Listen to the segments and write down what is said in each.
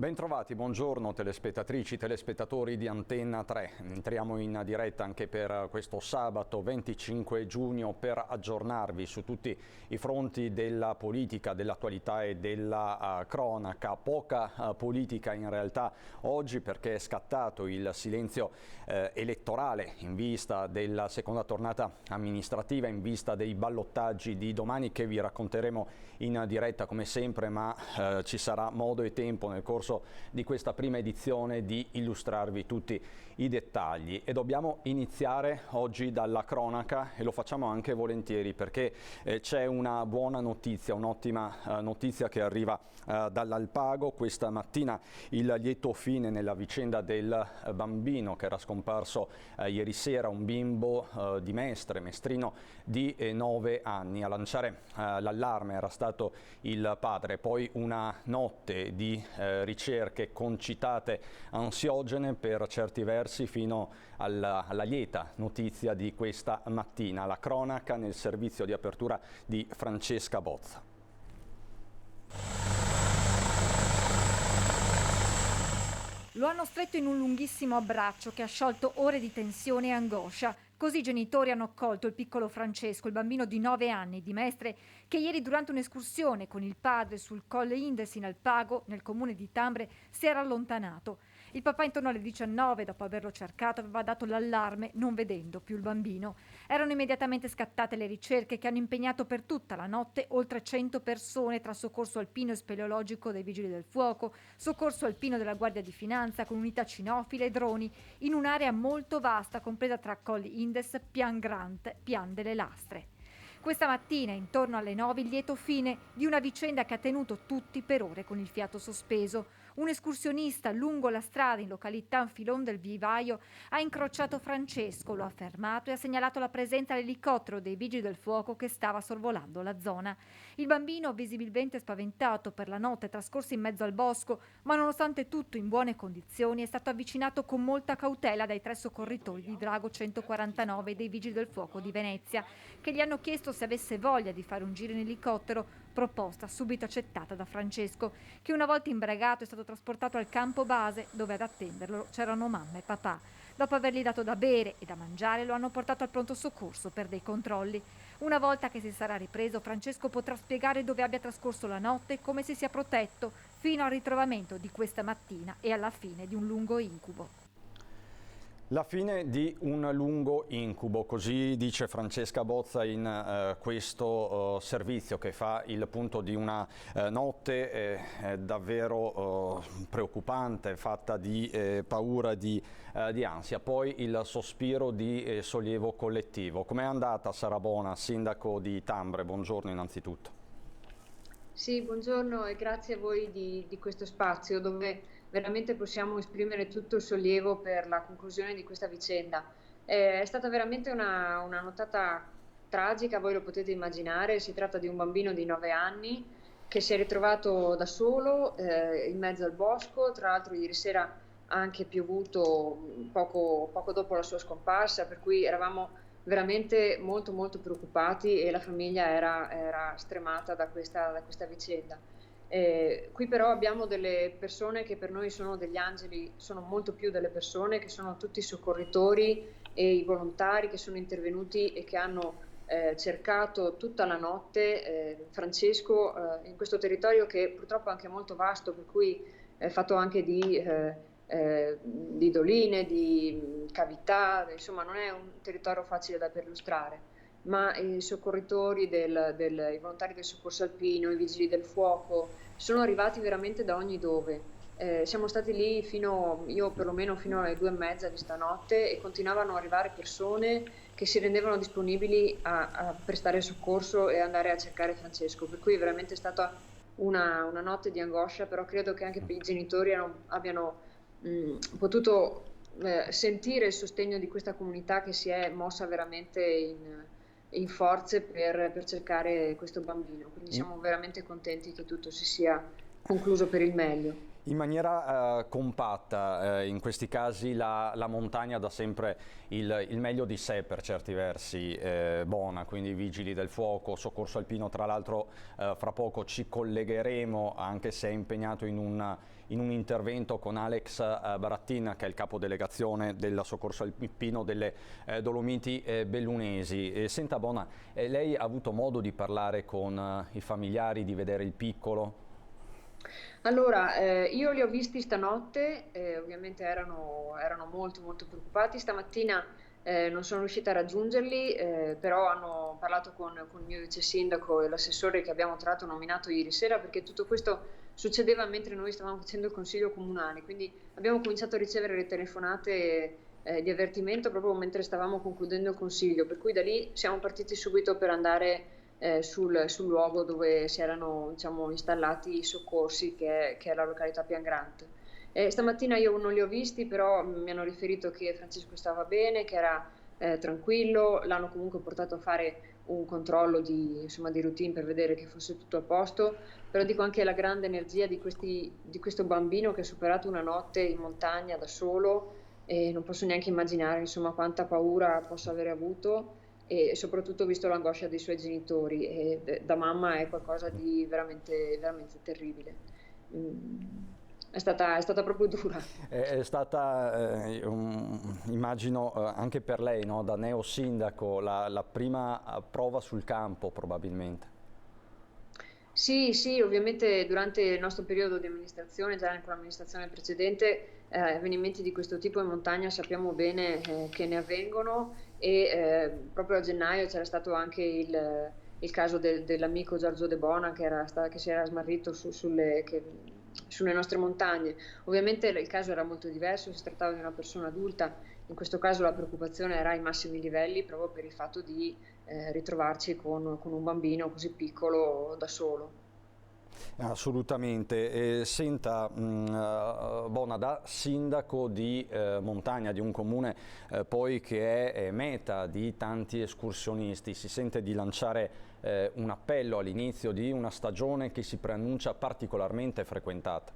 Bentrovati, buongiorno telespettatrici, telespettatori di Antenna 3. Entriamo in diretta anche per questo sabato 25 giugno per aggiornarvi su tutti i fronti della politica, dell'attualità e della cronaca. Poca politica in realtà oggi perché è scattato il silenzio elettorale in vista della seconda tornata amministrativa, in vista dei ballottaggi di domani che vi racconteremo in diretta come sempre, ma ci sarà modo e tempo nel corso di questa prima edizione di illustrarvi tutti i dettagli. E dobbiamo iniziare oggi dalla cronaca e lo facciamo anche volentieri perché c'è una buona notizia, un'ottima notizia che arriva dall'Alpago. Questa mattina il lieto fine nella vicenda del bambino che era scomparso ieri sera, un bimbo di Mestre, mestrino di 9 anni. A lanciare l'allarme era stato il padre. Poi una notte di ricerche concitate ansiogene per certi versi fino alla lieta notizia di questa mattina, la cronaca nel servizio di apertura di Francesca Bozza. Lo hanno stretto in un lunghissimo abbraccio che ha sciolto ore di tensione e angoscia. Così i genitori hanno accolto il piccolo Francesco, il bambino di 9 anni di Mestre, che ieri durante un'escursione con il padre sul Colle Indes in Alpago, nel comune di Tambre, si era allontanato. Il papà intorno alle 19, dopo averlo cercato, aveva dato l'allarme non vedendo più il bambino. Erano immediatamente scattate le ricerche che hanno impegnato per tutta la notte oltre 100 persone tra soccorso alpino e speleologico dei Vigili del Fuoco, soccorso alpino della Guardia di Finanza con unità cinofile e droni, in un'area molto vasta compresa tra Colli Indes, Pian Grant, Pian delle Lastre. Questa mattina, intorno alle 9, il lieto fine di una vicenda che ha tenuto tutti per ore con il fiato sospeso. Un escursionista lungo la strada in località Anfilon del Vivaio ha incrociato Francesco, lo ha fermato e ha segnalato la presenza dell'elicottero dei Vigili del Fuoco che stava sorvolando la zona. Il bambino, visibilmente spaventato per la notte trascorsa in mezzo al bosco, ma nonostante tutto in buone condizioni, è stato avvicinato con molta cautela dai 3 soccorritori di Drago 149 dei Vigili del Fuoco di Venezia, che gli hanno chiesto se avesse voglia di fare un giro in elicottero, proposta subito accettata da Francesco, che una volta imbragato è stato trasportato al campo base, dove ad attenderlo c'erano mamma e papà. Dopo avergli dato da bere e da mangiare, lo hanno portato al pronto soccorso per dei controlli. Una volta che si sarà ripreso, Francesco potrà spiegare dove abbia trascorso la notte e come si sia protetto fino al ritrovamento di questa mattina e alla fine di un lungo incubo. La fine di un lungo incubo, così dice Francesca Bozza in questo servizio che fa il punto di una notte davvero preoccupante, fatta di paura, di ansia. Poi il sospiro di sollievo collettivo. Com'è andata Sarabona, sindaco di Tambre? Buongiorno innanzitutto. Sì, buongiorno e grazie a voi di questo spazio dove veramente possiamo esprimere tutto il sollievo per la conclusione di questa vicenda. È stata veramente una nottata tragica, voi lo potete immaginare, si tratta di un bambino di 9 anni che si è ritrovato da solo in mezzo al bosco, tra l'altro ieri sera ha anche piovuto poco dopo la sua scomparsa, per cui eravamo veramente molto preoccupati e la famiglia era stremata da questa vicenda. Qui però abbiamo delle persone che per noi sono degli angeli, sono molto più delle persone, che sono tutti i soccorritori e i volontari che sono intervenuti e che hanno cercato tutta la notte Francesco in questo territorio che purtroppo è anche molto vasto, per cui è fatto anche di doline, di cavità, insomma non è un territorio facile da perlustrare, ma i soccorritori, i volontari del soccorso alpino, i vigili del fuoco sono arrivati veramente da ogni dove. Siamo stati lì io perlomeno fino alle 2:30 di stanotte e continuavano ad arrivare persone che si rendevano disponibili a prestare soccorso e andare a cercare Francesco, per cui è veramente stata una notte di angoscia, però credo che anche i genitori abbiano potuto sentire il sostegno di questa comunità che si è mossa veramente in forze per cercare questo bambino, quindi siamo veramente contenti che tutto si sia concluso per il meglio. In maniera compatta, in questi casi la montagna dà sempre il meglio di sé per certi versi, Bona, quindi vigili del fuoco, soccorso alpino. Tra l'altro fra poco ci collegheremo, anche se è impegnato in un intervento, con Alex Barattin, che è il capodelegazione del soccorso alpino delle Dolomiti Bellunesi. Senta Bona, lei ha avuto modo di parlare con i familiari, di vedere il piccolo? Allora, io li ho visti stanotte, ovviamente erano molto molto preoccupati. Stamattina non sono riuscita a raggiungerli, però hanno parlato con il mio vice sindaco e l'assessore che abbiamo tra l'altro nominato ieri sera, perché tutto questo succedeva mentre noi stavamo facendo il consiglio comunale, quindi abbiamo cominciato a ricevere le telefonate di avvertimento proprio mentre stavamo concludendo il consiglio, per cui da lì siamo partiti subito per andare sul luogo dove si erano, diciamo, installati i soccorsi, che è la località Piangrante. Stamattina io non li ho visti, però mi hanno riferito che Francesco stava bene, che era tranquillo, l'hanno comunque portato a fare un controllo insomma, di routine per vedere che fosse tutto a posto, però dico anche la grande energia di questo bambino che ha superato una notte in montagna da solo, e non posso neanche immaginare, insomma, quanta paura possa aver avuto, e soprattutto visto l'angoscia dei suoi genitori, e da mamma è qualcosa di veramente, veramente terribile. È stata proprio dura. È stata, immagino, anche per lei, no? Da neo sindaco, la prima prova sul campo probabilmente. Sì, sì, ovviamente durante il nostro periodo di amministrazione, già con l'amministrazione precedente, avvenimenti di questo tipo in montagna sappiamo bene che ne avvengono, e proprio a gennaio c'era stato anche il caso dell'amico Giorgio De Bona che si era smarrito sulle nostre montagne. Ovviamente il caso era molto diverso, si trattava di una persona adulta, in questo caso la preoccupazione era ai massimi livelli proprio per il fatto di ritrovarci con un bambino così piccolo da solo. Assolutamente. Senta, Bona, da sindaco di montagna, di un comune poi che è meta di tanti escursionisti, si sente di lanciare un appello all'inizio di una stagione che si preannuncia particolarmente frequentata?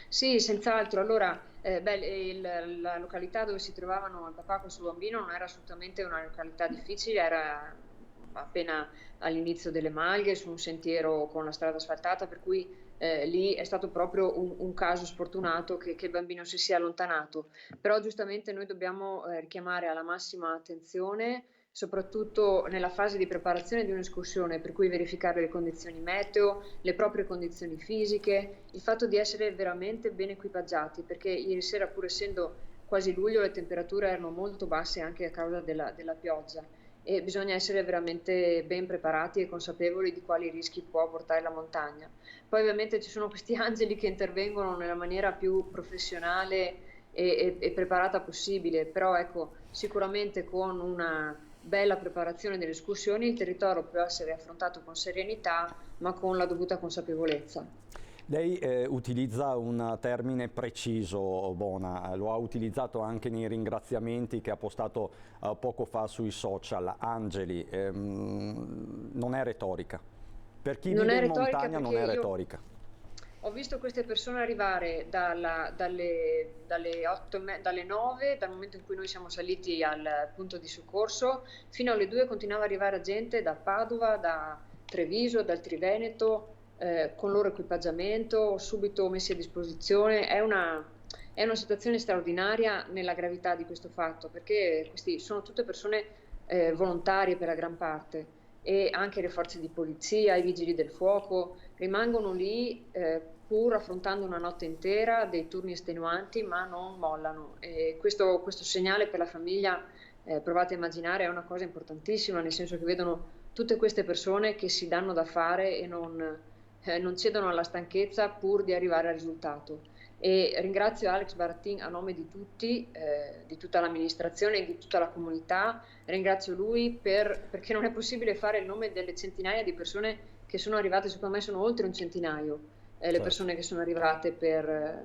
Sì, senz'altro. Allora, la località dove si trovavano il papà con il suo bambino non era assolutamente una località difficile, era appena all'inizio delle Malghe, su un sentiero con la strada asfaltata, per cui lì è stato proprio un caso sfortunato che il bambino si sia allontanato. Però giustamente noi dobbiamo richiamare alla massima attenzione, soprattutto nella fase di preparazione di un'escursione, per cui verificare le condizioni meteo, le proprie condizioni fisiche, il fatto di essere veramente ben equipaggiati, perché ieri sera, pur essendo quasi luglio, le temperature erano molto basse anche a causa della pioggia, e bisogna essere veramente ben preparati e consapevoli di quali rischi può portare la montagna. Poi ovviamente ci sono questi angeli che intervengono nella maniera più professionale e preparata possibile, però ecco, sicuramente con una bella preparazione delle escursioni il territorio può essere affrontato con serenità, ma con la dovuta consapevolezza. Lei utilizza un termine preciso, Bona, lo ha utilizzato anche nei ringraziamenti che ha postato poco fa sui social, angeli, non è retorica. Per chi Non vive è in retorica, montagna non perché è io retorica. ho visto queste persone arrivare dalle 9, dal momento in cui noi siamo saliti al punto di soccorso, fino alle 2 continuava ad arrivare gente da Padova, da Treviso, dal Triveneto, con loro equipaggiamento, subito messi a disposizione. È una situazione straordinaria nella gravità di questo fatto, perché questi sono tutte persone volontarie per la gran parte, e anche le forze di polizia, i vigili del fuoco rimangono lì pur affrontando una notte intera, dei turni estenuanti, ma non mollano. E questo segnale per la famiglia, provate a immaginare, è una cosa importantissima, nel senso che vedono tutte queste persone che si danno da fare e non cedono alla stanchezza pur di arrivare al risultato. E ringrazio Alex Barattin a nome di tutti, di tutta l'amministrazione e di tutta la comunità. Ringrazio lui perché non è possibile fare il nome delle centinaia di persone che sono arrivate, secondo me sono oltre un centinaio, le persone che sono arrivate per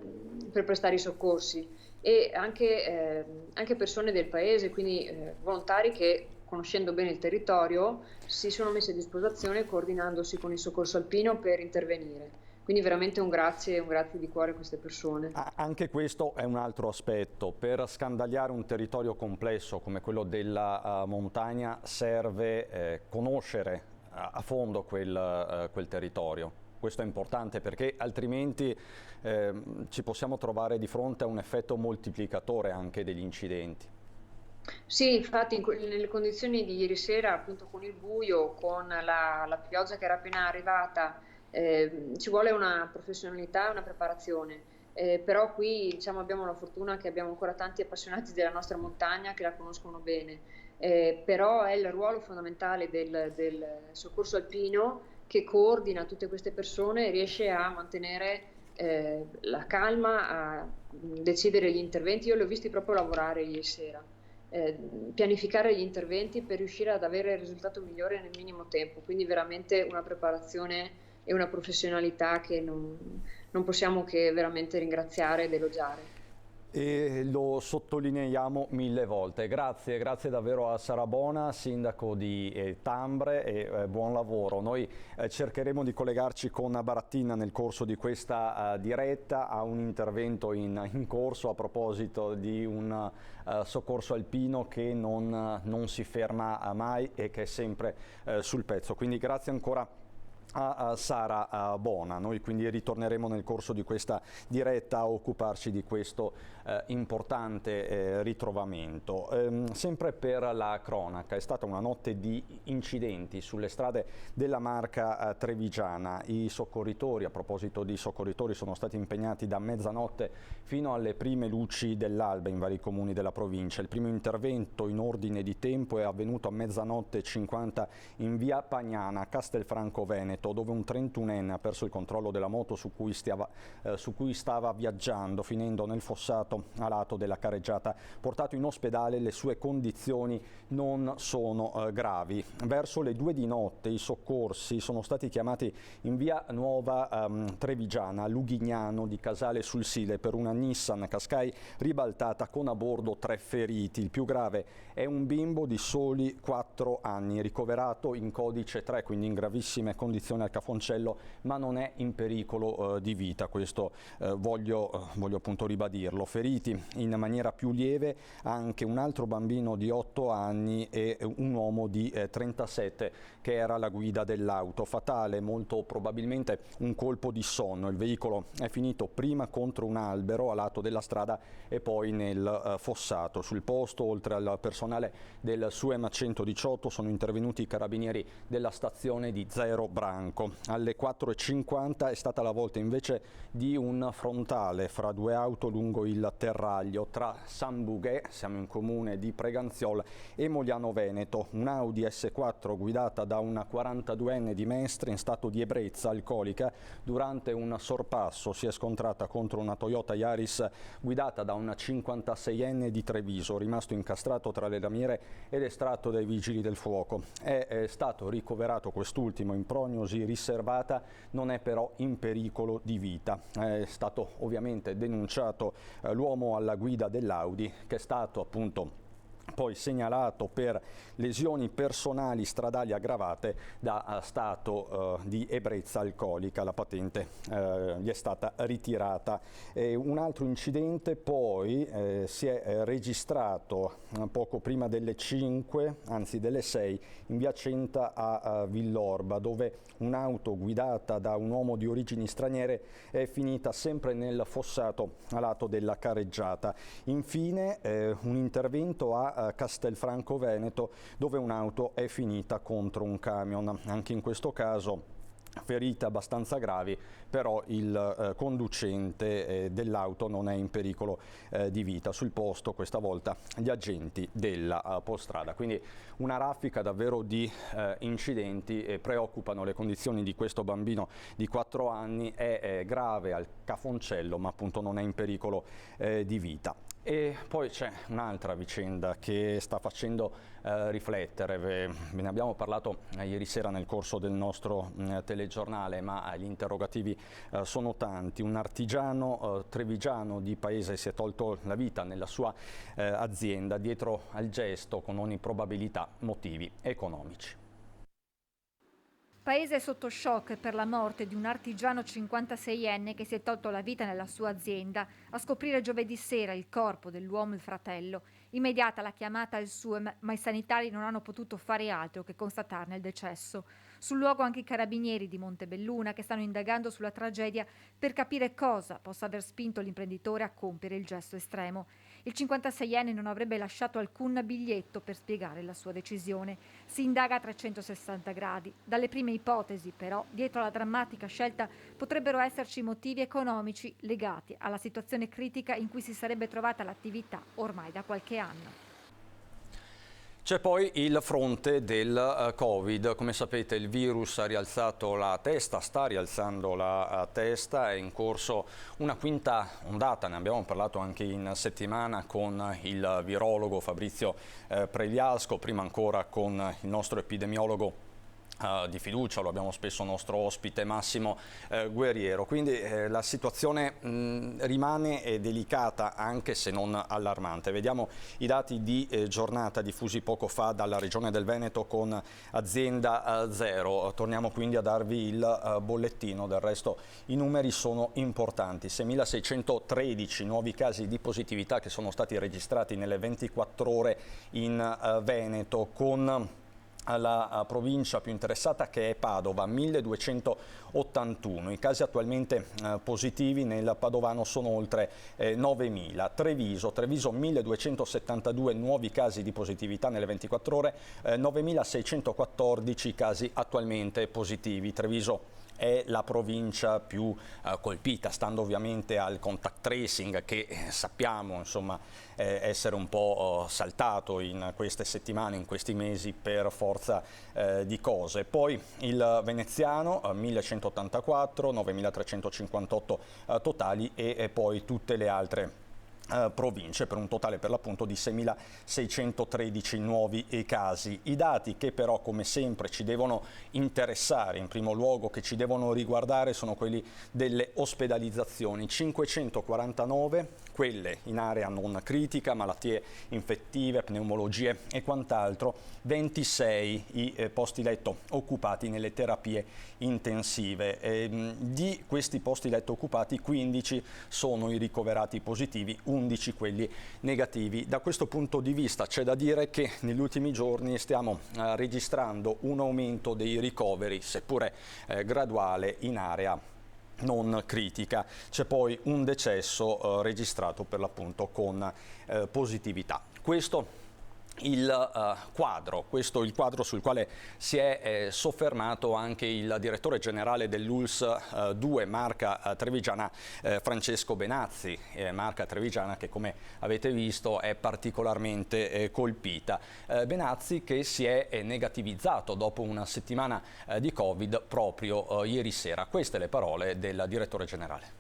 prestare i soccorsi, e anche persone del paese, quindi volontari che, conoscendo bene il territorio, si sono messi a disposizione coordinandosi con il soccorso alpino per intervenire. Quindi veramente un grazie di cuore a queste persone. Anche questo è un altro aspetto. Per scandagliare un territorio complesso come quello della montagna serve conoscere a fondo quel territorio. Questo è importante perché altrimenti ci possiamo trovare di fronte a un effetto moltiplicatore anche degli incidenti. Sì, infatti nelle condizioni di ieri sera, appunto con il buio, con la pioggia che era appena arrivata, ci vuole una professionalità e una preparazione. Però qui diciamo, abbiamo la fortuna che abbiamo ancora tanti appassionati della nostra montagna che la conoscono bene. Però è il ruolo fondamentale del soccorso alpino che coordina tutte queste persone e riesce a mantenere la calma, a decidere gli interventi. Io li ho visti proprio lavorare ieri sera. Pianificare gli interventi per riuscire ad avere il risultato migliore nel minimo tempo, quindi veramente una preparazione e una professionalità che non possiamo che veramente ringraziare ed elogiare. E lo sottolineiamo 1000 volte. Grazie, grazie davvero a Sara Bona, sindaco di Tambre, e buon lavoro. Noi cercheremo di collegarci con Barattina nel corso di questa diretta a un intervento in corso a proposito di un soccorso alpino che non si ferma mai e che è sempre sul pezzo. Quindi grazie ancora a Sara Bona. Noi quindi ritorneremo nel corso di questa diretta a occuparci di questo importante ritrovamento. Sempre per la cronaca, è stata una notte di incidenti sulle strade della Marca trevigiana. I soccorritori, a proposito di soccorritori, sono stati impegnati da mezzanotte fino alle prime luci dell'alba in vari comuni della provincia. Il primo intervento in ordine di tempo è avvenuto a mezzanotte 50 in via Pagnana, Castelfranco Veneto, dove un 31enne ha perso il controllo della moto su cui stava viaggiando, finendo nel fossato a lato della carreggiata. Portato in ospedale, le sue condizioni non sono gravi. Verso le 2 di notte i soccorsi sono stati chiamati in via Nuova Trevigiana, a Lughignano di Casale sul Sile, per una Nissan Qashqai ribaltata con a bordo 3 feriti. Il più grave è un bimbo di soli 4 anni, ricoverato in codice 3, quindi in gravissime condizioni al Cafoncello, ma non è in pericolo di vita. Questo voglio appunto ribadirlo. Feriti in maniera più lieve anche un altro bambino di 8 anni e un uomo di 37 che era alla guida dell'auto. Fatale molto probabilmente un colpo di sonno. Il veicolo è finito prima contro un albero a lato della strada e poi nel fossato. Sul posto, oltre al personale del SUEM 118, sono intervenuti i carabinieri della stazione di Zero Branco. Alle 4:50 è stata la volta invece di un frontale fra 2 auto lungo il terraglio tra San Bugè, siamo in comune di Preganziol, e Mogliano Veneto. Un Audi S4 guidata da una 42enne di Mestre in stato di ebbrezza alcolica durante un sorpasso si è scontrata contro una Toyota Yaris guidata da una 56enne di Treviso, rimasto incastrato tra le lamiere ed estratto dai vigili del fuoco. È stato ricoverato quest'ultimo in prognosi riservata, non è però in pericolo di vita. È stato ovviamente denunciato l'uomo alla guida dell'Audi, che è stato appunto poi segnalato per lesioni personali stradali aggravate da stato di ebbrezza alcolica. La patente gli è stata ritirata. Un altro incidente poi si è registrato poco prima delle 5, anzi delle 6, in via Centa a Villorba, dove un'auto guidata da un uomo di origini straniere è finita sempre nel fossato a lato della carreggiata. Infine un intervento a Castelfranco Veneto, dove un'auto è finita contro un camion. Anche in questo caso ferite abbastanza gravi, però il conducente dell'auto non è in pericolo di vita. Sul posto questa volta gli agenti della Polstrada. Quindi una raffica davvero di incidenti. Preoccupano le condizioni di questo bambino di 4 anni, è grave al Cafoncello, ma appunto non è in pericolo di vita. E poi c'è un'altra vicenda che sta facendo riflettere. Ve ne abbiamo parlato ieri sera nel corso del nostro telegiornale, ma gli interrogativi sono tanti. Un artigiano trevigiano di paese si è tolto la vita nella sua azienda. Dietro al gesto, con ogni probabilità, motivi economici. Paese sotto shock per la morte di un artigiano 56enne che si è tolto la vita nella sua azienda. A scoprire giovedì sera il corpo dell'uomo, il fratello. Immediata la chiamata al SUEM, ma i sanitari non hanno potuto fare altro che constatarne il decesso. Sul luogo anche i carabinieri di Montebelluna che stanno indagando sulla tragedia per capire cosa possa aver spinto l'imprenditore a compiere il gesto estremo. Il 56enne non avrebbe lasciato alcun biglietto per spiegare la sua decisione. Si indaga a 360 gradi. Dalle prime ipotesi, però, dietro alla drammatica scelta potrebbero esserci motivi economici legati alla situazione critica in cui si sarebbe trovata l'attività ormai da qualche anno. C'è poi il fronte del Covid. Come sapete il virus ha rialzato la testa, sta rialzando la testa, è in corso una quinta ondata, ne abbiamo parlato anche in settimana con il virologo Fabrizio Pregliasco, prima ancora con il nostro epidemiologo di fiducia, lo abbiamo spesso nostro ospite Massimo Guerriero, quindi la situazione rimane delicata anche se non allarmante. Vediamo i dati di giornata diffusi poco fa dalla Regione del Veneto con Azienda Zero. Torniamo quindi a darvi il bollettino, del resto i numeri sono importanti. 6.613 nuovi casi di positività che sono stati registrati nelle 24 ore in Veneto, con la provincia più interessata che è Padova, 1281. I casi attualmente positivi nel Padovano sono oltre 9.000. Treviso 1272 nuovi casi di positività nelle 24 ore, 9.614 casi attualmente positivi. Treviso è la provincia più colpita, stando ovviamente al contact tracing che sappiamo insomma essere un po' saltato in queste settimane, in questi mesi per forza di cose. Poi il veneziano 1184, 9358 totali e poi tutte le altre province, per un totale per l'appunto di 6.613 nuovi casi. I dati che però come sempre ci devono interessare, in primo luogo che ci devono riguardare, sono quelli delle ospedalizzazioni, 549 quelle in area non critica, malattie infettive, pneumologie e quant'altro, 26 i posti letto occupati nelle terapie intensive. Di questi posti letto occupati 15 sono i ricoverati positivi, 11 quelli negativi. Da questo punto di vista c'è da dire che negli ultimi giorni stiamo registrando un aumento dei ricoveri, seppure graduale, in area non critica. C'è poi un decesso registrato per l'appunto con positività. Questo il quadro sul quale si è soffermato anche il direttore generale dell'ULSS 2 Marca Trevigiana Francesco Benazzi, Marca Trevigiana che come avete visto è particolarmente colpita. Benazzi che si è negativizzato dopo una settimana di Covid proprio ieri sera. Queste le parole del direttore generale.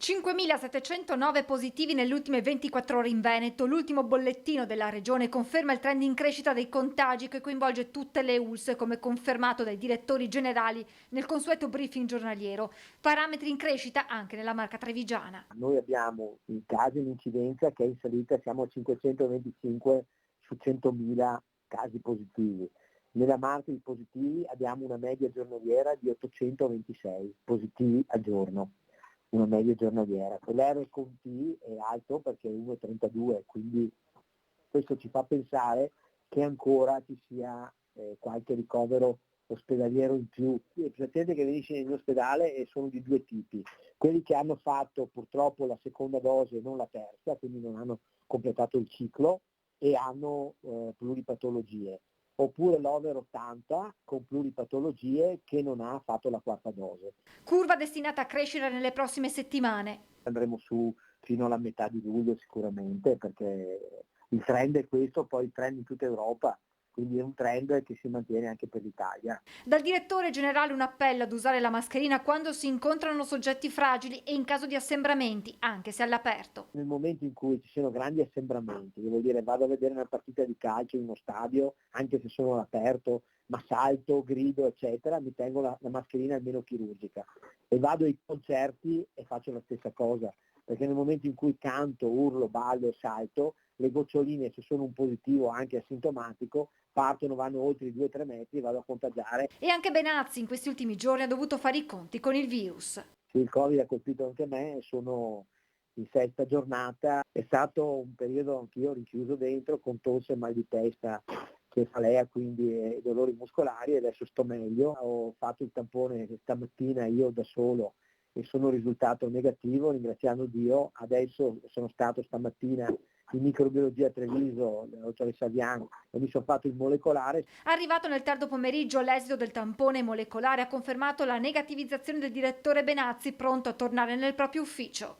5.709 positivi nelle ultime 24 ore in Veneto. L'ultimo bollettino della regione conferma il trend in crescita dei contagi che coinvolge tutte le ULSS, come confermato dai direttori generali nel consueto briefing giornaliero. Parametri in crescita anche nella Marca Trevigiana. Noi abbiamo in casi in incidenza che è in salita, siamo a 525 su 100.000 casi positivi. Nella Marca di positivi abbiamo una media giornaliera di 826 positivi al giorno. Una media giornaliera. L'R con T è alto perché è 1,32, quindi questo ci fa pensare che ancora ci sia qualche ricovero ospedaliero in più. Il paziente che viene in ospedale sono di due tipi: quelli che hanno fatto purtroppo la seconda dose e non la terza, quindi non hanno completato il ciclo e hanno pluripatologie, oppure l'over 80 con pluripatologie che non ha fatto la quarta dose. Curva destinata a crescere nelle prossime settimane. Andremo su fino alla metà di luglio sicuramente, perché il trend è questo, poi il trend in tutta Europa, quindi è un trend che si mantiene anche per l'Italia. Dal direttore generale un appello ad usare la mascherina quando si incontrano soggetti fragili e in caso di assembramenti, anche se all'aperto. Nel momento in cui ci siano grandi assembramenti, devo dire, vado a vedere una partita di calcio in uno stadio, anche se sono all'aperto, ma salto, grido, eccetera, mi tengo la mascherina almeno chirurgica. E vado ai concerti e faccio la stessa cosa, perché nel momento in cui canto, urlo, ballo, salto, le goccioline, se sono un positivo anche asintomatico, partono, vanno oltre i 2-3 metri e vado a contagiare. E anche Benazzi in questi ultimi giorni ha dovuto fare i conti con il virus. Sì, il Covid ha colpito anche me, sono in 6ª giornata, è stato un periodo anch'io rinchiuso dentro con tosse, mal di testa, cefalea, quindi dolori muscolari, e adesso sto meglio. Ho fatto il tampone stamattina io da solo e sono risultato negativo, ringraziando Dio. Adesso sono stato stamattina in microbiologia a Treviso, dottoressa Savian, e mi sono fatto il molecolare. Arrivato nel tardo pomeriggio l'esito del tampone molecolare ha confermato la negativizzazione del direttore Benazzi, pronto a tornare nel proprio ufficio.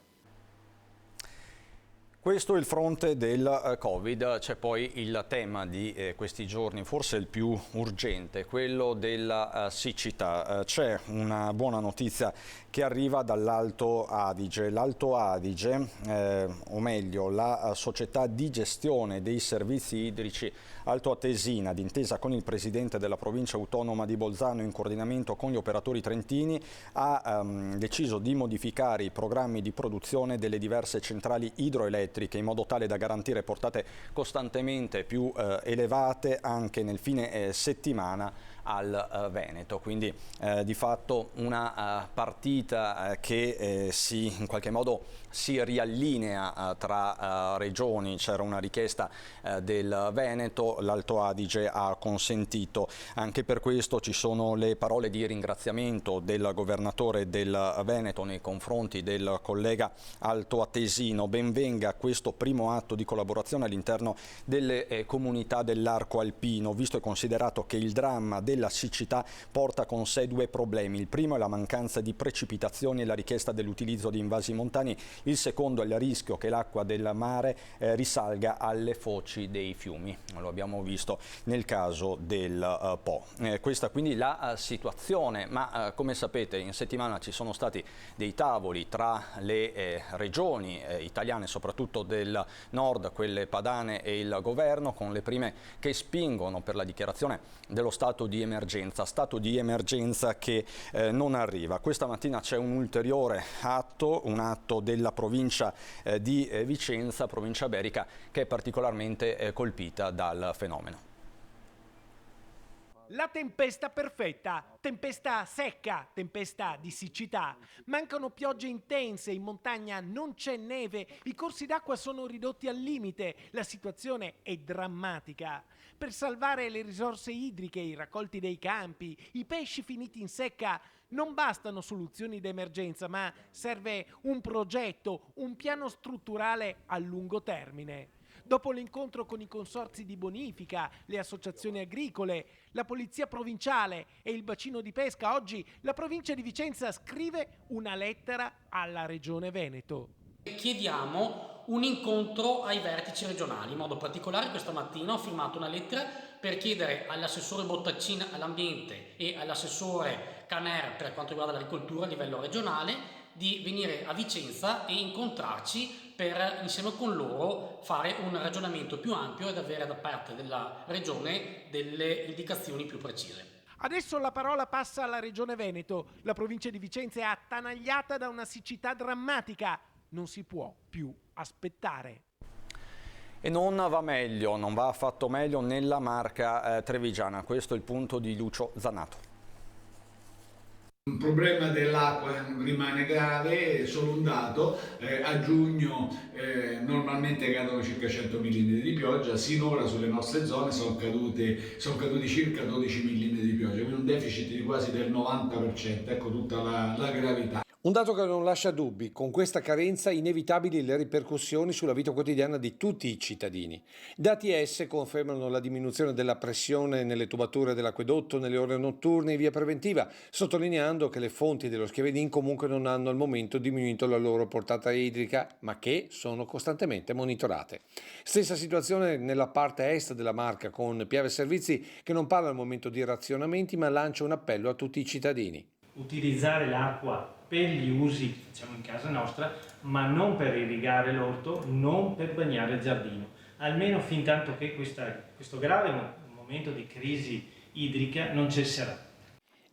Questo è il fronte del Covid, c'è poi il tema di questi giorni, forse il più urgente, quello della siccità. C'è una buona notizia che arriva dall'Alto Adige. L'Alto Adige, o meglio la società di gestione dei servizi idrici altoatesina, d'intesa con il presidente della provincia autonoma di Bolzano in coordinamento con gli operatori trentini, ha deciso di modificare i programmi di produzione delle diverse centrali idroelettriche in modo tale da garantire portate costantemente più elevate anche nel fine settimana al Veneto. Quindi di fatto una partita che in qualche modo si riallinea tra regioni. C'era una richiesta del Veneto, l'Alto Adige ha consentito. Anche per questo ci sono le parole di ringraziamento del governatore del Veneto nei confronti del collega altoatesino. Ben venga questo primo atto di collaborazione all'interno delle comunità dell'arco alpino, visto e considerato che il dramma della siccità porta con sé due problemi. Il primo è la mancanza di precipitazioni e la richiesta dell'utilizzo di invasi montani. Il secondo è il rischio che l'acqua del mare risalga alle foci dei fiumi. Lo abbiamo visto nel caso del Po. Questa quindi la situazione, ma come sapete in settimana ci sono stati dei tavoli tra le regioni italiane, soprattutto del nord, quelle padane, e il governo, con le prime che spingono per la dichiarazione dello stato di emergenza che non arriva. Questa mattina c'è un ulteriore atto, un atto della provincia di Vicenza, provincia iberica, che è particolarmente colpita dal fenomeno. La tempesta perfetta, tempesta secca, tempesta di siccità. Mancano piogge intense, in montagna non c'è neve, i corsi d'acqua sono ridotti al limite, la situazione è drammatica. Per salvare le risorse idriche, i raccolti dei campi, i pesci finiti in secca, non bastano soluzioni d'emergenza, ma serve un progetto, un piano strutturale a lungo termine. Dopo l'incontro con i consorzi di bonifica, le associazioni agricole, la polizia provinciale e il bacino di pesca, oggi la provincia di Vicenza scrive una lettera alla Regione Veneto. Chiediamo un incontro ai vertici regionali. In modo particolare questa mattina ho firmato una lettera per chiedere all'assessore Bottaccin all'ambiente e all'assessore Caner per quanto riguarda l'agricoltura a livello regionale di venire a Vicenza e incontrarci per insieme con loro fare un ragionamento più ampio ed avere da parte della regione delle indicazioni più precise. Adesso la parola passa alla Regione Veneto. La provincia di Vicenza è attanagliata da una siccità drammatica. Non si può più aspettare. E non va affatto meglio nella Marca trevigiana. Questo è il punto di Lucio Zanato. Il problema dell'acqua rimane grave, solo un dato, a giugno normalmente cadono circa 100 mm di pioggia, sinora sulle nostre zone sono caduti circa 12 mm di pioggia, quindi un deficit di quasi del 90%, ecco tutta la gravità. Un dato che non lascia dubbi, con questa carenza inevitabili le ripercussioni sulla vita quotidiana di tutti i cittadini. Dati ES confermano la diminuzione della pressione nelle tubature dell'acquedotto nelle ore notturne in via preventiva, sottolineando che le fonti dello Schiavedin comunque non hanno al momento diminuito la loro portata idrica, ma che sono costantemente monitorate. Stessa situazione nella parte est della Marca, con Piave Servizi che non parla al momento di razionamenti, ma lancia un appello a tutti i cittadini. Utilizzare l'acqua per gli usi che facciamo in casa nostra, ma non per irrigare l'orto, non per bagnare il giardino, almeno fin tanto che questo grave momento di crisi idrica non cesserà.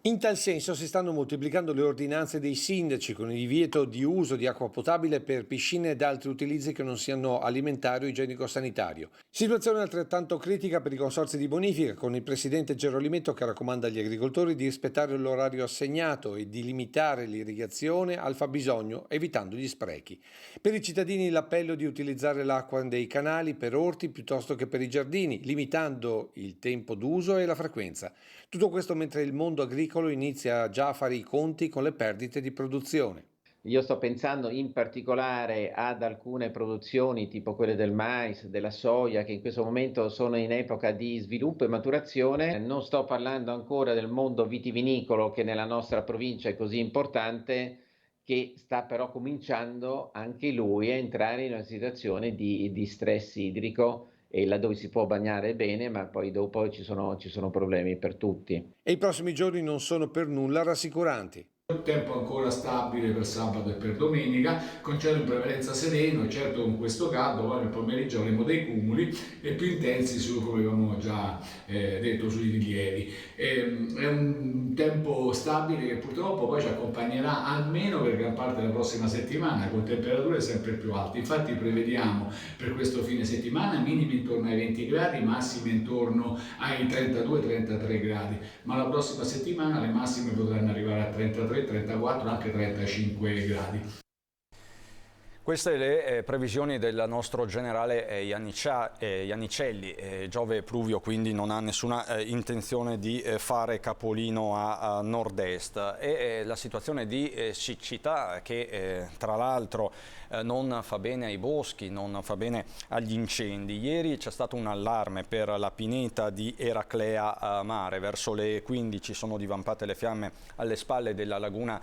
In tal senso si stanno moltiplicando le ordinanze dei sindaci con il divieto di uso di acqua potabile per piscine ed altri utilizzi che non siano alimentari o igienico-sanitario. Situazione altrettanto critica per i consorzi di bonifica, con il presidente Gerolimetto che raccomanda agli agricoltori di rispettare l'orario assegnato e di limitare l'irrigazione al fabbisogno, evitando gli sprechi. Per i cittadini l'appello di utilizzare l'acqua dei canali per orti piuttosto che per i giardini, limitando il tempo d'uso e la frequenza. Tutto questo mentre il mondo agricolo inizia già a fare i conti con le perdite di produzione. Io sto pensando in particolare ad alcune produzioni tipo quelle del mais, della soia, che in questo momento sono in epoca di sviluppo e maturazione. Non sto parlando ancora del mondo vitivinicolo, che nella nostra provincia è così importante, che sta però cominciando anche lui a entrare in una situazione di stress idrico, e laddove si può bagnare bene, ma poi dopo ci sono problemi per tutti. E i prossimi giorni non sono per nulla rassicuranti. Tempo ancora stabile per sabato e per domenica, con cielo in prevalenza sereno, e certo con questo caldo poi nel pomeriggio avremo dei cumuli e più intensi come avevamo già detto sui rilievi. È un tempo stabile che purtroppo poi ci accompagnerà almeno per gran parte della prossima settimana, con temperature sempre più alte. Infatti prevediamo per questo fine settimana minimi intorno ai 20 gradi, massimi intorno ai 32-33 gradi, ma la prossima settimana le massime potranno arrivare a 33, 34, anche 35 gradi. Queste le previsioni del nostro generale Iannicelli. Giove Pluvio quindi non ha nessuna intenzione di fare capolino a nord-est, e la situazione di siccità che tra l'altro non fa bene ai boschi, non fa bene agli incendi. Ieri c'è stato un allarme per la pineta di Eraclea Mare, verso le 15 sono divampate le fiamme alle spalle della laguna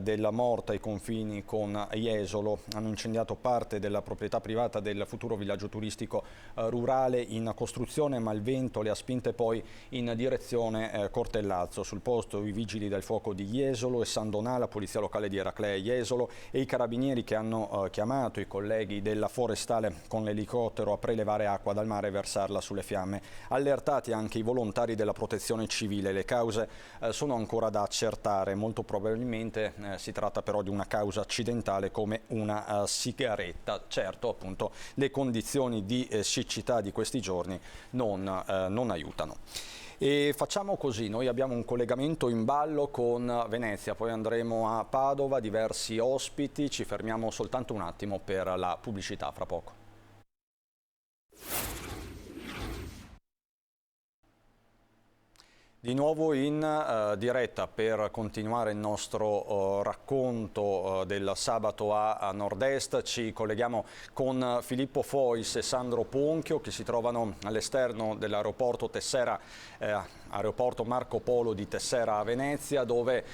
della Morta ai confini con Jesolo. Hanno incendiato parte della proprietà privata del futuro villaggio turistico rurale in costruzione, ma il vento le ha spinte poi in direzione Cortellazzo. Sul posto i vigili del fuoco di Jesolo e San Donà, la polizia locale di Eraclea Jesolo e i carabinieri che hanno chiamato i colleghi della forestale con l'elicottero a prelevare acqua dal mare e versarla sulle fiamme. Allertati anche i volontari della protezione civile. Le cause sono ancora da accertare, molto probabilmente si tratta però di una causa accidentale come una sigaretta. Certo, appunto, le condizioni di siccità di questi giorni non aiutano. E facciamo così, noi abbiamo un collegamento in ballo con Venezia, poi andremo a Padova, diversi ospiti, ci fermiamo soltanto un attimo per la pubblicità, fra poco. Di nuovo in diretta per continuare il nostro racconto del sabato a nord-est. Ci colleghiamo con Filippo Fois e Sandro Ponchio che si trovano all'esterno dell'aeroporto Tessera, aeroporto Marco Polo di Tessera a Venezia, dove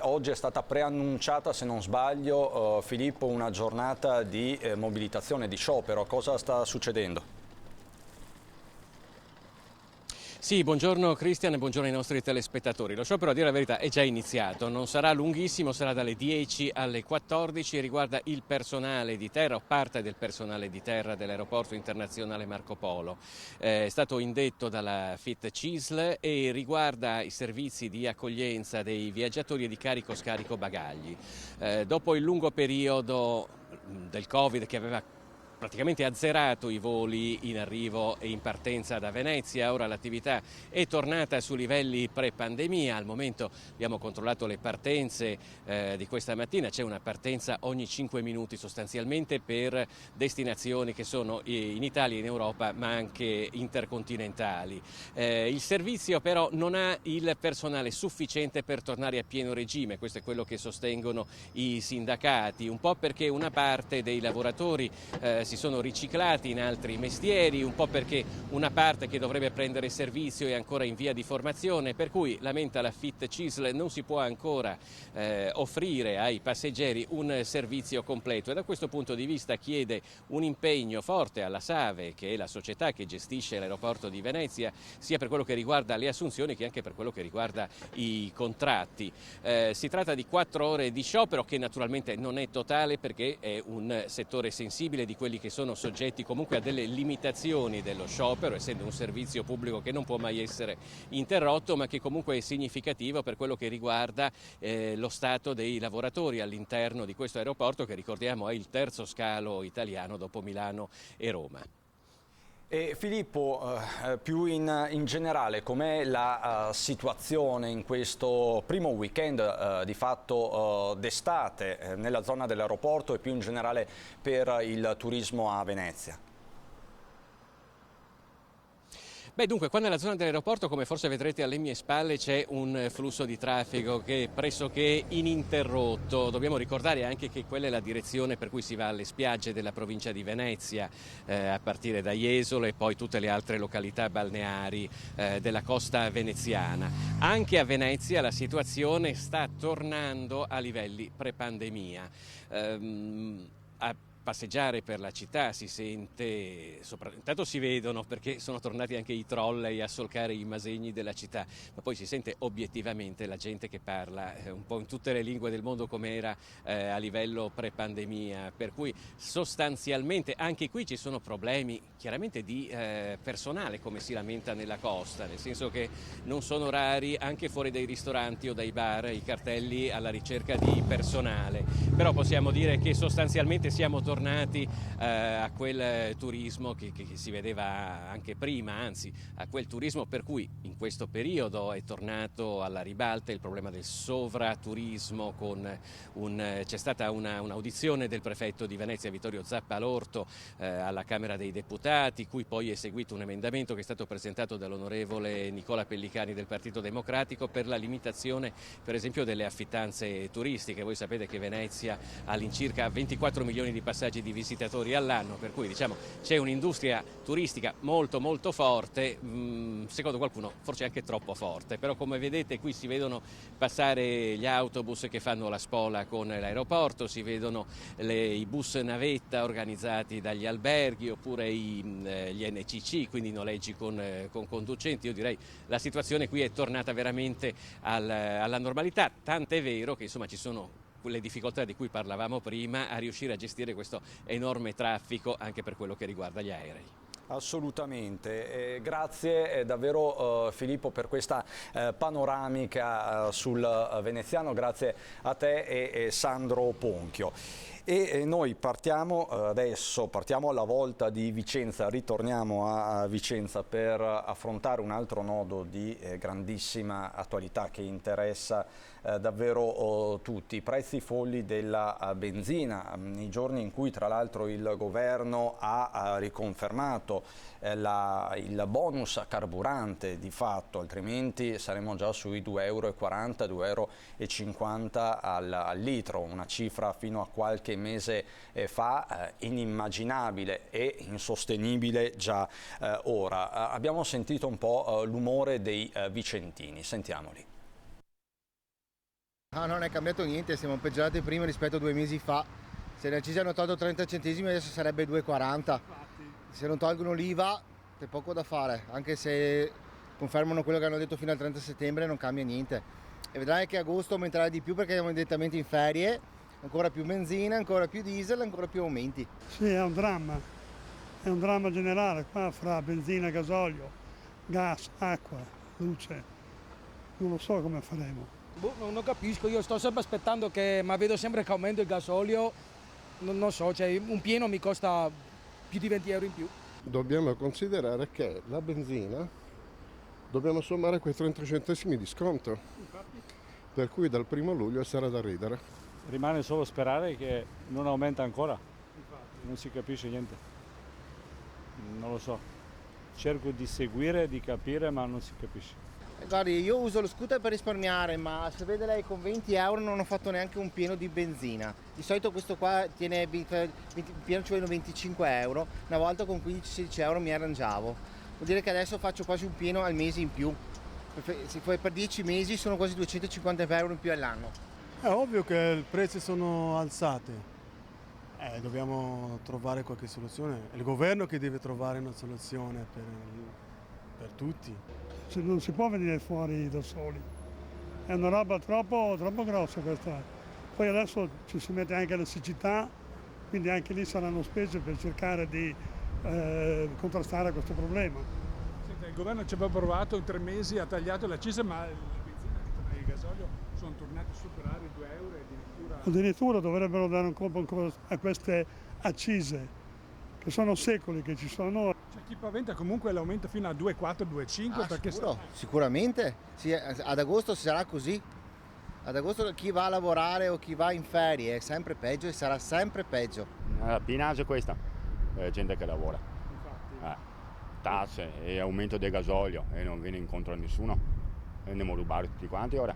oggi è stata preannunciata, se non sbaglio, Filippo, una giornata di mobilitazione, di sciopero. Cosa sta succedendo? Sì, buongiorno Cristian e buongiorno ai nostri telespettatori. Lo sciopero, a dire la verità, è già iniziato, non sarà lunghissimo, sarà dalle 10 alle 14, riguarda il personale di terra o parte del personale di terra dell'aeroporto internazionale Marco Polo. È stato indetto dalla FIT CISL e riguarda i servizi di accoglienza dei viaggiatori e di carico-scarico bagagli. Dopo il lungo periodo del Covid che aveva praticamente azzerato i voli in arrivo e in partenza da Venezia, ora l'attività è tornata su livelli pre-pandemia. Al momento abbiamo controllato le partenze di questa mattina, c'è una partenza ogni 5 minuti sostanzialmente per destinazioni che sono in Italia e in Europa ma anche intercontinentali. Il servizio però non ha il personale sufficiente per tornare a pieno regime, questo è quello che sostengono i sindacati, un po' perché una parte dei lavoratori si sono riciclati in altri mestieri, un po' perché una parte che dovrebbe prendere servizio è ancora in via di formazione, per cui lamenta la FIT CISL non si può ancora offrire ai passeggeri un servizio completo e da questo punto di vista chiede un impegno forte alla SAVE, che è la società che gestisce l'aeroporto di Venezia, sia per quello che riguarda le assunzioni che anche per quello che riguarda i contratti. Si tratta di 4 ore di sciopero che naturalmente non è totale perché è un settore sensibile di quelli quelli che sono soggetti comunque a delle limitazioni dello sciopero, essendo un servizio pubblico che non può mai essere interrotto, ma che comunque è significativo per quello che riguarda lo stato dei lavoratori all'interno di questo aeroporto, che ricordiamo è il terzo scalo italiano dopo Milano e Roma. E Filippo, più in generale, com'è la situazione in questo primo weekend di fatto d'estate nella zona dell'aeroporto e più in generale per il turismo a Venezia? Beh, dunque, qua nella zona dell'aeroporto, come forse vedrete alle mie spalle, c'è un flusso di traffico che è pressoché ininterrotto. Dobbiamo ricordare anche che quella è la direzione per cui si va alle spiagge della provincia di Venezia, a partire da Jesolo e poi tutte le altre località balneari della costa veneziana. Anche a Venezia la situazione sta tornando a livelli pre-pandemia. Passeggiare per la città si sente, intanto si vedono perché sono tornati anche i trolley a solcare i masegni della città, ma poi si sente obiettivamente la gente che parla un po' in tutte le lingue del mondo come era a livello pre-pandemia, per cui sostanzialmente anche qui ci sono problemi chiaramente di personale, come si lamenta nella costa, nel senso che non sono rari anche fuori dai ristoranti o dai bar i cartelli alla ricerca di personale, però possiamo dire che sostanzialmente siamo tornati a quel turismo che si vedeva anche prima, anzi a quel turismo per cui in questo periodo è tornato alla ribalta il problema del sovraturismo. C'è stata un'audizione del prefetto di Venezia Vittorio Zappalorto alla Camera dei Deputati, cui poi è seguito un emendamento che è stato presentato dall'onorevole Nicola Pellicani del Partito Democratico per la limitazione per esempio delle affittanze turistiche. Voi sapete che Venezia ha all'incirca 24 milioni di passaggi di visitatori all'anno, per cui diciamo c'è un'industria turistica molto molto forte, secondo qualcuno forse anche troppo forte, però come vedete qui si vedono passare gli autobus che fanno la spola con l'aeroporto, si vedono i bus navetta organizzati dagli alberghi oppure gli NCC, quindi noleggi con conducenti. Io direi la situazione qui è tornata veramente alla normalità, tant'è vero che insomma ci sono le difficoltà di cui parlavamo prima a riuscire a gestire questo enorme traffico anche per quello che riguarda gli aerei. Assolutamente, grazie davvero Filippo per questa panoramica sul veneziano, grazie a te e Sandro Ponchio. E noi partiamo adesso, partiamo alla volta di Vicenza, ritorniamo a Vicenza per affrontare un altro nodo di grandissima attualità che interessa davvero tutti, i prezzi folli della benzina, nei giorni in cui tra l'altro il governo ha riconfermato il bonus carburante di fatto, altrimenti saremo già sui 2,40 €, 2,50 € al litro, una cifra fino a qualche mese fa inimmaginabile e insostenibile già ora. Abbiamo sentito un po' l'umore dei vicentini, sentiamoli. Non è cambiato niente, siamo peggiorati prima rispetto a 2 mesi fa. Se ne ci hanno tolto 30 centesimi adesso sarebbe 2,40. Se non tolgono l'IVA c'è poco da fare, anche se confermano quello che hanno detto fino al 30 settembre non cambia niente. E vedrai che agosto aumenterà di più perché siamo direttamente in ferie, ancora più benzina, ancora più diesel, ancora più aumenti. Sì, è un dramma generale qua fra benzina, gasolio, gas, acqua, luce. Non lo so come faremo. Non capisco, io sto sempre aspettando ma vedo sempre che aumenta il gasolio, non so, cioè un pieno mi costa più di 20 € in più. Dobbiamo considerare che la benzina dobbiamo sommare quei 30 centesimi di sconto, per cui dal 1° luglio sarà da ridere. Rimane solo sperare che non aumenta ancora, non si capisce niente, non lo so, cerco di seguire, di capire ma non si capisce. Guardi, io uso lo scooter per risparmiare, ma se vede lei con 20 € non ho fatto neanche un pieno di benzina. Di solito questo qua tiene pieno ci vogliono 25 €, una volta con 15-16 € mi arrangiavo. Vuol dire che adesso faccio quasi un pieno al mese in più. Se poi per 10 mesi sono quasi 250 € in più all'anno. È ovvio che i prezzi sono alzati. Dobbiamo trovare qualche soluzione. È il governo che deve trovare una soluzione per tutti. Non si può venire fuori da soli. È una roba troppo grossa questa. Poi adesso ci si mette anche la siccità quindi anche lì saranno spese per cercare di contrastare questo problema. Senta, il governo ci aveva provato in 3 mesi, ha tagliato l'accisa, ma la benzina e il gasolio sono tornati a superare i 2 euro e addirittura dovrebbero dare un colpo ancora a queste accise, che sono secoli che ci sono. C'è chi paventa comunque l'aumento fino a 2,4, 2,5 perché Sicuramente, sì, ad agosto sarà così. Ad agosto chi va a lavorare o chi va in ferie è sempre peggio e sarà sempre peggio. La pinage è questa, gente che lavora. Tasse e aumento del gasolio e non viene incontro a nessuno. E andiamo a rubare tutti quanti ora.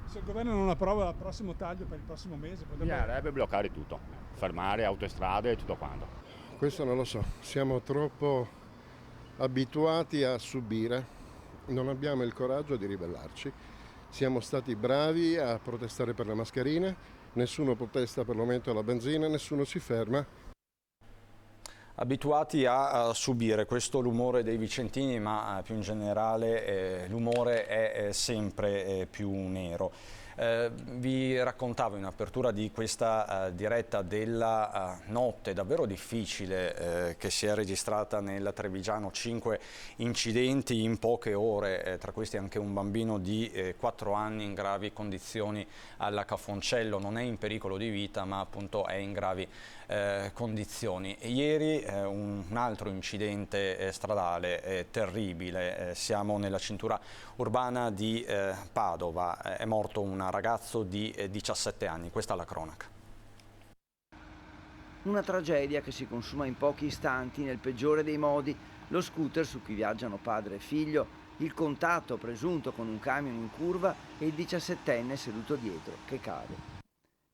Se il governo non approva il prossimo taglio per il prossimo mese bisognerebbe bloccare tutto, fermare autostrade e tutto quanto. Questo non lo so, siamo troppo abituati a subire, non abbiamo il coraggio di ribellarci. Siamo stati bravi a protestare per le mascherine, nessuno protesta per l'aumento della benzina, nessuno si ferma. Abituati a subire questo l'umore dei vicentini, ma più in generale l'umore è sempre più nero. Vi raccontavo in apertura di questa diretta della notte davvero difficile che si è registrata nel Trevigiano, 5 incidenti in poche ore, tra questi anche un bambino di 4 anni in gravi condizioni alla Cafoncello. Non è in pericolo di vita, ma appunto è in gravi condizioni. Ieri un altro incidente stradale terribile, siamo nella cintura urbana di Padova, è morto un ragazzo di 17 anni, questa è la cronaca. Una tragedia che si consuma in pochi istanti nel peggiore dei modi, lo scooter su cui viaggiano padre e figlio, il contatto presunto con un camion in curva e il 17enne seduto dietro che cade.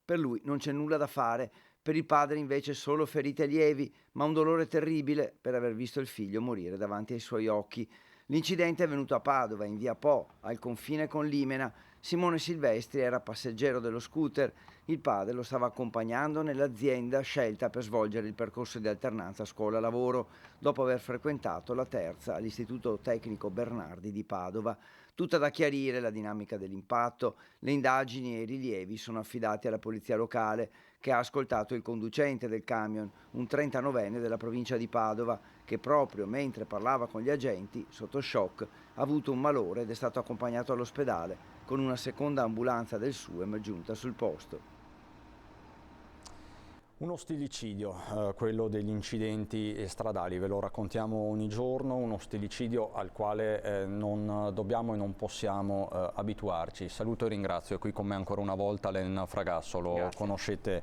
Per lui non c'è nulla da fare. Per il padre invece solo ferite lievi, ma un dolore terribile per aver visto il figlio morire davanti ai suoi occhi. L'incidente è avvenuto a Padova, in via Po, al confine con Limena. Simone Silvestri era passeggero dello scooter. Il padre lo stava accompagnando nell'azienda scelta per svolgere il percorso di alternanza scuola-lavoro, dopo aver frequentato la terza all'Istituto Tecnico Bernardi di Padova. Tutta da chiarire la dinamica dell'impatto. Le indagini e i rilievi sono affidati alla polizia locale, che ha ascoltato il conducente del camion, un 39enne della provincia di Padova, che proprio mentre parlava con gli agenti, sotto shock, ha avuto un malore ed è stato accompagnato all'ospedale con una seconda ambulanza del SUEM giunta sul posto. Uno stillicidio, quello degli incidenti stradali, ve lo raccontiamo ogni giorno, uno stillicidio al quale non dobbiamo e non possiamo abituarci. Saluto e ringrazio, è qui con me ancora una volta Alen Fragasso, lo Grazie. Conoscete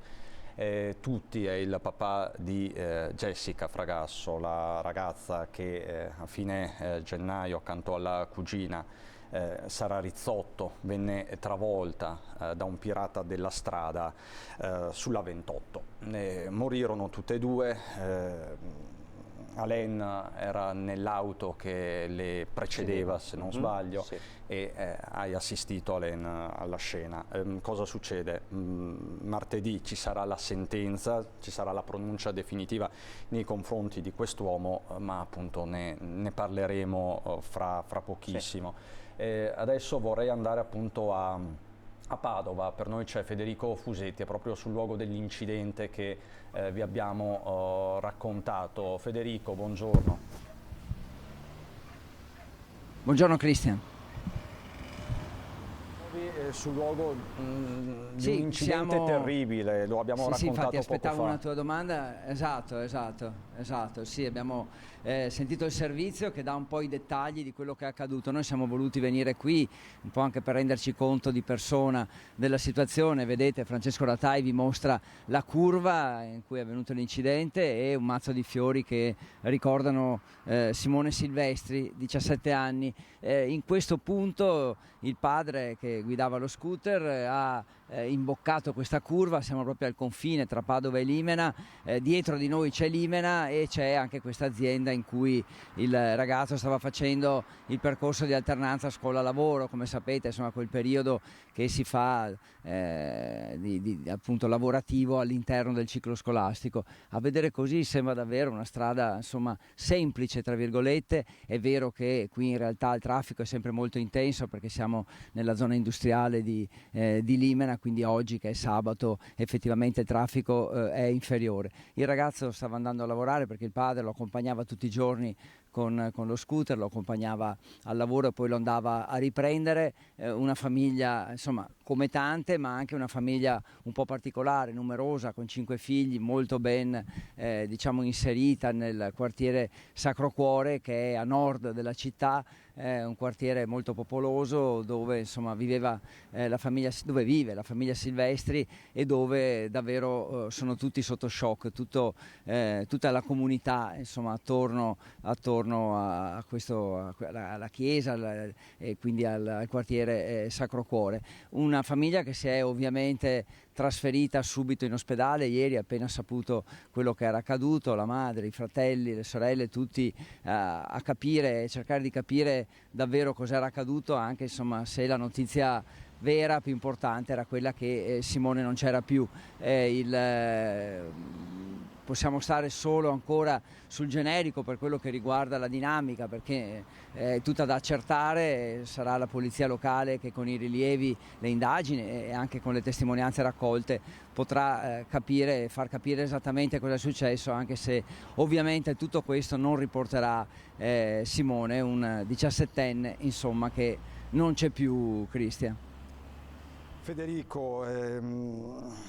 tutti, è il papà di Jessica Fragasso, la ragazza che a fine gennaio accanto alla cugina Sara Rizzotto venne travolta da un pirata della strada sulla 28. Morirono tutte e due. Alen era nell'auto che le precedeva, se non sbaglio, e hai assistito Alen alla scena. Cosa succede? Martedì ci sarà la sentenza, ci sarà la pronuncia definitiva nei confronti di quest'uomo, ma appunto ne parleremo fra pochissimo. Adesso vorrei andare appunto a Padova. Per noi c'è Federico Fusetti, è proprio sul luogo dell'incidente che vi abbiamo raccontato. Federico, buongiorno. Buongiorno Cristian. Sul luogo di un incidente terribile, lo abbiamo raccontato infatti, poco fa. aspettavo una tua domanda. Esatto, sì, abbiamo sentito il servizio che dà un po' i dettagli di quello che è accaduto. Noi siamo voluti venire qui un po' anche per renderci conto di persona della situazione. Vedete, Francesco Ratai vi mostra la curva in cui è avvenuto l'incidente e un mazzo di fiori che ricordano Simone Silvestri, 17 anni. In questo punto il padre che guidava lo scooter ha imboccato questa curva, siamo proprio al confine tra Padova e Limena, dietro di noi c'è Limena e c'è anche questa azienda in cui il ragazzo stava facendo il percorso di alternanza scuola-lavoro, come sapete, insomma quel periodo che si fa appunto lavorativo all'interno del ciclo scolastico. A vedere così sembra davvero una strada insomma semplice tra virgolette. È vero che qui in realtà il traffico è sempre molto intenso perché siamo nella zona industriale di Limena, mattina, quindi oggi che è sabato effettivamente il traffico è inferiore. Il ragazzo stava andando a lavorare perché il padre lo accompagnava tutti i giorni con lo scooter, lo accompagnava al lavoro e poi lo andava a riprendere. Una famiglia, insomma, come tante, ma anche una famiglia un po' particolare, numerosa, con 5 figli, molto ben diciamo inserita nel quartiere Sacro Cuore, che è a nord della città, un quartiere molto popoloso dove insomma vive la famiglia Silvestri e dove davvero sono tutti sotto shock, tutta la comunità insomma attorno a questo, alla chiesa e quindi al quartiere Sacro Cuore. Una famiglia che si è ovviamente trasferita subito in ospedale ieri appena saputo quello che era accaduto, la madre, i fratelli, le sorelle, tutti a capire, cercare di capire davvero cos'era accaduto, anche insomma se la notizia vera più importante era quella che Simone non c'era più. Possiamo stare solo ancora sul generico per quello che riguarda la dinamica, perché è tutta da accertare, sarà la polizia locale che con i rilievi, le indagini e anche con le testimonianze raccolte potrà far capire esattamente cosa è successo, anche se ovviamente tutto questo non riporterà Simone, un 17enne insomma che non c'è più, Cristian. Federico,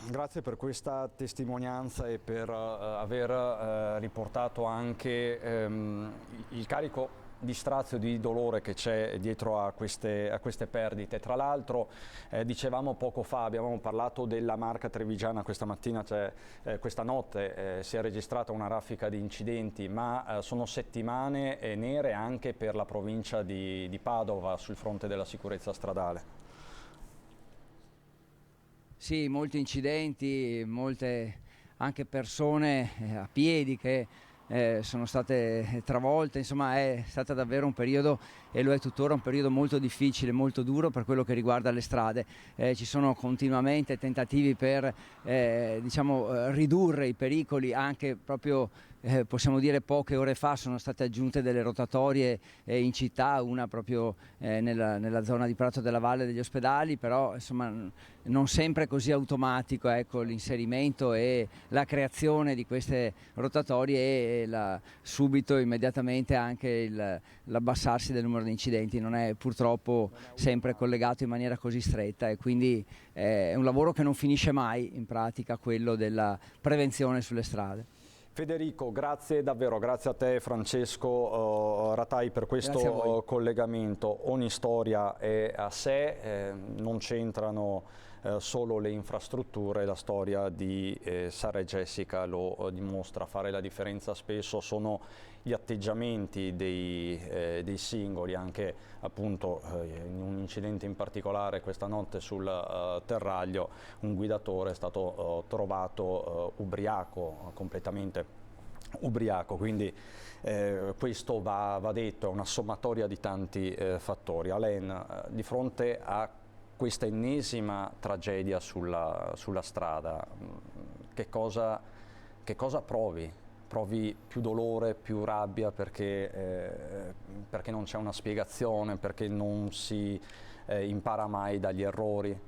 grazie per questa testimonianza e per aver riportato anche il carico di strazio, di dolore che c'è dietro a queste perdite. Tra l'altro, dicevamo poco fa, abbiamo parlato della Marca Trevigiana questa mattina, questa notte si è registrata una raffica di incidenti, ma sono settimane nere anche per la provincia di Padova sul fronte della sicurezza stradale. Sì, molti incidenti, molte anche persone a piedi che sono state travolte, insomma è stato davvero un periodo, e lo è tuttora, un periodo molto difficile, molto duro per quello che riguarda le strade. Ci sono continuamente tentativi per diciamo, ridurre i pericoli, anche proprio possiamo dire poche ore fa sono state aggiunte delle rotatorie in città, una proprio nella zona di Prato della Valle degli Ospedali, però insomma non sempre così automatico, ecco, l'inserimento e la creazione di queste rotatorie e subito, immediatamente anche l'abbassarsi del numero di incidenti non è purtroppo sempre collegato in maniera così stretta, e quindi è un lavoro che non finisce mai in pratica, quello della prevenzione sulle strade. Federico, grazie davvero, grazie a te Francesco Ratai per questo collegamento. Ogni storia è a sé, non c'entrano solo le infrastrutture, la storia di Sara e Jessica lo dimostra. Fare la differenza spesso sono gli atteggiamenti dei singoli, anche appunto in un incidente in particolare questa notte sul Terraglio un guidatore è stato trovato ubriaco, completamente ubriaco, quindi questo va detto, è una sommatoria di tanti fattori. Alain, di fronte a questa ennesima tragedia sulla strada, che cosa provi? Provi più dolore, più rabbia perché non c'è una spiegazione, perché non si impara mai dagli errori?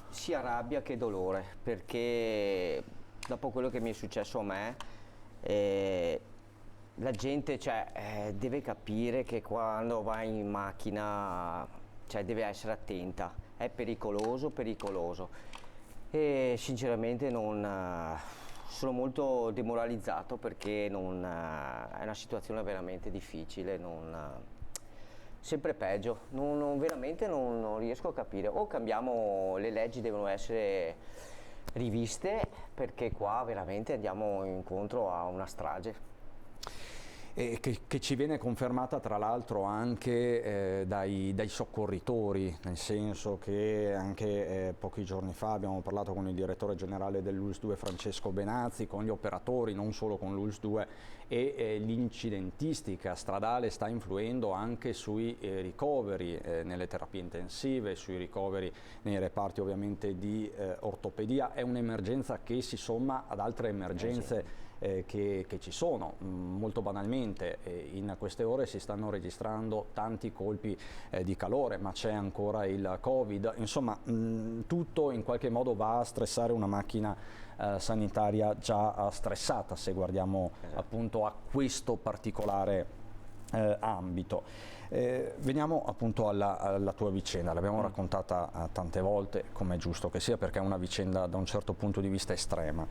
Sia rabbia che dolore, perché dopo quello che mi è successo a me, la gente deve capire che quando va in macchina deve essere attenta, è pericoloso, e sinceramente sono molto demoralizzato perché è una situazione veramente difficile, sempre peggio, veramente non riesco a capire, o cambiamo, le leggi devono essere riviste, perché qua veramente andiamo incontro a una strage. E che ci viene confermata tra l'altro anche dai soccorritori, nel senso che anche pochi giorni fa abbiamo parlato con il direttore generale dell'ULSS 2 Francesco Benazzi, con gli operatori, non solo con l'ULSS 2, e l'incidentistica stradale sta influendo anche sui ricoveri nelle terapie intensive, sui ricoveri nei reparti ovviamente di ortopedia. È un'emergenza che si somma ad altre emergenze che ci sono, molto banalmente Ovviamente in queste ore si stanno registrando tanti colpi di calore, ma c'è ancora il Covid, insomma tutto in qualche modo va a stressare una macchina sanitaria già stressata, se guardiamo appunto a questo particolare ambito. Veniamo appunto alla tua vicenda, l'abbiamo raccontata tante volte, come è giusto che sia, perché è una vicenda da un certo punto di vista estrema.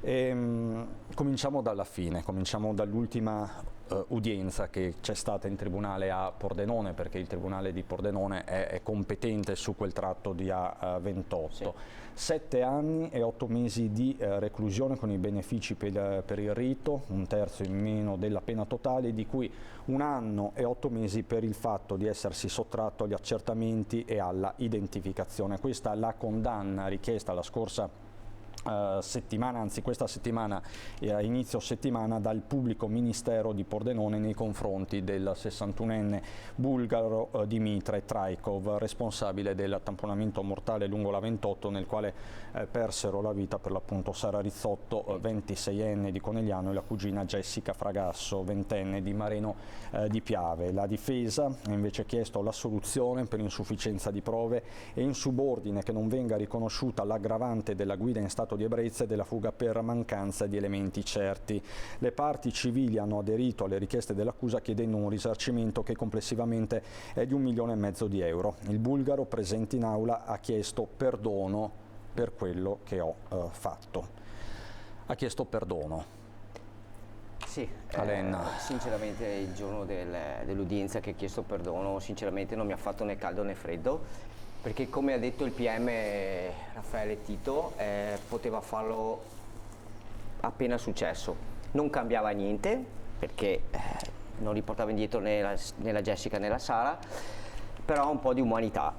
Cominciamo dalla fine, cominciamo dall'ultima udienza che c'è stata in tribunale a Pordenone, perché il tribunale di Pordenone è competente su quel tratto di A28. Sì. 7 anni e 8 mesi di reclusione con i benefici per il rito, 1/3 in meno della pena totale, di cui 1 anno e 8 mesi per il fatto di essersi sottratto agli accertamenti e alla identificazione. Questa è la condanna richiesta la scorsa settimana, anzi questa settimana, inizio settimana, dal pubblico ministero di Pordenone nei confronti del 61enne bulgaro Dimitre Traikov, responsabile del tamponamento mortale lungo la 28, nel quale persero la vita per l'appunto Sara Rizzotto, 26enne di Conegliano, e la cugina Jessica Fragasso, 20enne di Mareno di Piave. La difesa ha invece chiesto l'assoluzione per insufficienza di prove e in subordine che non venga riconosciuta l'aggravante della guida in stato di ebbrezza e della fuga per mancanza di elementi certi. Le parti civili hanno aderito alle richieste dell'accusa chiedendo un risarcimento che complessivamente è di 1,5 milioni di euro. Il bulgaro presente in aula ha chiesto perdono per quello che ho fatto. Ha chiesto perdono. Sì, sinceramente il giorno dell'udienza che ha chiesto perdono, sinceramente non mi ha fatto né caldo né freddo, perché come ha detto il PM Raffaele Tito, poteva farlo appena successo. Non cambiava niente, perché non riportava indietro né la Jessica né la Sara, però un po' di umanità,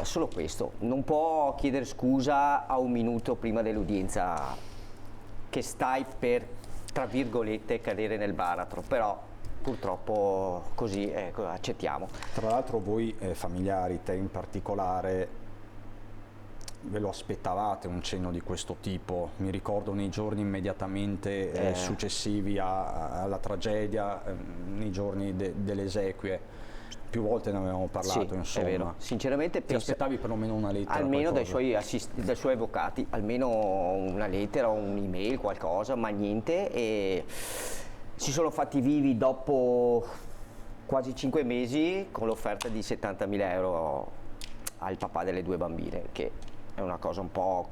solo questo. Non può chiedere scusa a 1 minuto prima dell'udienza che stai per, tra virgolette, cadere nel baratro, però purtroppo così accettiamo. Tra l'altro voi familiari, te in particolare, ve lo aspettavate un cenno di questo tipo? Mi ricordo nei giorni immediatamente successivi alla tragedia, nei giorni delle esequie, più volte ne avevamo parlato, sì, insomma. È vero. Sinceramente ti aspettavi perlomeno una lettera? Almeno dai suoi avvocati, almeno una lettera o un'email, qualcosa, ma niente. E si sono fatti vivi dopo quasi 5 mesi con l'offerta di 70.000 euro al papà delle 2 bambine, che è una cosa un po'...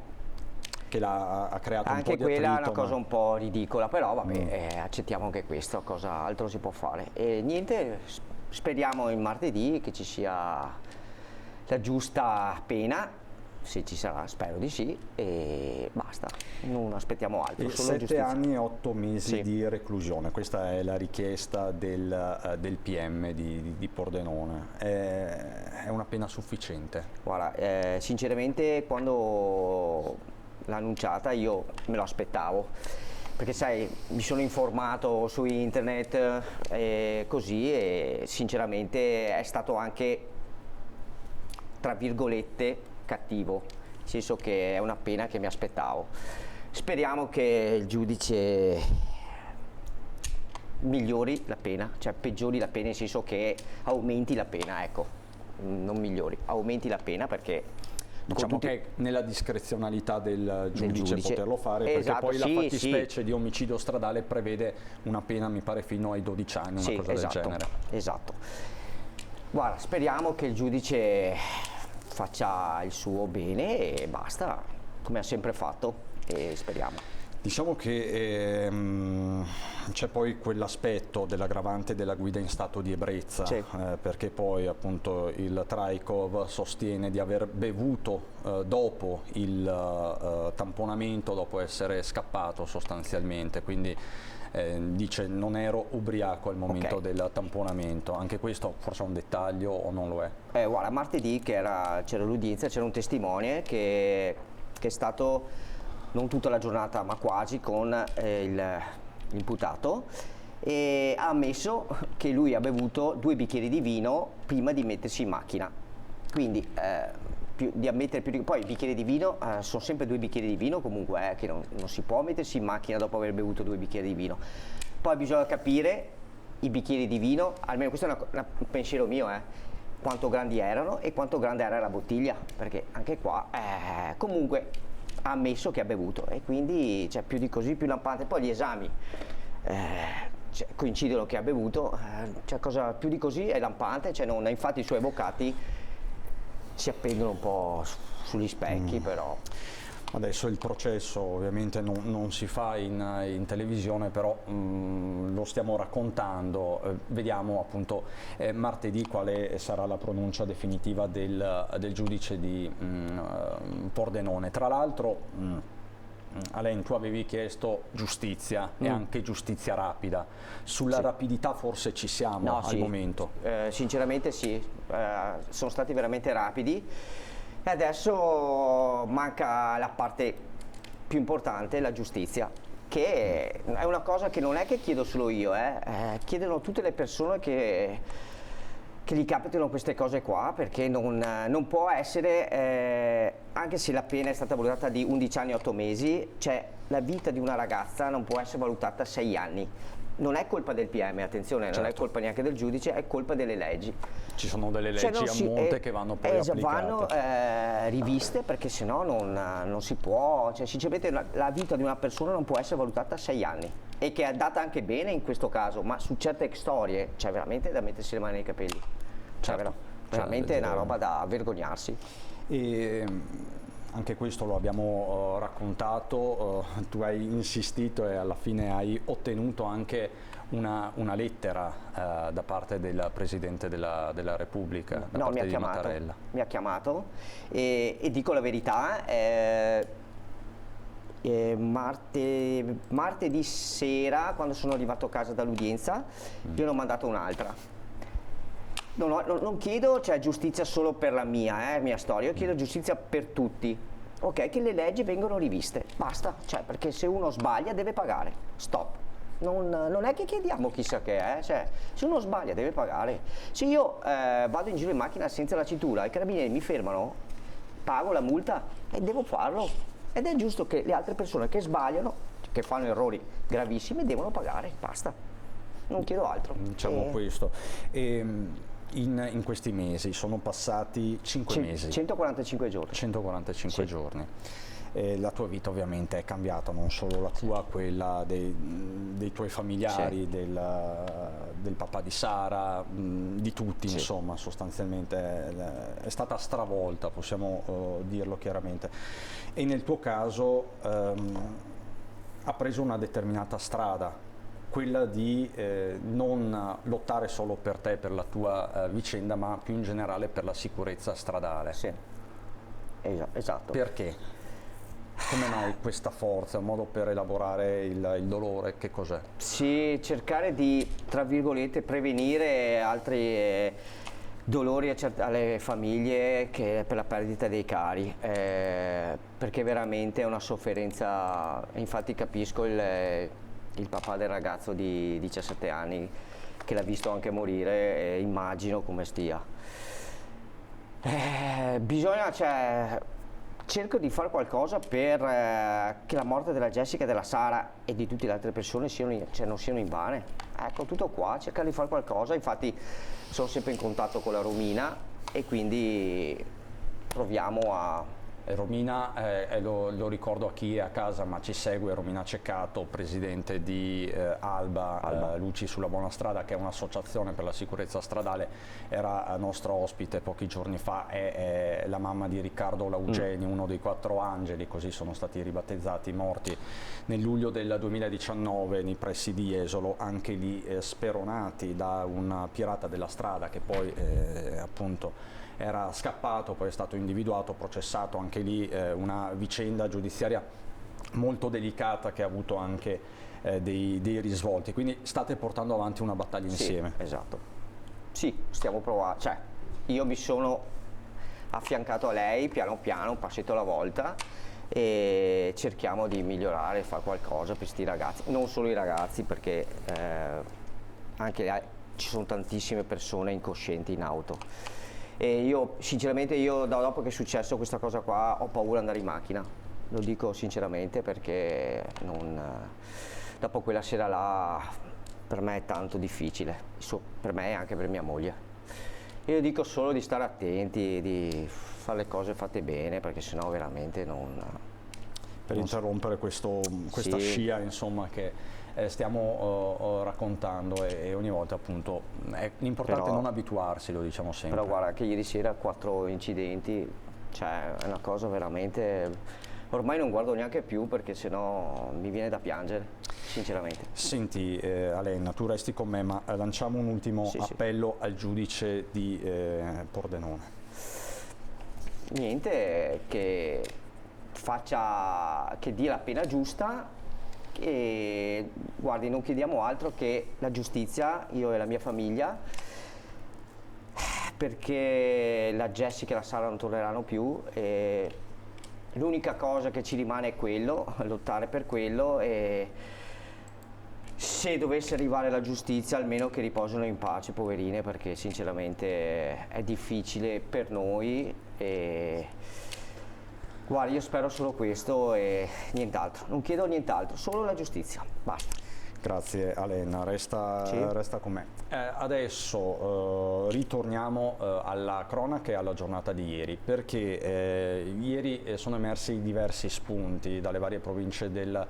che ha creato un po' di attrito. Anche quella è una cosa ma... un po' ridicola, però vabbè, accettiamo anche questo, cosa altro si può fare. E niente, speriamo il martedì che ci sia la giusta pena, se ci sarà, spero di sì, e basta, non aspettiamo altro. Solo 7 giustizia. anni e 8 mesi di reclusione, questa è la richiesta del PM di Pordenone. È una pena sufficiente? Guarda, sinceramente quando l'ha annunciata io me lo aspettavo, perché sai, mi sono informato su internet e così, e sinceramente è stato anche, tra virgolette, cattivo, nel senso che è una pena che mi aspettavo. Speriamo che il giudice migliori la pena, cioè peggiori la pena, nel senso che aumenti la pena, ecco, non migliori, aumenti la pena, perché diciamo che è nella discrezionalità del giudice poterlo fare, esatto, perché poi la fattispecie di omicidio stradale prevede una pena, mi pare, fino ai 12 anni, una cosa del genere. Esatto. Guarda, speriamo che il giudice faccia il suo bene e basta, come ha sempre fatto, e speriamo. Diciamo che c'è poi quell'aspetto dell'aggravante della guida in stato di ebbrezza, perché poi appunto il Traikov sostiene di aver bevuto dopo il tamponamento, dopo essere scappato sostanzialmente, quindi dice non ero ubriaco al momento del tamponamento. Anche questo forse è un dettaglio o non lo è? Guarda, martedì c'era l'udienza, c'era un testimone che è stato non tutta la giornata ma quasi con l'imputato, e ha ammesso che lui ha bevuto 2 bicchieri di vino prima di mettersi in macchina. Quindi poi i bicchieri di vino sono sempre 2 bicchieri di vino comunque, che non si può mettersi in macchina dopo aver bevuto 2 bicchieri di vino. Poi bisogna capire i bicchieri di vino, almeno questo è un pensiero mio, quanto grandi erano e quanto grande era la bottiglia, perché anche qua comunque ha ammesso che ha bevuto e quindi cioè, più di così più lampante. Poi gli esami coincidono che ha bevuto, cioè, cosa più di così è lampante, cioè, infatti i suoi avvocati si appendono un po' sugli specchi, però. Adesso il processo ovviamente non si fa in televisione, però lo stiamo raccontando, vediamo appunto martedì quale sarà la pronuncia definitiva del giudice di Pordenone. Tra l'altro Alain, tu avevi chiesto giustizia e anche giustizia rapida, sulla rapidità forse ci siamo al momento? Sinceramente sì, sono stati veramente rapidi. E adesso manca la parte più importante, la giustizia, che è una cosa che non è che chiedo solo io, chiedono tutte le persone che gli capitano queste cose qua, perché non può essere, anche se la pena è stata valutata di 11 anni e 8 mesi, cioè la vita di una ragazza non può essere valutata a 6 anni. Non è colpa del PM, attenzione, non è colpa neanche del giudice, è colpa delle leggi. Ci sono delle leggi a monte che vanno poi applicate. Vanno riviste, perché sennò non si può, cioè sinceramente la vita di una persona non può essere valutata a 6 anni, e che è andata anche bene in questo caso, ma su certe storie c'è veramente da mettersi le mani nei capelli. Veramente è una roba da vergognarsi. Anche questo lo abbiamo raccontato, tu hai insistito e alla fine hai ottenuto anche una lettera da parte del Presidente della Repubblica, da parte di Mattarella. Mi ha chiamato e dico la verità, martedì sera, quando sono arrivato a casa dall'udienza, io ne ho mandato un'altra. Non chiedo giustizia solo per la mia storia, io chiedo giustizia per tutti, ok? Che le leggi vengano riviste, basta, perché se uno sbaglia deve pagare, stop. Non è che chiediamo chissà che se uno sbaglia deve pagare. Se io vado in giro in macchina senza la cintura, i carabinieri mi fermano, pago la multa e devo farlo. Ed è giusto che le altre persone che sbagliano, che fanno errori gravissimi, devono pagare, basta. Non chiedo altro. Diciamo questo. In questi mesi sono passati 5 mesi. 145 giorni. 145 giorni. La tua vita ovviamente è cambiata, non solo la tua, quella dei tuoi familiari, del papà di Sara, di tutti, insomma, sostanzialmente è stata stravolta, possiamo dirlo chiaramente. E nel tuo caso ha preso una determinata strada, quella di non lottare solo per te, per la tua vicenda, ma più in generale per la sicurezza stradale. Sì, esatto. Perché? Come mai questa forza? Un modo per elaborare il dolore? Che cos'è? Sì, cercare di, tra virgolette, prevenire altri dolori alle famiglie che per la perdita dei cari, perché veramente è una sofferenza. Infatti capisco il papà del ragazzo di 17 anni che l'ha visto anche morire, e immagino come stia. Bisogna, cerco di fare qualcosa per che la morte della Jessica, della Sara e di tutte le altre persone non siano invane. Ecco, tutto qua, cercare di fare qualcosa. Infatti sono sempre in contatto con la Romina e quindi proviamo a... Romina, lo ricordo a chi è a casa ma ci segue, Romina Ceccato, presidente di Alba. Luci sulla buona strada, che è un'associazione per la sicurezza stradale, era nostra ospite pochi giorni fa, è la mamma di Riccardo Laugeni, uno dei 4 angeli, così sono stati ribattezzati, morti nel luglio del 2019 nei pressi di Jesolo, anche lì speronati da un pirata della strada che poi appunto era scappato, poi è stato individuato, processato, anche lì una vicenda giudiziaria molto delicata che ha avuto anche dei risvolti, quindi state portando avanti una battaglia insieme. Esatto, sì, stiamo provando, io mi sono affiancato a lei piano piano, un passetto alla volta, e cerchiamo di migliorare, fare qualcosa per questi ragazzi, non solo i ragazzi, perché anche ci sono tantissime persone incoscienti in auto. E io sinceramente, dopo che è successo questa cosa qua, ho paura di andare in macchina, lo dico sinceramente, perché dopo quella sera là per me è tanto difficile, per me e anche per mia moglie. Io dico solo di stare attenti, di fare le cose fatte bene, perché sennò veramente non... Per interrompere questa scia, insomma, che stiamo raccontando, e ogni volta appunto è l'importante non abituarsi, lo diciamo sempre. Però guarda che ieri sera 4 incidenti, cioè è una cosa veramente... Ormai non guardo neanche più, perché sennò mi viene da piangere, sinceramente. Senti Alenna, tu resti con me, ma lanciamo un ultimo appello al giudice di Pordenone. Niente, che dia la pena giusta, e guardi, non chiediamo altro che la giustizia, io e la mia famiglia, perché la Jessica e la Sara non torneranno più, e l'unica cosa che ci rimane è quello, lottare per quello, e se dovesse arrivare la giustizia almeno che riposino in pace, poverine, perché sinceramente è difficile per noi. E guarda, io spero solo questo e nient'altro, non chiedo nient'altro, solo la giustizia, basta. Grazie Alenna, resta con me. Adesso ritorniamo alla cronaca e alla giornata di ieri, perché ieri sono emersi diversi spunti dalle varie province del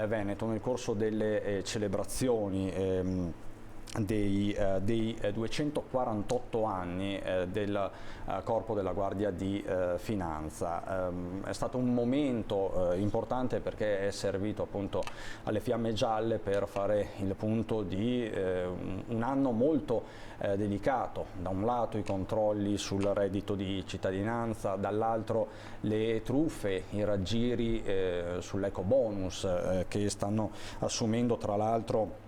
Veneto nel corso delle celebrazioni dei 248 anni del Corpo della Guardia di Finanza. È stato un momento importante, perché è servito appunto alle Fiamme Gialle per fare il punto di un anno molto delicato. Da un lato i controlli sul reddito di cittadinanza, dall'altro le truffe, i raggiri sull'eco bonus che stanno assumendo tra l'altro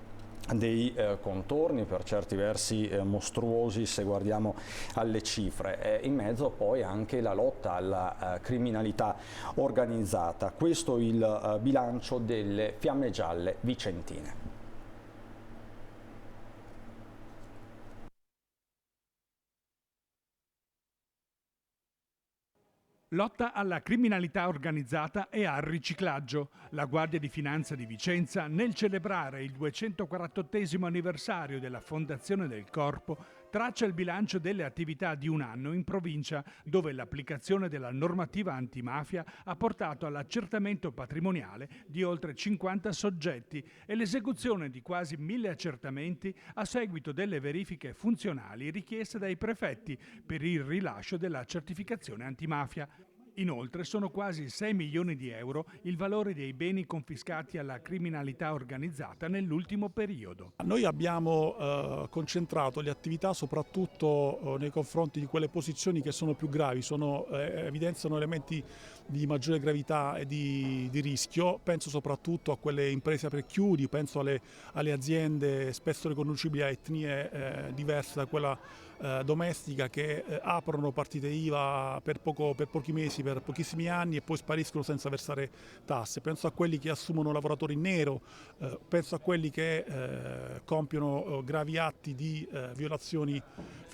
dei contorni per certi versi mostruosi se guardiamo alle cifre, in mezzo poi anche la lotta alla criminalità organizzata. Questo il bilancio delle Fiamme Gialle vicentine. Lotta alla criminalità organizzata e al riciclaggio. La Guardia di Finanza di Vicenza, nel celebrare il 248° anniversario della fondazione del Corpo, traccia il bilancio delle attività di un anno in provincia, dove l'applicazione della normativa antimafia ha portato all'accertamento patrimoniale di oltre 50 soggetti e l'esecuzione di quasi 1000 accertamenti a seguito delle verifiche funzionali richieste dai prefetti per il rilascio della certificazione antimafia. Inoltre sono quasi 6 milioni di euro il valore dei beni confiscati alla criminalità organizzata nell'ultimo periodo. Noi abbiamo concentrato le attività soprattutto nei confronti di quelle posizioni che sono più gravi, evidenziano elementi di maggiore gravità e di rischio. Penso soprattutto a quelle imprese per chiudi, penso alle aziende spesso riconducibili a etnie diverse da quella domestica, che aprono partite IVA per pochi mesi, per pochissimi anni, e poi spariscono senza versare tasse. Penso a quelli che assumono lavoratori in nero, penso a quelli che compiono gravi atti di violazioni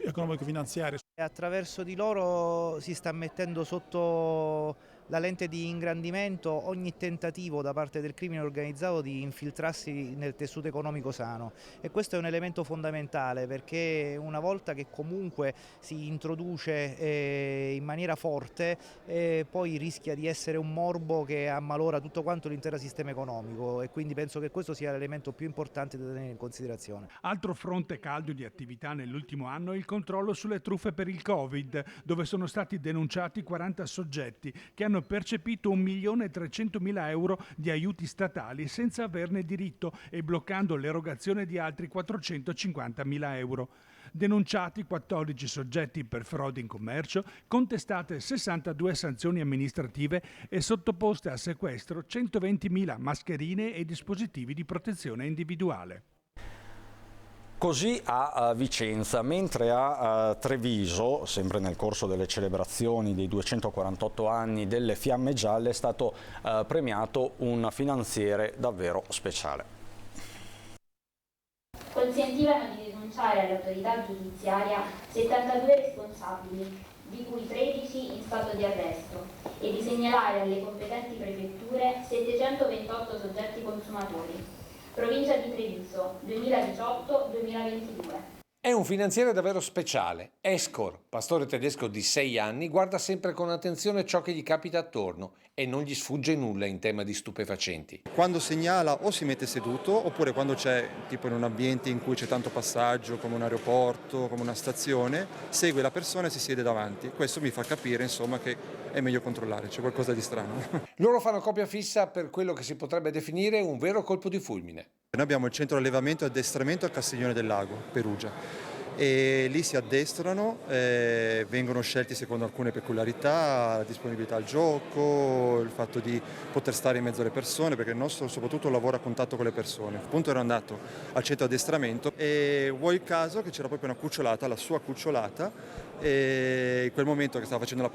economico-finanziarie. Attraverso di loro si sta mettendo sotto la lente di ingrandimento ogni tentativo da parte del crimine organizzato di infiltrarsi nel tessuto economico sano, e questo è un elemento fondamentale, perché una volta che comunque si introduce in maniera forte poi rischia di essere un morbo che ammalora tutto quanto l'intero sistema economico, e quindi penso che questo sia l'elemento più importante da tenere in considerazione. Altro fronte caldo di attività nell'ultimo anno è il controllo sulle truffe per il Covid, dove sono stati denunciati 40 soggetti che hanno percepito 1.300.000 euro di aiuti statali senza averne diritto e bloccando l'erogazione di altri 450.000 euro. Denunciati 14 soggetti per frode in commercio, contestate 62 sanzioni amministrative e sottoposte a sequestro 120.000 mascherine e dispositivi di protezione individuale. Così a Vicenza, mentre a Treviso, sempre nel corso delle celebrazioni dei 248 anni delle Fiamme Gialle, è stato premiato un finanziere davvero speciale. Consentivano di denunciare all'autorità giudiziaria 72 responsabili, di cui 13 in stato di arresto, e di segnalare alle competenti prefetture 728 soggetti consumatori. provincia di Treviso, 2018-2022. È un finanziere davvero speciale. Escor, pastore tedesco di 6 anni, guarda sempre con attenzione ciò che gli capita attorno e non gli sfugge nulla in tema di stupefacenti. Quando segnala o si mette seduto, oppure quando c'è tipo in un ambiente in cui c'è tanto passaggio, come un aeroporto, come una stazione, segue la persona e si siede davanti. Questo mi fa capire, insomma, che è meglio controllare, c'è qualcosa di strano. Loro fanno coppia fissa per quello che si potrebbe definire un vero colpo di fulmine. Noi abbiamo il centro allevamento e addestramento a Castiglione del Lago, Perugia. E lì si addestrano, vengono scelti secondo alcune peculiarità, la disponibilità al gioco, il fatto di poter stare in mezzo alle persone, perché il nostro soprattutto lavora a contatto con le persone. Appunto ero andato al centro addestramento e vuoi il caso che c'era proprio una cucciolata, la sua cucciolata, e in quel momento che stava facendo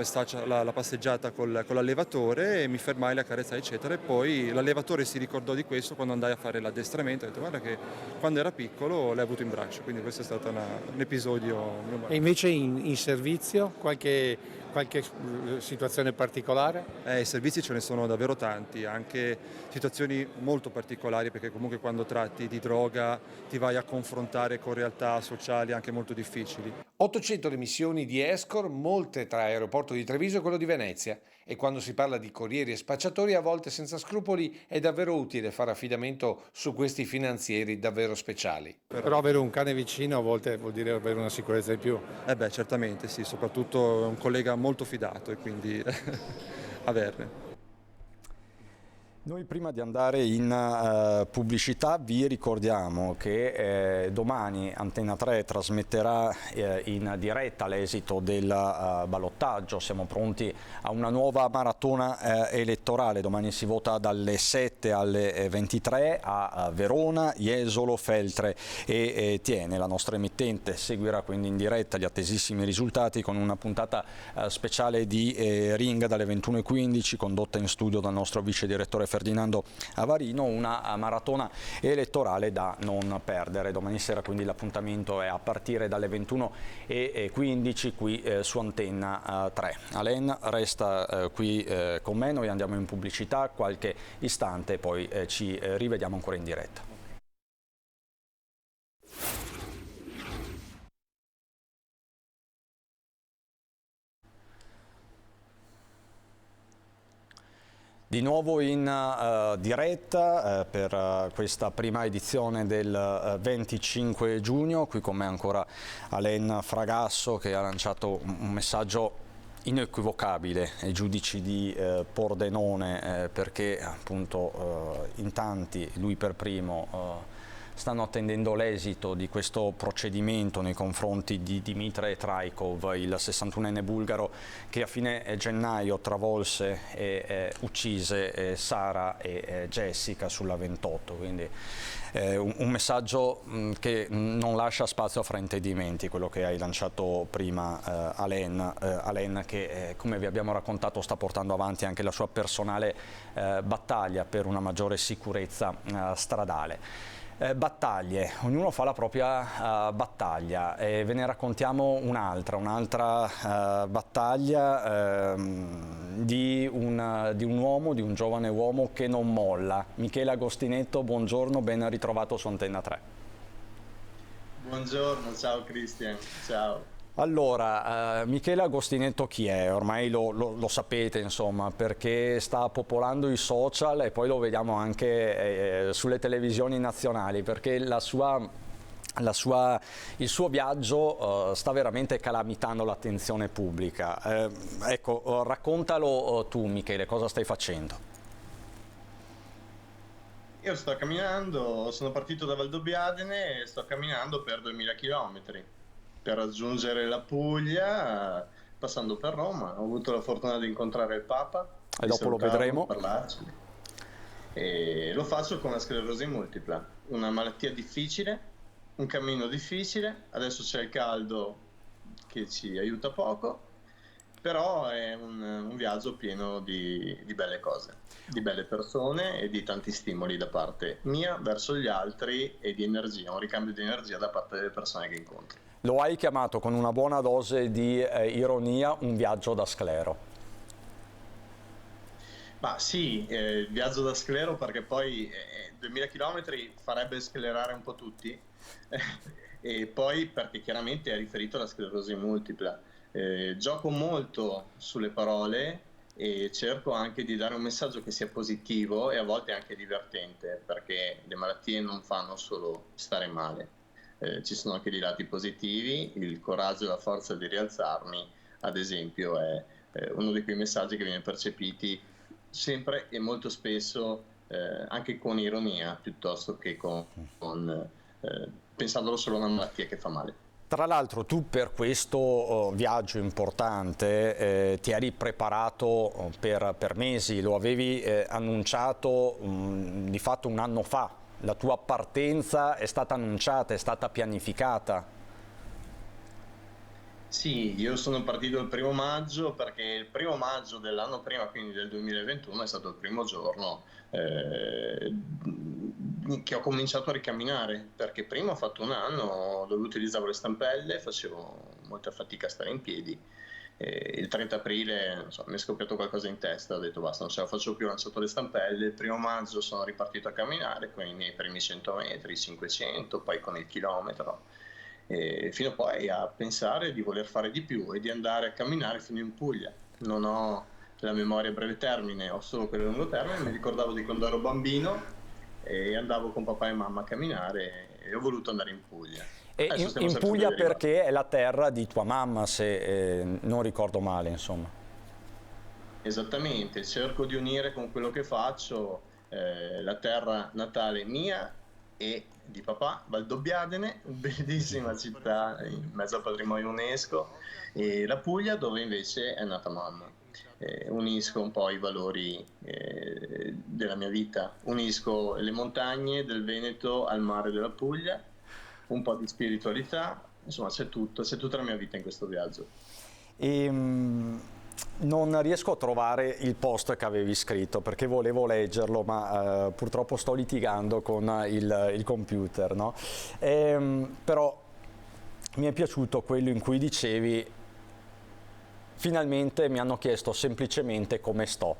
la passeggiata con l'allevatore mi fermai, la carezzai eccetera, e poi l'allevatore si ricordò di questo quando andai a fare l'addestramento, ha detto guarda che quando era piccolo l'hai avuto in braccio, quindi questo è stato un episodio memorabile. E invece in servizio qualche situazione particolare? I servizi ce ne sono davvero tanti, anche situazioni molto particolari, perché comunque quando tratti di droga ti vai a confrontare con realtà sociali anche molto difficili. 800 le missioni di Escor, molte tra aeroporto di Treviso e quello di Venezia. E quando si parla di corrieri e spacciatori, a volte senza scrupoli, è davvero utile fare affidamento su questi finanzieri davvero speciali. Però avere un cane vicino a volte vuol dire avere una sicurezza in più. Certamente sì, soprattutto un collega molto fidato e quindi averne. Noi prima di andare in pubblicità vi ricordiamo che domani Antenna 3 trasmetterà in diretta l'esito del ballottaggio. Siamo pronti a una nuova maratona elettorale. Domani si vota dalle 7 alle 23 a Verona, Jesolo, Feltre e Thiene. La nostra emittente seguirà quindi in diretta gli attesissimi risultati con una puntata speciale di Ring dalle 21:15 condotta in studio dal nostro vice direttore Ferdinando Avarino, una maratona elettorale da non perdere. Domani sera quindi l'appuntamento è a partire dalle 21:15 qui su Antenna 3. Alain resta qui con me, noi andiamo in pubblicità qualche istante e poi ci rivediamo ancora in diretta. Di nuovo in diretta per questa prima edizione del 25 giugno, qui con me ancora Alain Fragasso che ha lanciato un messaggio inequivocabile ai giudici di Pordenone perché appunto in tanti, lui per primo, stanno attendendo l'esito di questo procedimento nei confronti di Dimitre Trajkov, il 61enne bulgaro che a fine gennaio travolse e uccise Sara e Jessica sulla 28, quindi un messaggio che non lascia spazio a fraintendimenti, quello che hai lanciato prima Alain che come vi abbiamo raccontato sta portando avanti anche la sua personale battaglia per una maggiore sicurezza stradale. Battaglie, ognuno fa la propria battaglia e ve ne raccontiamo un'altra battaglia di un uomo, di un giovane uomo che non molla. Michele Agostinetto, buongiorno, ben ritrovato su Antenna 3. Buongiorno, ciao Cristian, ciao. Allora, Michele Agostinetto chi è? Ormai lo sapete, insomma, perché sta popolando i social e poi lo vediamo anche sulle televisioni nazionali, perché il suo viaggio sta veramente calamitando l'attenzione pubblica. Ecco, raccontalo tu Michele, cosa stai facendo? Io sto camminando, sono partito da Valdobbiadene e sto camminando per 2000 km. Per raggiungere la Puglia, passando per Roma. Ho avuto la fortuna di incontrare il Papa. E dopo lo vedremo. Parlarci. E lo faccio con la sclerosi multipla, una malattia difficile, un cammino difficile. Adesso c'è il caldo che ci aiuta poco, però è un viaggio pieno di belle cose, di belle persone e di tanti stimoli da parte mia verso gli altri e di energia, un ricambio di energia da parte delle persone che incontro. Lo hai chiamato con una buona dose di ironia un viaggio da sclero. Ma sì, il viaggio da sclero, perché poi 2000 km farebbe sclerare un po' tutti, e poi perché chiaramente è riferito alla sclerosi multipla. Gioco molto sulle parole e cerco anche di dare un messaggio che sia positivo e a volte anche divertente, perché le malattie non fanno solo stare male. Ci sono anche dei lati positivi, il coraggio e la forza di rialzarmi, ad esempio, è uno di quei messaggi che viene percepiti sempre e molto spesso anche con ironia, piuttosto che pensandolo solo a una malattia che fa male. Tra l'altro tu per questo viaggio importante ti eri preparato per mesi, lo avevi annunciato di fatto un anno fa. La tua partenza è stata annunciata, è stata pianificata. Sì, io sono partito il 1° maggio perché il 1° maggio dell'anno prima, quindi del 2021, è stato il primo giorno che ho cominciato a ricamminare, perché prima ho fatto un anno dove utilizzavo le stampelle, facevo molta fatica a stare in piedi. Il 30 aprile non so, mi è scoppiato qualcosa in testa, ho detto basta, non ce la faccio più, ho lanciato le stampelle. Il 1° maggio sono ripartito a camminare con i miei primi 100 metri, 500, poi con il chilometro, fino poi a pensare di voler fare di più e di andare a camminare fino in Puglia. Non ho la memoria a breve termine, ho solo quella a lungo termine. Mi ricordavo di quando ero bambino e andavo con papà e mamma a camminare e ho voluto andare in Puglia. E in Puglia perché è la terra di tua mamma, se non ricordo male, insomma. Esattamente, cerco di unire con quello che faccio la terra natale mia e di papà, Valdobbiadene, bellissima città in mezzo al patrimonio UNESCO, e la Puglia dove invece è nata mamma. Unisco un po' i valori della mia vita, unisco le montagne del Veneto al mare della Puglia, un po' di spiritualità, insomma c'è tutta la mia vita in questo viaggio. Non riesco a trovare il post che avevi scritto perché volevo leggerlo, ma purtroppo sto litigando con il computer, no? Però mi è piaciuto quello in cui dicevi: finalmente mi hanno chiesto semplicemente come sto.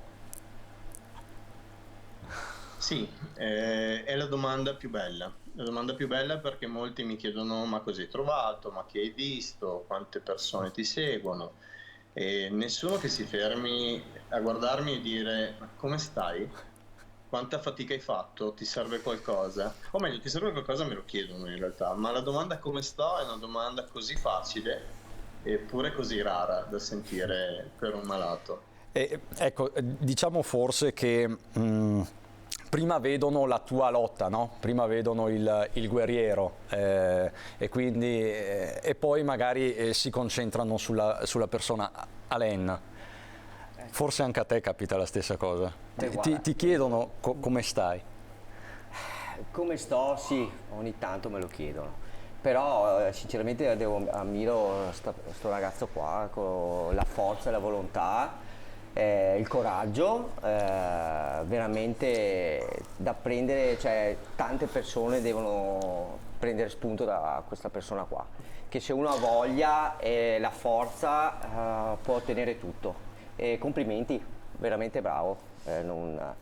Sì, è la domanda più bella. La domanda più bella perché molti mi chiedono: ma cosa hai trovato? Ma chi hai visto? Quante persone ti seguono? E nessuno che si fermi a guardarmi e dire: ma come stai? Quanta fatica hai fatto? Ti serve qualcosa? O meglio, ti serve qualcosa me lo chiedono in realtà, ma la domanda come sto è una domanda così facile eppure così rara da sentire per un malato. Ecco, diciamo forse che prima vedono la tua lotta, no? Prima vedono il guerriero e quindi e poi magari si concentrano sulla persona Alain. Forse anche a te capita la stessa cosa. Ti chiedono come stai. Come sto? Sì, ogni tanto me lo chiedono. Però sinceramente ammiro sto ragazzo qua con la forza e la volontà. Il coraggio, veramente da prendere, cioè tante persone devono prendere spunto da questa persona qua, che se uno ha voglia e la forza può ottenere tutto. E complimenti, veramente bravo, non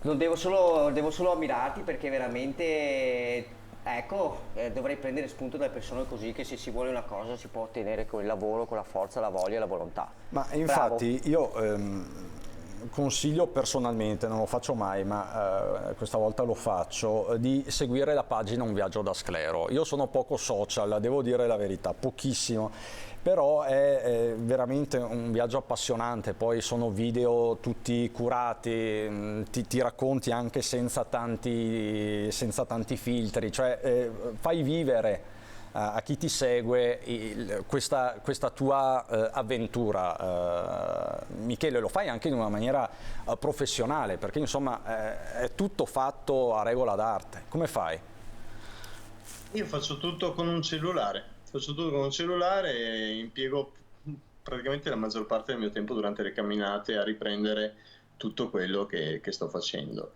devo solo ammirarti perché veramente, ecco, dovrei prendere spunto dalle persone così, che se si vuole una cosa si può ottenere con il lavoro, con la forza, la voglia e la volontà. Ma infatti io consiglio personalmente, non lo faccio mai, ma questa volta lo faccio, di seguire la pagina Un Viaggio da Sclero. Io sono poco social, devo dire la verità, pochissimo, però è veramente un viaggio appassionante. Poi sono video tutti curati, ti racconti anche senza tanti filtri, cioè fai vivere a chi ti segue questa tua avventura. Michele, lo fai anche in una maniera professionale, perché insomma è tutto fatto a regola d'arte. Come fai? Io faccio tutto con un cellulare. E impiego praticamente la maggior parte del mio tempo durante le camminate a riprendere tutto quello che sto facendo.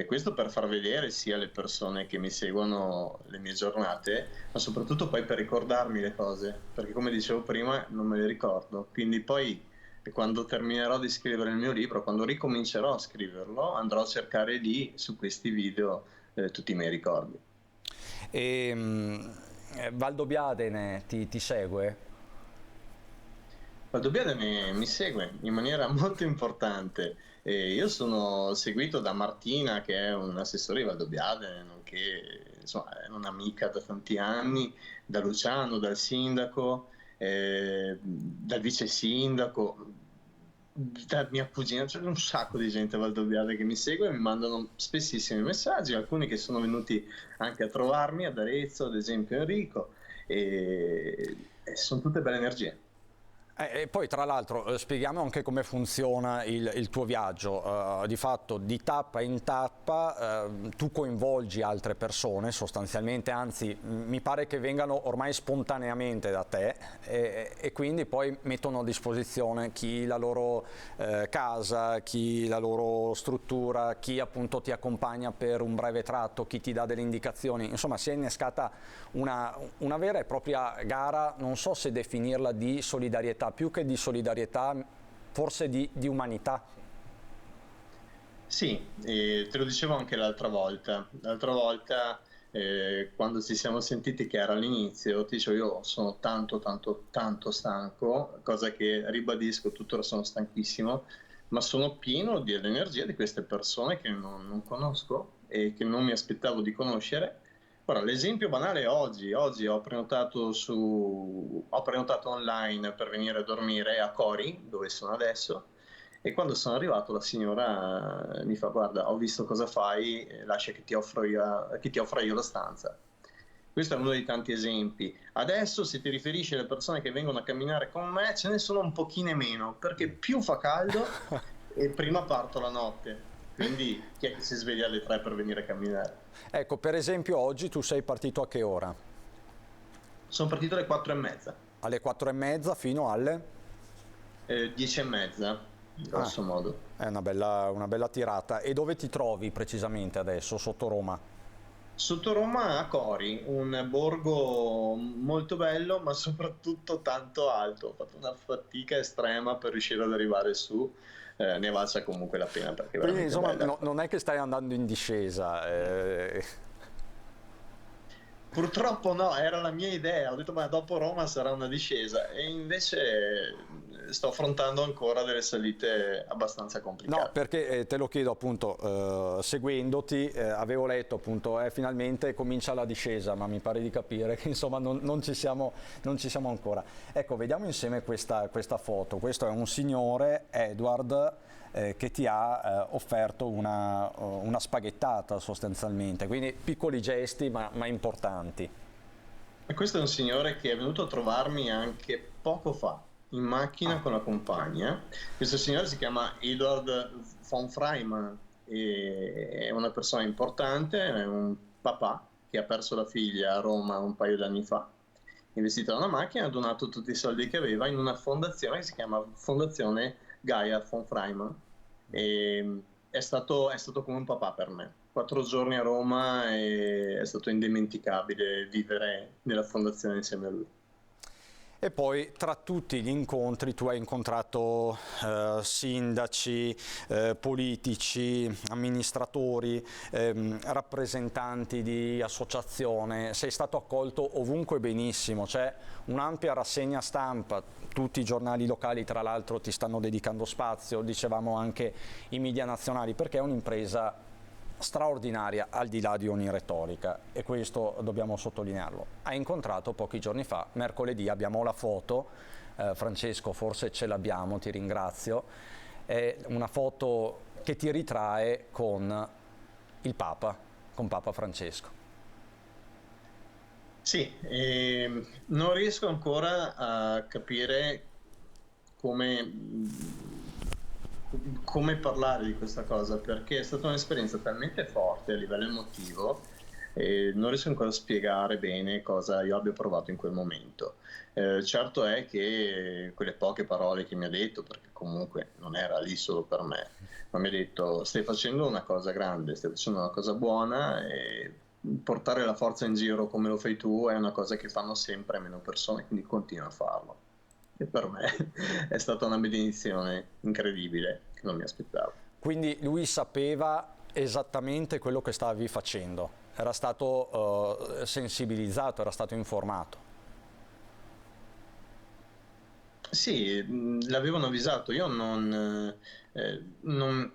Questo per far vedere sia alle persone che mi seguono le mie giornate, ma soprattutto poi per ricordarmi le cose, perché come dicevo prima non me le ricordo. Quindi poi E quando terminerò di scrivere il mio libro, quando ricomincerò a scriverlo, andrò a cercare lì, su questi video, tutti i miei ricordi. Valdobbiadene ti segue? Valdobbiadene mi segue in maniera molto importante. Io sono seguito da Martina, che è un assessore di Valdobbiadene, nonché insomma, è un'amica da tanti anni, da Luciano, dal sindaco, dal vice sindaco, da mia cugina. C'è un sacco di gente a Valdobbiadene che mi segue e mi mandano spessissimi messaggi, alcuni che sono venuti anche a trovarmi ad Arezzo, ad esempio Enrico, e sono tutte belle energie. E poi tra l'altro spieghiamo anche come funziona il tuo viaggio. Di fatto di tappa in tappa tu coinvolgi altre persone sostanzialmente, anzi mi pare che vengano ormai spontaneamente da te e quindi poi mettono a disposizione chi la loro casa, chi la loro struttura, chi appunto ti accompagna per un breve tratto, chi ti dà delle indicazioni. Insomma, si è innescata una vera e propria gara, non so se definirla di solidarietà, più che di solidarietà, forse di umanità. Sì, te lo dicevo anche l'altra volta. L'altra volta, quando ci siamo sentiti, che era all'inizio, ti dicevo io sono tanto stanco, cosa che ribadisco, tuttora sono stanchissimo, ma sono pieno dell'energia di queste persone che non conosco e che non mi aspettavo di conoscere. Ora, l'esempio banale è oggi ho prenotato online per venire a dormire a Cori, dove sono adesso, e quando sono arrivato la signora mi fa: guarda, ho visto cosa fai, lascia che ti offra io la stanza. Questo è uno dei tanti esempi. Adesso, se ti riferisci alle persone che vengono a camminare con me, ce ne sono un pochino meno, perché più fa caldo e prima parto la notte. Quindi chi è che si sveglia alle 3 per venire a camminare? Ecco, per esempio oggi tu sei partito a che ora? Sono partito alle 4:30. Alle 4:30 fino alle? 10:30, grosso modo. È una bella tirata. E dove ti trovi precisamente adesso, sotto Roma? Sotto Roma, a Cori, un borgo molto bello, ma soprattutto tanto alto. Ho fatto una fatica estrema per riuscire ad arrivare su. Ne valsa comunque la pena, perché quindi insomma non è che stai andando in discesa. Purtroppo no, era la mia idea, ho detto ma dopo Roma sarà una discesa, e invece sto affrontando ancora delle salite abbastanza complicate. No, perché te lo chiedo appunto, seguendoti, avevo letto appunto finalmente comincia la discesa, ma mi pare di capire che insomma non ci siamo ancora. Ecco, vediamo insieme questa foto. Questo è un signore, Edward, che ti ha offerto una spaghettata sostanzialmente, quindi piccoli gesti ma importanti. E questo è un signore che è venuto a trovarmi anche poco fa in macchina con la compagna. Questo signore si chiama Edward von Freiman, è una persona importante, è un papà che ha perso la figlia a Roma un paio di anni fa, ha investito una macchina, ha donato tutti i soldi che aveva in una fondazione che si chiama Fondazione Gaia von Freiman, e è stato come un papà per me. 4 giorni a Roma e è stato indimenticabile vivere nella fondazione insieme a lui. E poi tra tutti gli incontri tu hai incontrato sindaci, politici, amministratori, rappresentanti di associazione, sei stato accolto ovunque benissimo, c'è un'ampia rassegna stampa, tutti i giornali locali tra l'altro ti stanno dedicando spazio, dicevamo anche i media nazionali, perché è un'impresa straordinaria al di là di ogni retorica, e questo dobbiamo sottolinearlo. Hai incontrato pochi giorni fa, mercoledì, abbiamo la foto, Francesco forse ce l'abbiamo, ti ringrazio, è una foto che ti ritrae con il Papa, con Papa Francesco. Sì, non riesco ancora a capire come parlare di questa cosa, perché è stata un'esperienza talmente forte a livello emotivo e non riesco ancora a spiegare bene cosa io abbia provato in quel momento. Certo è che quelle poche parole che mi ha detto, perché comunque non era lì solo per me, ma mi ha detto: stai facendo una cosa grande, stai facendo una cosa buona, e portare la forza in giro come lo fai tu è una cosa che fanno sempre meno persone, quindi continua a farlo. e per me è stata una benedizione incredibile che non mi aspettavo. Quindi lui sapeva esattamente quello che stavi facendo, era stato sensibilizzato, era stato informato. Sì, l'avevano avvisato, io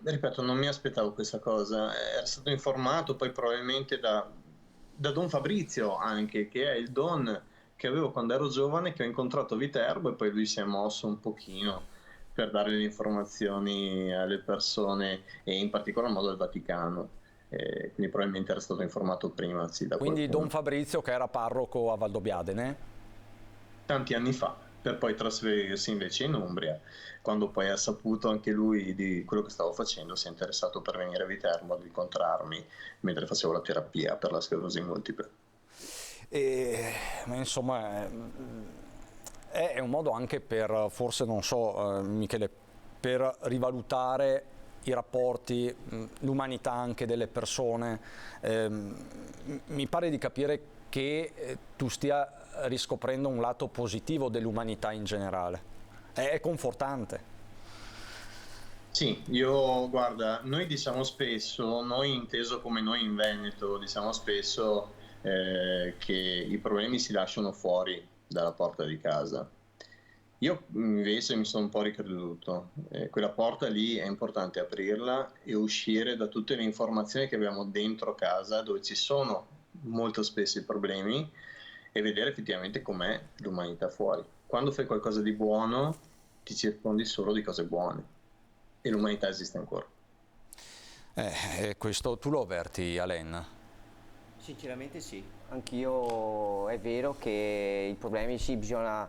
ripeto, non mi aspettavo questa cosa, era stato informato poi probabilmente da Don Fabrizio anche, che è il Don che avevo quando ero giovane, che ho incontrato a Viterbo, e poi lui si è mosso un pochino per dare le informazioni alle persone e in particolar modo al Vaticano. Quindi probabilmente era stato informato prima, sì, da Quindi qualcuno. Don Fabrizio, che era parroco a Valdobbiadene? Tanti anni fa, per poi trasferirsi invece in Umbria. Quando poi ha saputo anche lui di quello che stavo facendo, si è interessato per venire a Viterbo ad incontrarmi mentre facevo la terapia per la sclerosi multipla. Ma insomma è un modo anche per, forse non so, Michele, per rivalutare i rapporti, l'umanità anche delle persone. Mi pare di capire che tu stia riscoprendo un lato positivo dell'umanità in generale. È confortante. Sì, guarda, noi diciamo spesso, noi inteso come noi in Veneto, diciamo spesso che i problemi si lasciano fuori dalla porta di casa. Io invece mi sono un po' ricreduto, quella porta lì è importante aprirla e uscire da tutte le informazioni che abbiamo dentro casa, dove ci sono molto spesso i problemi, e vedere effettivamente com'è l'umanità fuori. Quando fai qualcosa di buono ti circondi solo di cose buone e l'umanità esiste ancora. Questo tu lo avverti, Alain? Sinceramente sì, anch'io è vero che i problemi sì, bisogna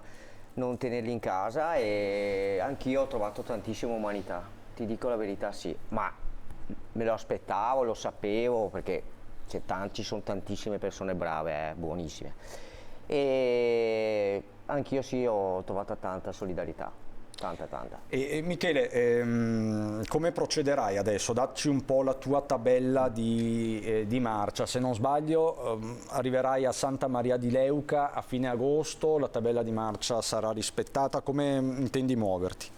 non tenerli in casa, e anch'io ho trovato tantissima umanità, ti dico la verità, sì, ma me lo aspettavo, lo sapevo, perché ci sono tantissime persone brave, buonissime, e anch'io sì, ho trovato tanta solidarietà. Tanta. E Michele, come procederai adesso? Dacci un po' la tua tabella di marcia. Se non sbaglio, arriverai a Santa Maria di Leuca a fine agosto, la tabella di marcia sarà rispettata. Come intendi muoverti?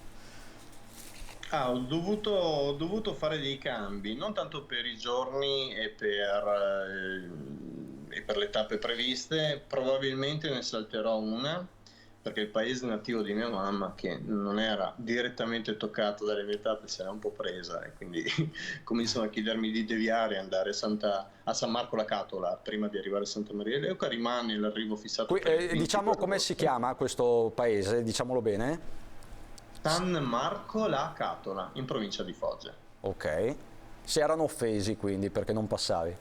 Ho dovuto fare dei cambi, non tanto per i giorni e per le tappe previste, probabilmente ne salterò una, perché il paese nativo di mia mamma, che non era direttamente toccato dalle mie tappe, se l'è un po' presa, e quindi cominciano a chiedermi di deviare e andare a San Marco la Catola prima di arrivare a Santa Maria di Leuca. Rimane l'arrivo fissato. Diciamo come si chiama questo paese, diciamolo bene? San Marco la Catola, in provincia di Foggia. Ok, si erano offesi quindi perché non passavi?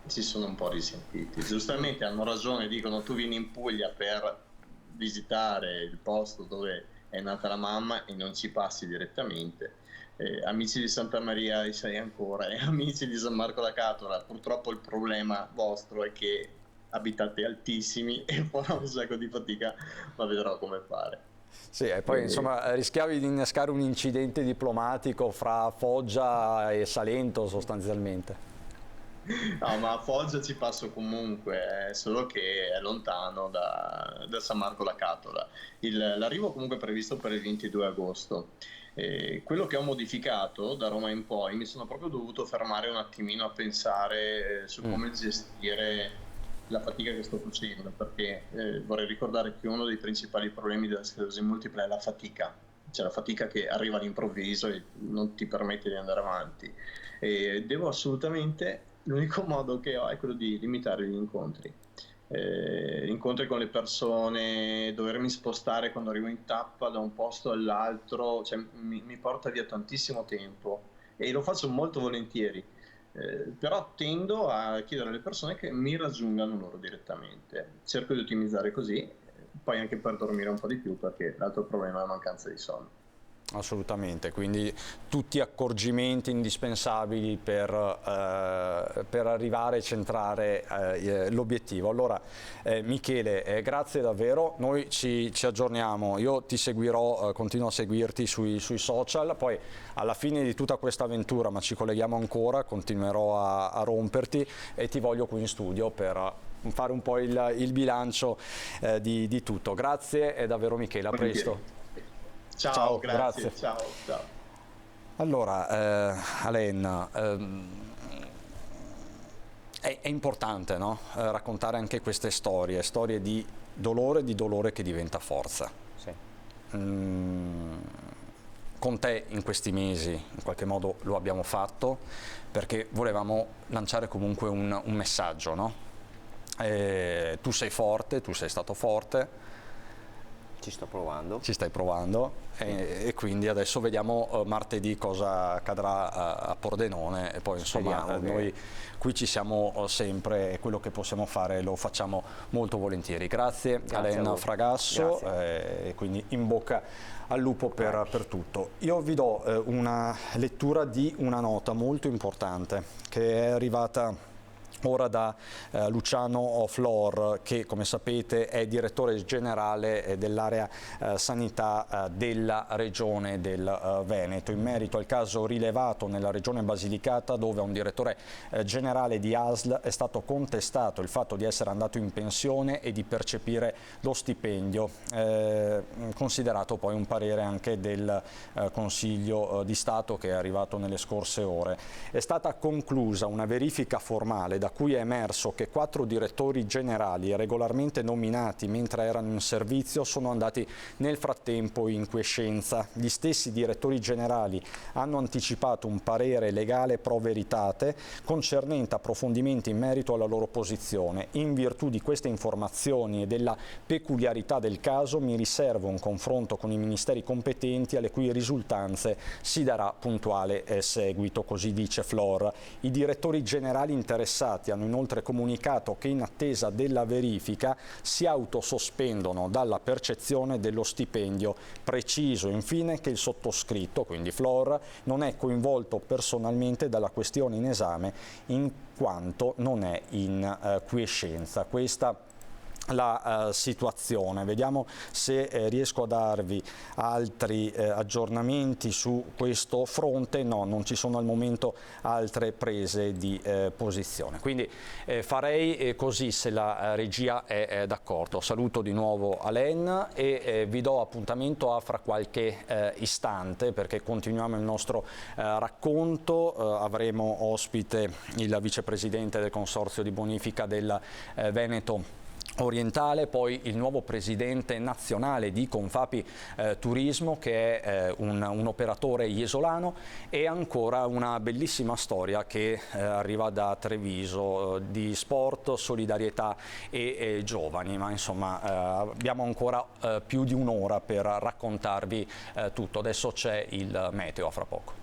Si sono un po' risentiti, giustamente hanno ragione, dicono tu vieni in Puglia per visitare il posto dove è nata la mamma e non ci passi direttamente. Amici di Santa Maria di Sei ancora e amici di San Marco la Catola, purtroppo il problema vostro è che abitate altissimi e farà un sacco di fatica, ma vedrò come fare. Sì, e poi insomma rischiavi di innescare un incidente diplomatico fra Foggia e Salento sostanzialmente. No, ma a Foggia ci passo comunque, solo che è lontano da San Marco la Catola. L'arrivo comunque è previsto per il 22 agosto. Quello che ho modificato da Roma in poi, mi sono proprio dovuto fermare un attimino a pensare su come gestire la fatica che sto facendo, perché vorrei ricordare che uno dei principali problemi della sclerosi multipla è la fatica, cioè la fatica che arriva all'improvviso e non ti permette di andare avanti. Devo assolutamente... L'unico modo che ho è quello di limitare gli incontri. Incontri con le persone, dovermi spostare quando arrivo in tappa da un posto all'altro, cioè mi porta via tantissimo tempo e lo faccio molto volentieri, però tendo a chiedere alle persone che mi raggiungano loro direttamente. Cerco di ottimizzare così, poi anche per dormire un po' di più, perché l'altro problema è la mancanza di sonno. Assolutamente, quindi tutti accorgimenti indispensabili per arrivare e centrare l'obiettivo. Allora Michele, grazie davvero, noi ci aggiorniamo, io ti seguirò, continuo a seguirti sui social, poi alla fine di tutta questa avventura, ma ci colleghiamo ancora, continuerò a romperti e ti voglio qui in studio per fare un po' il bilancio di tutto. Grazie davvero Michele, a presto. Ciao, grazie. Ciao. Allora, Alain, è importante, no? Raccontare anche queste storie di dolore che diventa forza. Sì. Con te in questi mesi in qualche modo lo abbiamo fatto perché volevamo lanciare comunque un messaggio, no? Tu sei forte, tu sei stato forte. Ci sto provando. Ci stai provando e quindi adesso vediamo martedì cosa accadrà a Pordenone e poi insomma noi qui ci siamo sempre e quello che possiamo fare lo facciamo molto volentieri. Grazie Alain Fragasso e quindi in bocca al lupo per tutto. Io vi do una lettura di una nota molto importante che è arrivata ora da Luciano Flor, che come sapete è direttore generale dell'area sanità della regione del Veneto, in merito al caso rilevato nella regione Basilicata dove a un direttore generale di ASL è stato contestato il fatto di essere andato in pensione e di percepire lo stipendio, considerato poi un parere anche del Consiglio di Stato che è arrivato nelle scorse ore. È stata conclusa una verifica formale da cui è emerso che 4 direttori generali regolarmente nominati mentre erano in servizio sono andati nel frattempo in quiescenza. Gli stessi direttori generali hanno anticipato un parere legale pro veritate concernente approfondimenti in merito alla loro posizione. In virtù di queste informazioni e della peculiarità del caso mi riservo un confronto con i ministeri competenti alle cui risultanze si darà puntuale seguito, così dice Flor. I direttori generali interessati hanno inoltre comunicato che in attesa della verifica si autosospendono dalla percezione dello stipendio. Preciso infine che il sottoscritto, quindi Flor, non è coinvolto personalmente dalla questione in esame in quanto non è in quiescenza. Questa la situazione. Vediamo se riesco a darvi altri aggiornamenti su questo fronte. No, non ci sono al momento altre prese di posizione. Quindi farei così se la regia è d'accordo. Saluto di nuovo Alain e vi do appuntamento a fra qualche istante perché continuiamo il nostro racconto. Avremo ospite il vicepresidente del Consorzio di Bonifica del Veneto Orientale, poi il nuovo presidente nazionale di Confapi Turismo che è un operatore iesolano e ancora una bellissima storia che arriva da Treviso di sport, solidarietà e giovani, ma insomma abbiamo ancora più di un'ora per raccontarvi tutto. Adesso c'è il meteo, a fra poco.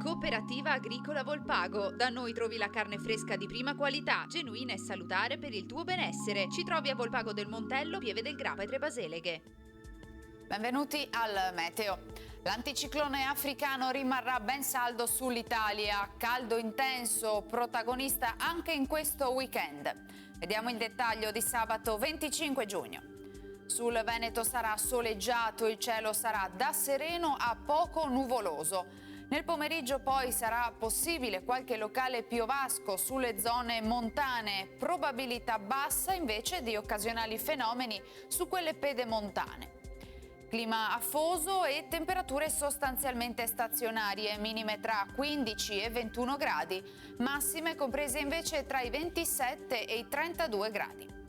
Cooperativa Agricola Volpago. Da noi trovi la carne fresca di prima qualità, genuina e salutare per il tuo benessere. Ci trovi a Volpago del Montello, Pieve del Grappa e Tre Baseleghe. Benvenuti al meteo. L'anticiclone africano rimarrà ben saldo sull'Italia, caldo intenso, protagonista anche in questo weekend. Vediamo il dettaglio di sabato 25 giugno. Sul Veneto sarà soleggiato, il cielo sarà da sereno a poco nuvoloso. Nel pomeriggio poi sarà possibile qualche locale piovasco sulle zone montane, probabilità bassa invece di occasionali fenomeni su quelle pedemontane. Clima afoso e temperature sostanzialmente stazionarie, minime tra 15 e 21 gradi, massime comprese invece tra i 27 e i 32 gradi.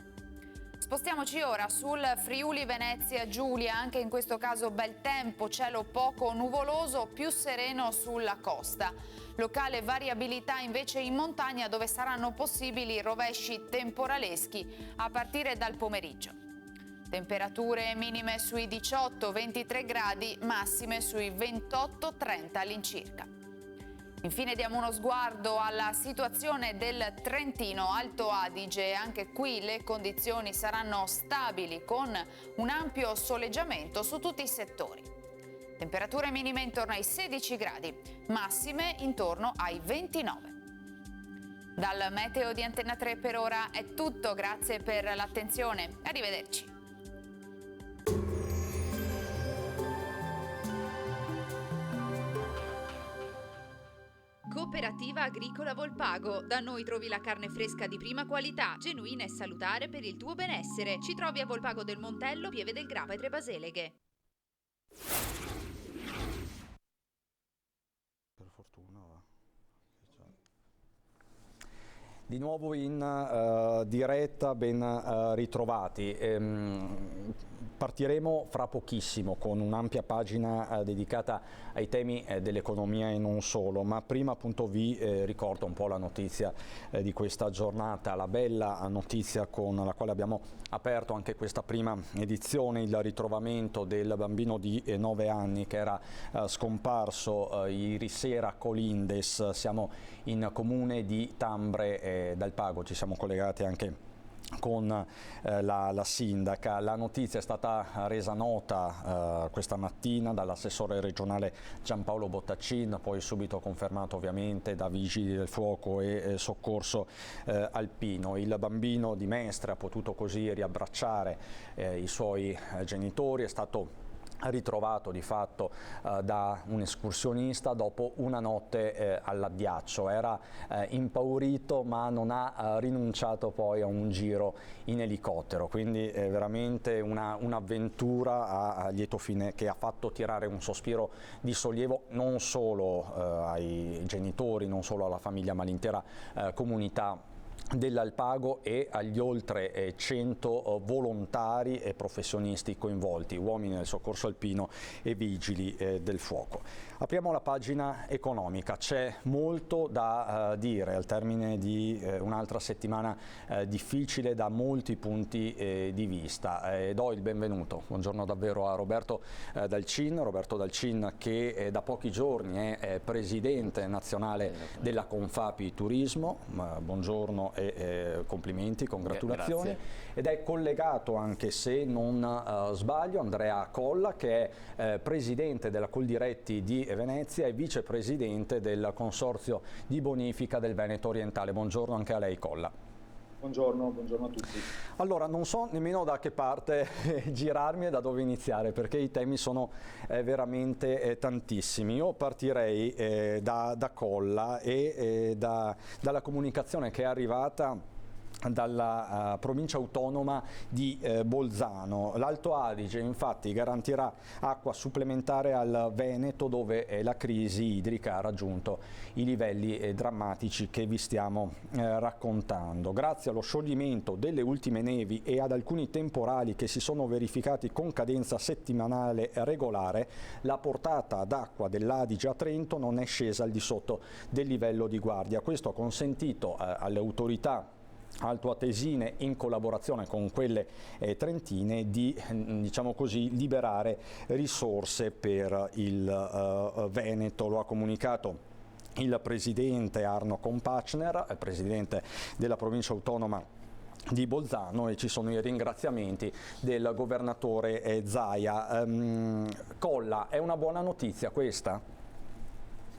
Spostiamoci ora sul Friuli Venezia Giulia, anche in questo caso bel tempo, cielo poco nuvoloso, più sereno sulla costa. Locale variabilità invece in montagna dove saranno possibili rovesci temporaleschi a partire dal pomeriggio. Temperature minime sui 18-23 gradi, massime sui 28-30 all'incirca. Infine diamo uno sguardo alla situazione del Trentino Alto Adige. Anche qui le condizioni saranno stabili con un ampio soleggiamento su tutti i settori. Temperature minime intorno ai 16 gradi, massime intorno ai 29. Dal meteo di Antenna 3 per ora è tutto, grazie per l'attenzione. Arrivederci. Cooperativa Agricola Volpago. Da noi trovi la carne fresca di prima qualità, genuina e salutare per il tuo benessere. Ci trovi a Volpago del Montello, Pieve del Grappa e Tre Baseleghe. Per fortuna va. Di nuovo in diretta, ben ritrovati. Partiremo fra pochissimo con un'ampia pagina dedicata ai temi dell'economia e non solo, ma prima appunto vi ricordo un po' la notizia di questa giornata, la bella notizia con la quale abbiamo aperto anche questa prima edizione, il ritrovamento del bambino di 9 anni che era scomparso ieri sera a Colindes. Siamo in comune di Tambre d'Alpago, ci siamo collegati anche con la sindaca. La notizia è stata resa nota questa mattina dall'assessore regionale Giampaolo Bottaccin, poi subito confermato ovviamente da Vigili del Fuoco e Soccorso Alpino. Il bambino di Mestre ha potuto così riabbracciare i suoi genitori, è stato ritrovato di fatto da un escursionista dopo una notte all'addiaccio. Era impaurito ma non ha rinunciato poi a un giro in elicottero, quindi veramente un'avventura a lieto fine che ha fatto tirare un sospiro di sollievo non solo ai genitori, non solo alla famiglia, ma all'intera comunità dell'Alpago e agli oltre 100 volontari e professionisti coinvolti, uomini del soccorso alpino e vigili del fuoco. Apriamo la pagina economica, c'è molto da dire al termine di un'altra settimana difficile da molti punti di vista. Do il benvenuto, buongiorno davvero a Roberto Dalcin che da pochi giorni è presidente nazionale della Confapi Turismo. Buongiorno e complimenti, congratulazioni. Grazie. Ed è collegato, anche se non sbaglio, Andrea Colla, che è presidente della Coldiretti di Venezia e vicepresidente del Consorzio di Bonifica del Veneto Orientale. Buongiorno anche a lei, Colla. Buongiorno a tutti. Allora, non so nemmeno da che parte girarmi e da dove iniziare, perché i temi sono veramente tantissimi. Io partirei da Colla e dalla comunicazione che è arrivata dalla provincia autonoma di Bolzano. L'Alto Adige infatti garantirà acqua supplementare al Veneto, dove la crisi idrica ha raggiunto i livelli drammatici che vi stiamo raccontando. Grazie allo scioglimento delle ultime nevi e ad alcuni temporali che si sono verificati con cadenza settimanale regolare, la portata d'acqua dell'Adige a Trento non è scesa al di sotto del livello di guardia. Questo ha consentito alle autorità altoatesine, in collaborazione con quelle trentine, di liberare risorse per il Veneto. Lo ha comunicato il presidente Arno Compachner, presidente della provincia autonoma di Bolzano, e ci sono i ringraziamenti del governatore Zaia. Colla, è una buona notizia questa?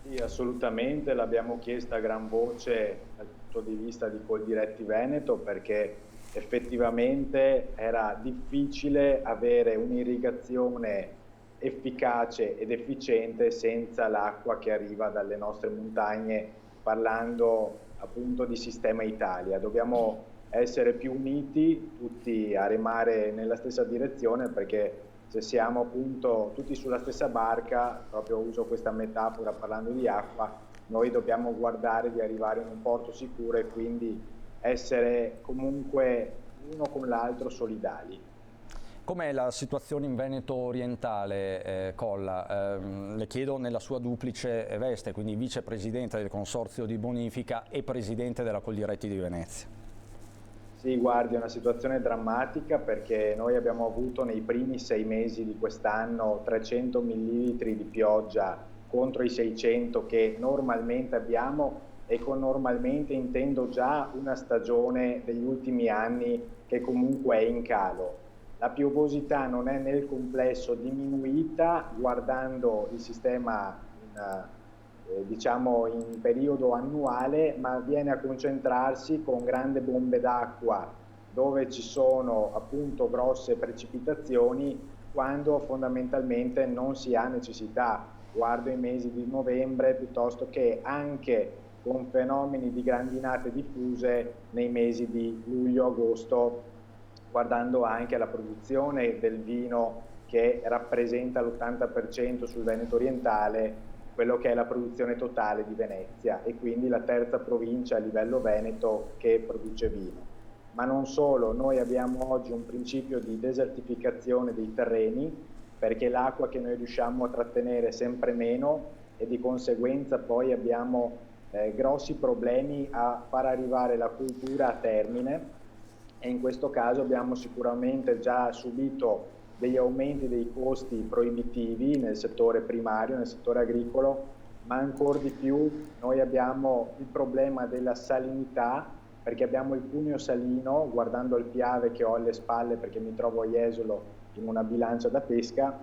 Sì, assolutamente, l'abbiamo chiesta a gran voce dal punto di vista di Coldiretti Veneto, perché effettivamente era difficile avere un'irrigazione efficace ed efficiente senza l'acqua che arriva dalle nostre montagne, parlando appunto di sistema Italia. Dobbiamo essere più uniti, tutti a remare nella stessa direzione, perché se siamo appunto tutti sulla stessa barca, proprio uso questa metafora parlando di acqua, noi dobbiamo guardare di arrivare in un porto sicuro e quindi essere comunque uno con l'altro solidali. Com'è la situazione in Veneto orientale, Colla? Le chiedo nella sua duplice veste, quindi vicepresidente del Consorzio di Bonifica e presidente della Coldiretti di Venezia. Sì, guardi, è una situazione drammatica, perché noi abbiamo avuto nei primi 6 mesi di quest'anno 300 millilitri di pioggia contro i 600 che normalmente abbiamo, e con normalmente intendo già una stagione degli ultimi anni che comunque è in calo. La piovosità non è nel complesso diminuita guardando il sistema in periodo annuale, ma viene a concentrarsi con grandi bombe d'acqua dove ci sono appunto grosse precipitazioni, quando fondamentalmente non si ha necessità. guardo i mesi di novembre piuttosto che anche con fenomeni di grandinate diffuse nei mesi di luglio-agosto, guardando anche la produzione del vino che rappresenta l'80% sul Veneto orientale, quello che è la produzione totale di Venezia e quindi la terza provincia a livello Veneto che produce vino. Ma non solo, noi abbiamo oggi un principio di desertificazione dei terreni perché l'acqua che noi riusciamo a trattenere è sempre meno e di conseguenza poi abbiamo grossi problemi a far arrivare la cultura a termine e in questo caso abbiamo sicuramente già subito degli aumenti dei costi proibitivi nel settore primario, nel settore agricolo, ma ancora di più noi abbiamo il problema della salinità perché abbiamo il cuneo salino, guardando il Piave che ho alle spalle perché mi trovo a Jesolo in una bilancia da pesca,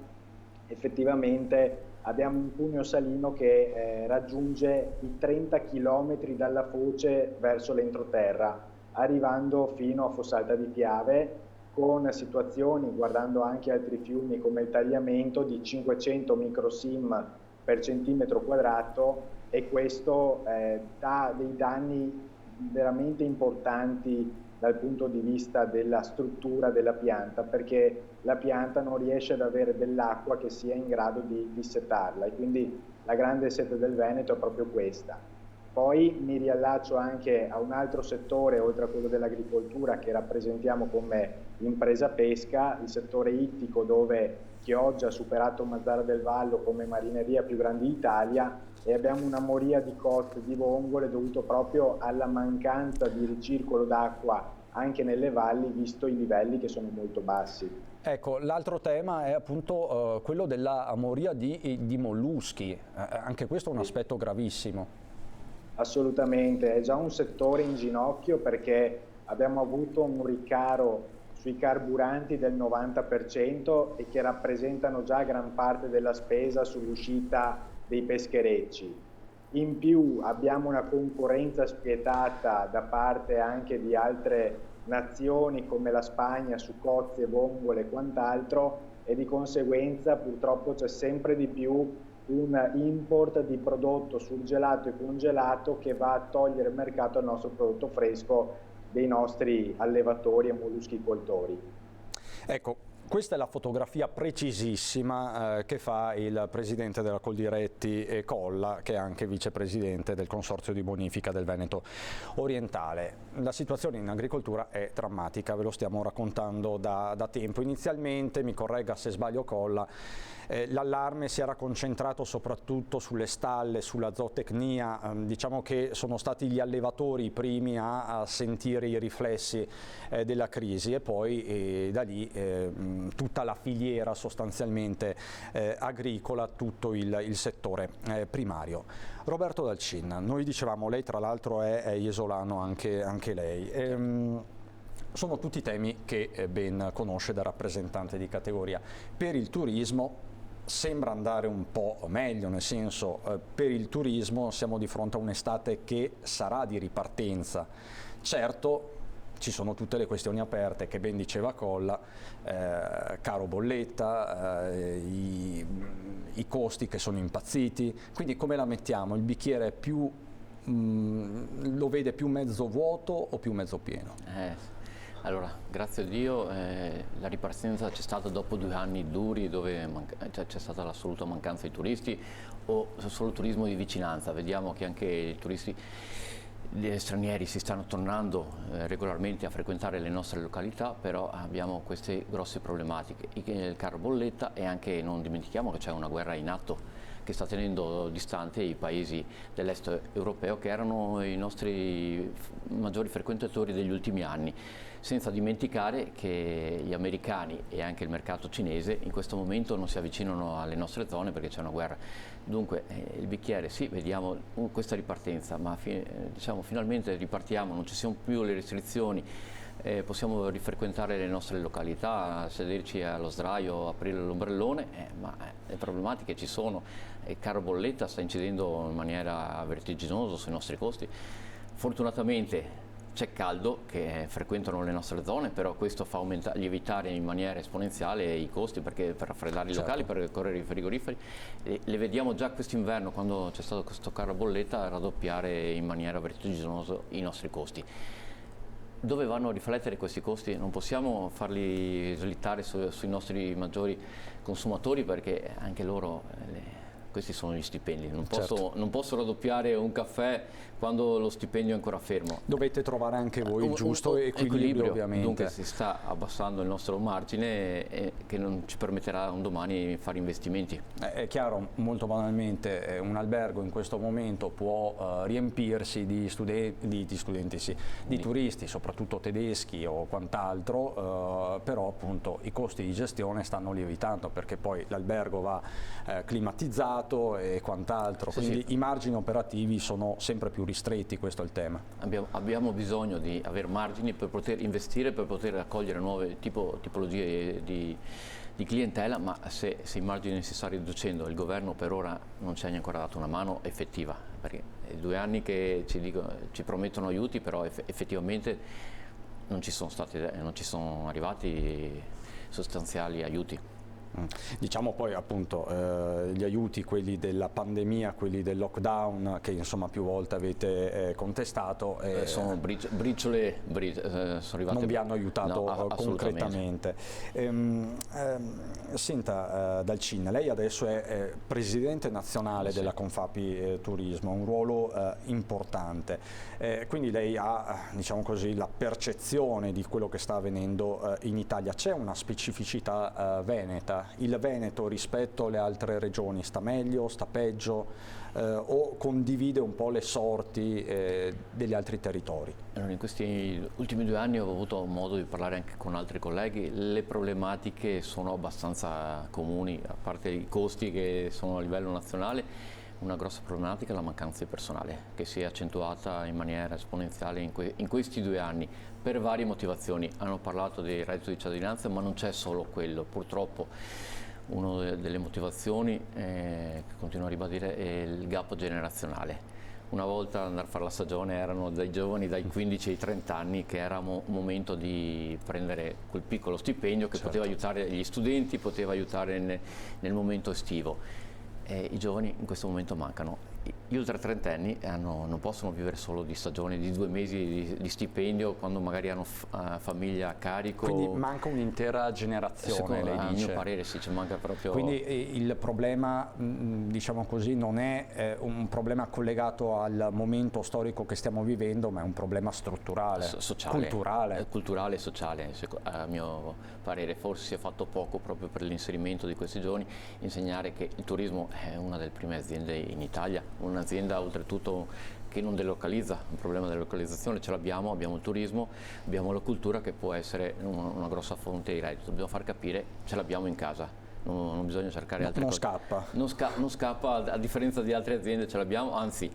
effettivamente abbiamo un cuneo salino che raggiunge i 30 km dalla foce verso l'entroterra, arrivando fino a Fossalta di Piave, con situazioni, guardando anche altri fiumi come il Tagliamento, di 500 microsim per centimetro quadrato e questo dà dei danni veramente importanti dal punto di vista della struttura della pianta, perché la pianta non riesce ad avere dell'acqua che sia in grado di dissetarla e quindi la grande sete del Veneto è proprio questa. Poi mi riallaccio anche a un altro settore, oltre a quello dell'agricoltura, che rappresentiamo come impresa pesca, il settore ittico, dove Chioggia ha superato Mazara del Vallo come marineria più grande d'Italia e abbiamo una moria di coste di vongole dovuto proprio alla mancanza di ricircolo d'acqua anche nelle valli, visto i livelli che sono molto bassi. Ecco, l'altro tema è appunto quello della moria di molluschi, anche questo è un aspetto gravissimo. Assolutamente, è già un settore in ginocchio perché abbiamo avuto un ricaro sui carburanti del 90% e che rappresentano già gran parte della spesa sull'uscita dei pescherecci. In più abbiamo una concorrenza spietata da parte anche di altre nazioni come la Spagna su cozze, vongole e quant'altro e di conseguenza purtroppo c'è sempre di più un import di prodotto surgelato e congelato che va a togliere il mercato al nostro prodotto fresco dei nostri allevatori e molluschicoltori. Ecco, questa è la fotografia precisissima che fa il presidente della Coldiretti Colla, che è anche vicepresidente del Consorzio di Bonifica del Veneto Orientale. La situazione in agricoltura è drammatica, ve lo stiamo raccontando da tempo. Inizialmente, mi corregga se sbaglio Colla, l'allarme si era concentrato soprattutto sulle stalle, sulla zootecnia, diciamo che sono stati gli allevatori i primi a sentire i riflessi della crisi e poi da lì tutta la filiera sostanzialmente agricola, tutto il settore primario. Roberto Dalcin, noi dicevamo, lei tra l'altro è iesolano anche lei. Sono tutti temi che ben conosce da rappresentante di categoria. Per il turismo sembra andare un po' meglio, nel senso per il turismo siamo di fronte a un'estate che sarà di ripartenza. Certo, ci sono tutte le questioni aperte che ben diceva Colla, caro bolletta, i costi che sono impazziti, quindi come la mettiamo? Il bicchiere è più, lo vede più mezzo vuoto o più mezzo pieno? Allora, grazie a Dio la ripartenza c'è stata dopo 2 anni duri dove c'è stata l'assoluta mancanza di turisti o solo turismo di vicinanza. Vediamo che anche i turisti gli stranieri si stanno tornando regolarmente a frequentare le nostre località, però abbiamo queste grosse problematiche, il caro bolletta e anche non dimentichiamo che c'è una guerra in atto che sta tenendo distante i paesi dell'est europeo che erano i nostri maggiori frequentatori degli ultimi anni, senza dimenticare che gli americani e anche il mercato cinese in questo momento non si avvicinano alle nostre zone perché c'è una guerra. Dunque il bicchiere sì, vediamo questa ripartenza, ma diciamo finalmente ripartiamo, non ci sono più le restrizioni, possiamo rifrequentare le nostre località, sederci allo sdraio, aprire l'ombrellone, ma le problematiche ci sono. Il caro bolletta sta incidendo in maniera vertiginosa sui nostri costi. Fortunatamente c'è caldo che frequentano le nostre zone, però questo fa lievitare in maniera esponenziale i costi, perché per raffreddare i locali, per correre i frigoriferi, le vediamo già quest'inverno, quando c'è stato questo caro bolletta, raddoppiare in maniera vertiginosa i nostri costi. Dove vanno a riflettere questi costi? Non possiamo farli slittare sui nostri maggiori consumatori, perché anche loro, questi sono gli stipendi, non posso raddoppiare un caffè quando lo stipendio è ancora fermo. Dovete trovare anche voi il giusto equilibrio, ovviamente. Dunque si sta abbassando il nostro margine che non ci permetterà un domani di fare investimenti. È chiaro, molto banalmente, un albergo in questo momento può riempirsi di turisti, soprattutto tedeschi o quant'altro, però appunto i costi di gestione stanno lievitando, perché poi l'albergo va climatizzato e quant'altro, quindi i margini operativi sono sempre più ristretti, questo è il tema. Abbiamo bisogno di avere margini per poter investire, per poter accogliere nuove tipologie di clientela, ma se i margini si sta riducendo, il governo per ora non ci ha ancora dato una mano effettiva, perché è 2 anni che ci promettono aiuti, però effettivamente non ci sono arrivati sostanziali aiuti. Diciamo poi appunto gli aiuti, quelli della pandemia, quelli del lockdown, che insomma più volte avete contestato, sono briciole, sono arrivate, non vi hanno aiutato concretamente. Senta Dalcin, lei adesso è presidente nazionale della Confapi Turismo, un ruolo importante, quindi lei ha, diciamo così, la percezione di quello che sta avvenendo in Italia. C'è una specificità veneta? Il Veneto rispetto alle altre regioni sta meglio, sta peggio, o condivide un po' le sorti degli altri territori? Allora, in questi ultimi 2 anni ho avuto modo di parlare anche con altri colleghi. Le problematiche sono abbastanza comuni, a parte i costi che sono a livello nazionale. Una grossa problematica è la mancanza di personale, che si è accentuata in maniera esponenziale in questi 2 anni per varie motivazioni. Hanno parlato del reddito di cittadinanza, ma non c'è solo quello. Purtroppo una delle motivazioni, che continuo a ribadire, è il gap generazionale. Una volta andare a fare la stagione erano dai giovani dai 15 ai 30 anni, che era un momento di prendere quel piccolo stipendio che poteva aiutare gli studenti, poteva aiutare nel momento estivo. I giovani in questo momento mancano. Gli ultra trentenni non possono vivere solo di stagione, di 2 mesi di stipendio, quando magari hanno famiglia a carico. Quindi manca un'intera generazione, lei dice? A mio parere sì, manca proprio. Quindi il problema, diciamo così, non è un problema collegato al momento storico che stiamo vivendo, ma è un problema strutturale, sociale, culturale. Culturale e sociale, a mio parere. Forse si è fatto poco proprio per l'inserimento di questi giovani, insegnare che il turismo è una delle prime aziende in Italia, un'azienda oltretutto che non delocalizza. Un problema di localizzazione ce l'abbiamo, abbiamo il turismo, abbiamo la cultura, che può essere una grossa fonte di reddito. Dobbiamo far capire, ce l'abbiamo in casa, non bisogna cercare altre cose. Non scappa, a differenza di altre aziende ce l'abbiamo, anzi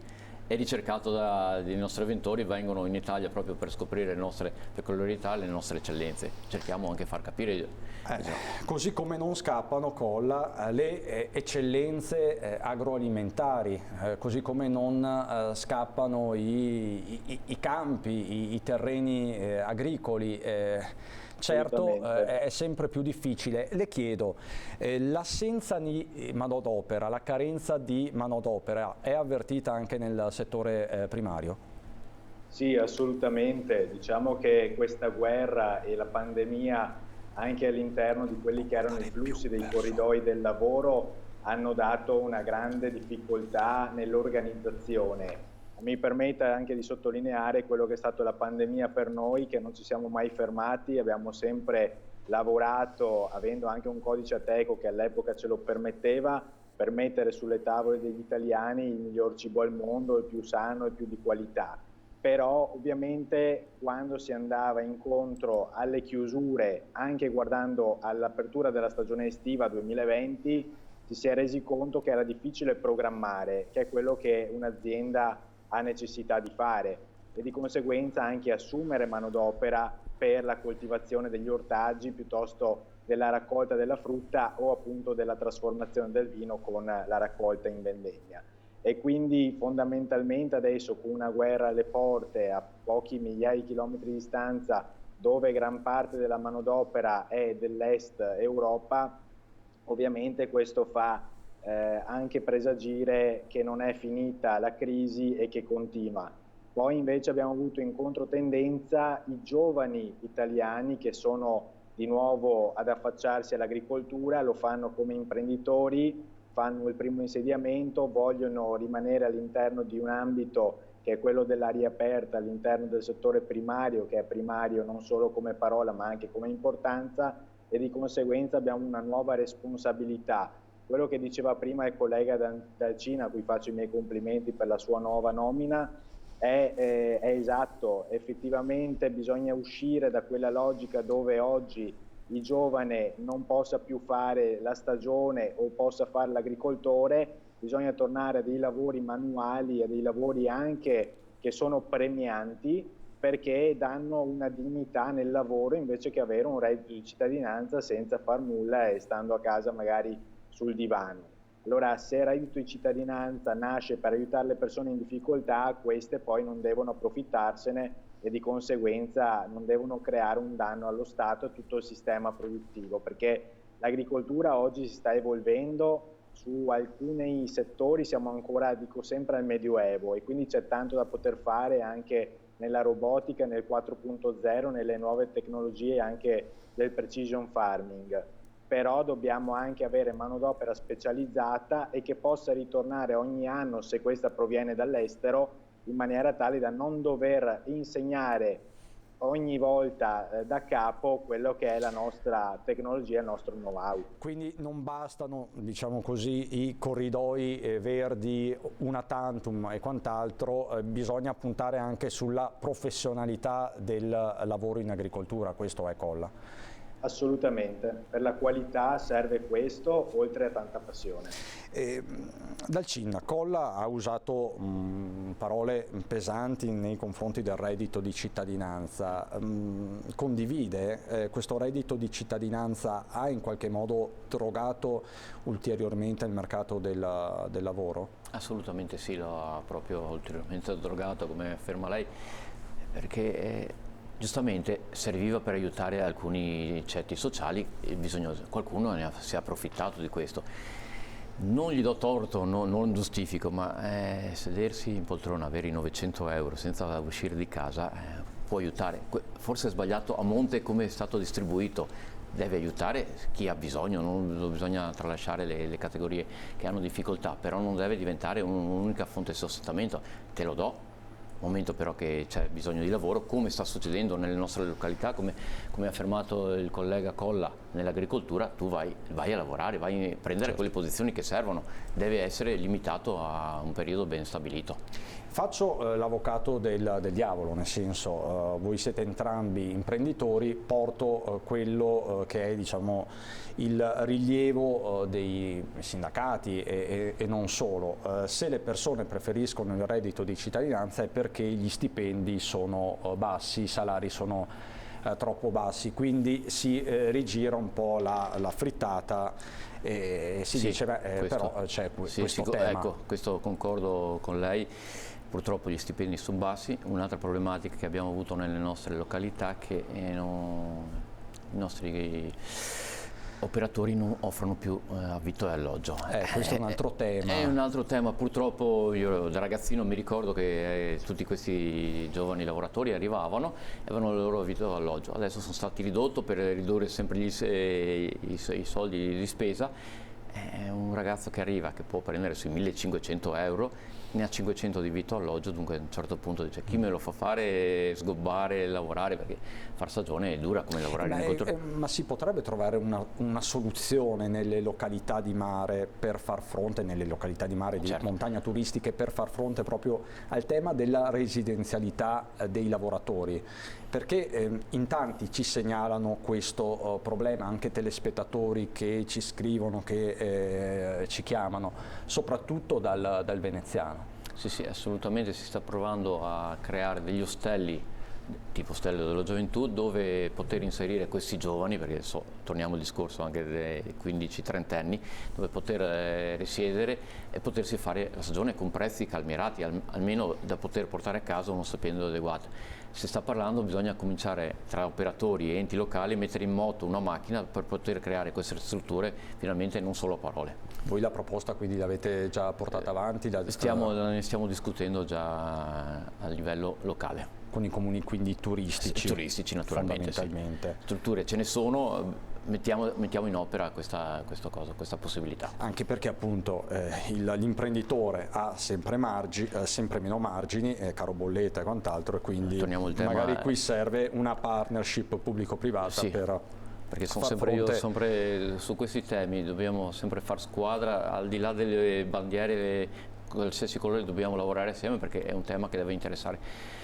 è ricercato dai nostri avventori, vengono in Italia proprio per scoprire le nostre peculiarità, le nostre eccellenze. Cerchiamo anche di far capire. Così come non scappano le eccellenze agroalimentari, così come non scappano i campi, i terreni agricoli. Certo, è sempre più difficile. Le chiedo, l'assenza di manodopera, la carenza di manodopera è avvertita anche nel settore primario? Sì, assolutamente. Diciamo che questa guerra e la pandemia, anche all'interno di quelli che erano i flussi dei corridoi del lavoro, hanno dato una grande difficoltà nell'organizzazione. Mi permetta anche di sottolineare quello che è stato la pandemia per noi, che non ci siamo mai fermati, abbiamo sempre lavorato, avendo anche un codice Ateco che all'epoca ce lo permetteva, per mettere sulle tavole degli italiani il miglior cibo al mondo, il più sano e più di qualità. Però ovviamente quando si andava incontro alle chiusure, anche guardando all'apertura della stagione estiva 2020, ci si è resi conto che era difficile programmare, che è quello che un'azienda ha necessità di fare, e di conseguenza anche assumere manodopera per la coltivazione degli ortaggi piuttosto della raccolta della frutta o appunto della trasformazione del vino con la raccolta in vendemmia. e quindi fondamentalmente adesso, con una guerra alle porte a pochi migliaia di chilometri di distanza, dove gran parte della manodopera è dell'est Europa, ovviamente questo fa anche presagire che non è finita la crisi e che continua. Poi invece abbiamo avuto in controtendenza i giovani italiani che sono di nuovo ad affacciarsi all'agricoltura, lo fanno come imprenditori, fanno il primo insediamento, vogliono rimanere all'interno di un ambito che è quello dell'aria aperta, all'interno del settore primario, che è primario non solo come parola ma anche come importanza, e di conseguenza abbiamo una nuova responsabilità. Quello che diceva prima il collega Dall'Cina, a cui faccio i miei complimenti per la sua nuova nomina, è esatto. Effettivamente bisogna uscire da quella logica dove oggi il giovane non possa più fare la stagione o possa fare l'agricoltore. Bisogna tornare a dei lavori manuali, a dei lavori anche che sono premianti, perché danno una dignità nel lavoro, invece che avere un reddito di cittadinanza senza far nulla e stando a casa magari sul divano. Allora, se il reddito di cittadinanza nasce per aiutare le persone in difficoltà, queste poi non devono approfittarsene e di conseguenza non devono creare un danno allo Stato e a tutto il sistema produttivo, perché l'agricoltura oggi si sta evolvendo. Su alcuni settori siamo ancora, dico sempre, al Medioevo, e quindi c'è tanto da poter fare anche nella robotica, nel 4.0, nelle nuove tecnologie anche del precision farming. Però dobbiamo anche avere manodopera specializzata e che possa ritornare ogni anno, se questa proviene dall'estero, in maniera tale da non dover insegnare ogni volta da capo quello che è la nostra tecnologia, il nostro know-how. Quindi non bastano, diciamo così, i corridoi verdi, una tantum e quant'altro, bisogna puntare anche sulla professionalità del lavoro in agricoltura, questo è Colla. Assolutamente, per la qualità serve questo, oltre a tanta passione. Dall'Cina, Colla ha usato parole pesanti nei confronti del reddito di cittadinanza. Condivide questo reddito di cittadinanza? Ha in qualche modo drogato ulteriormente il mercato del lavoro? Assolutamente sì, lo ha proprio ulteriormente drogato, come afferma lei, perché giustamente serviva per aiutare alcuni ceti sociali e qualcuno si è approfittato di questo. Non gli do torto, non giustifico, ma sedersi in poltrona, avere i 900 euro senza uscire di casa può aiutare. Forse è sbagliato a monte come è stato distribuito, deve aiutare chi ha bisogno, non bisogna tralasciare le categorie che hanno difficoltà, però non deve diventare un'unica fonte di sostentamento. Te lo do. Momento però che c'è bisogno di lavoro, come sta succedendo nelle nostre località, come ha affermato il collega Colla, nell'agricoltura tu vai a lavorare, vai a prendere quelle posizioni che servono, deve essere limitato a un periodo ben stabilito. Faccio l'avvocato del diavolo, nel senso, voi siete entrambi imprenditori, porto quello che è, diciamo, il rilievo dei sindacati e non solo. Se le persone preferiscono il reddito di cittadinanza è perché gli stipendi sono bassi, i salari sono troppo bassi, quindi si rigira un po' la frittata e si dice però c'è questo tema. Ecco, questo concordo con lei. Purtroppo gli stipendi sono bassi. Un'altra problematica che abbiamo avuto nelle nostre località è che i nostri operatori non offrono più affitto e alloggio. Questo è un altro tema. È un altro tema, purtroppo io da ragazzino mi ricordo che tutti questi giovani lavoratori arrivavano e avevano il loro affitto e alloggio. Adesso sono stati ridotti per ridurre sempre i soldi di spesa. È un ragazzo che arriva, che può prendere sui 1500 euro, ne ha 500 di vitto alloggio, dunque a un certo punto dice chi me lo fa fare sgobbare, lavorare, perché far stagione è dura come lavorare in agricoltura. Ma si potrebbe trovare una soluzione nelle località di mare per far fronte, nelle località di mare di montagna turistiche, per far fronte proprio al tema della residenzialità dei lavoratori? Perché in tanti ci segnalano questo problema, anche telespettatori che ci scrivono, che ci chiamano, soprattutto dal veneziano. Sì, assolutamente, si sta provando a creare degli ostelli tipo Stelle della Gioventù, dove poter inserire questi giovani, perché torniamo al discorso anche dei 15-30 anni, dove poter risiedere e potersi fare la stagione con prezzi calmierati, almeno da poter portare a casa uno stipendio adeguato. Si sta parlando, bisogna cominciare tra operatori e enti locali a mettere in moto una macchina per poter creare queste strutture, finalmente non solo a parole. Voi la proposta quindi l'avete già portata avanti? Ne stiamo discutendo già a livello locale. Con i comuni quindi turistici? Turistici naturalmente, fondamentalmente. Sì. Strutture ce ne sono, mettiamo in opera questa possibilità. Anche perché appunto l'imprenditore ha sempre meno margini, caro bolletta e quant'altro, e quindi magari qui serve una partnership pubblico-privata, sì, perché sono sempre su questi temi, dobbiamo sempre far squadra, al di là delle bandiere, qualsiasi colore dobbiamo lavorare assieme, perché è un tema che deve interessare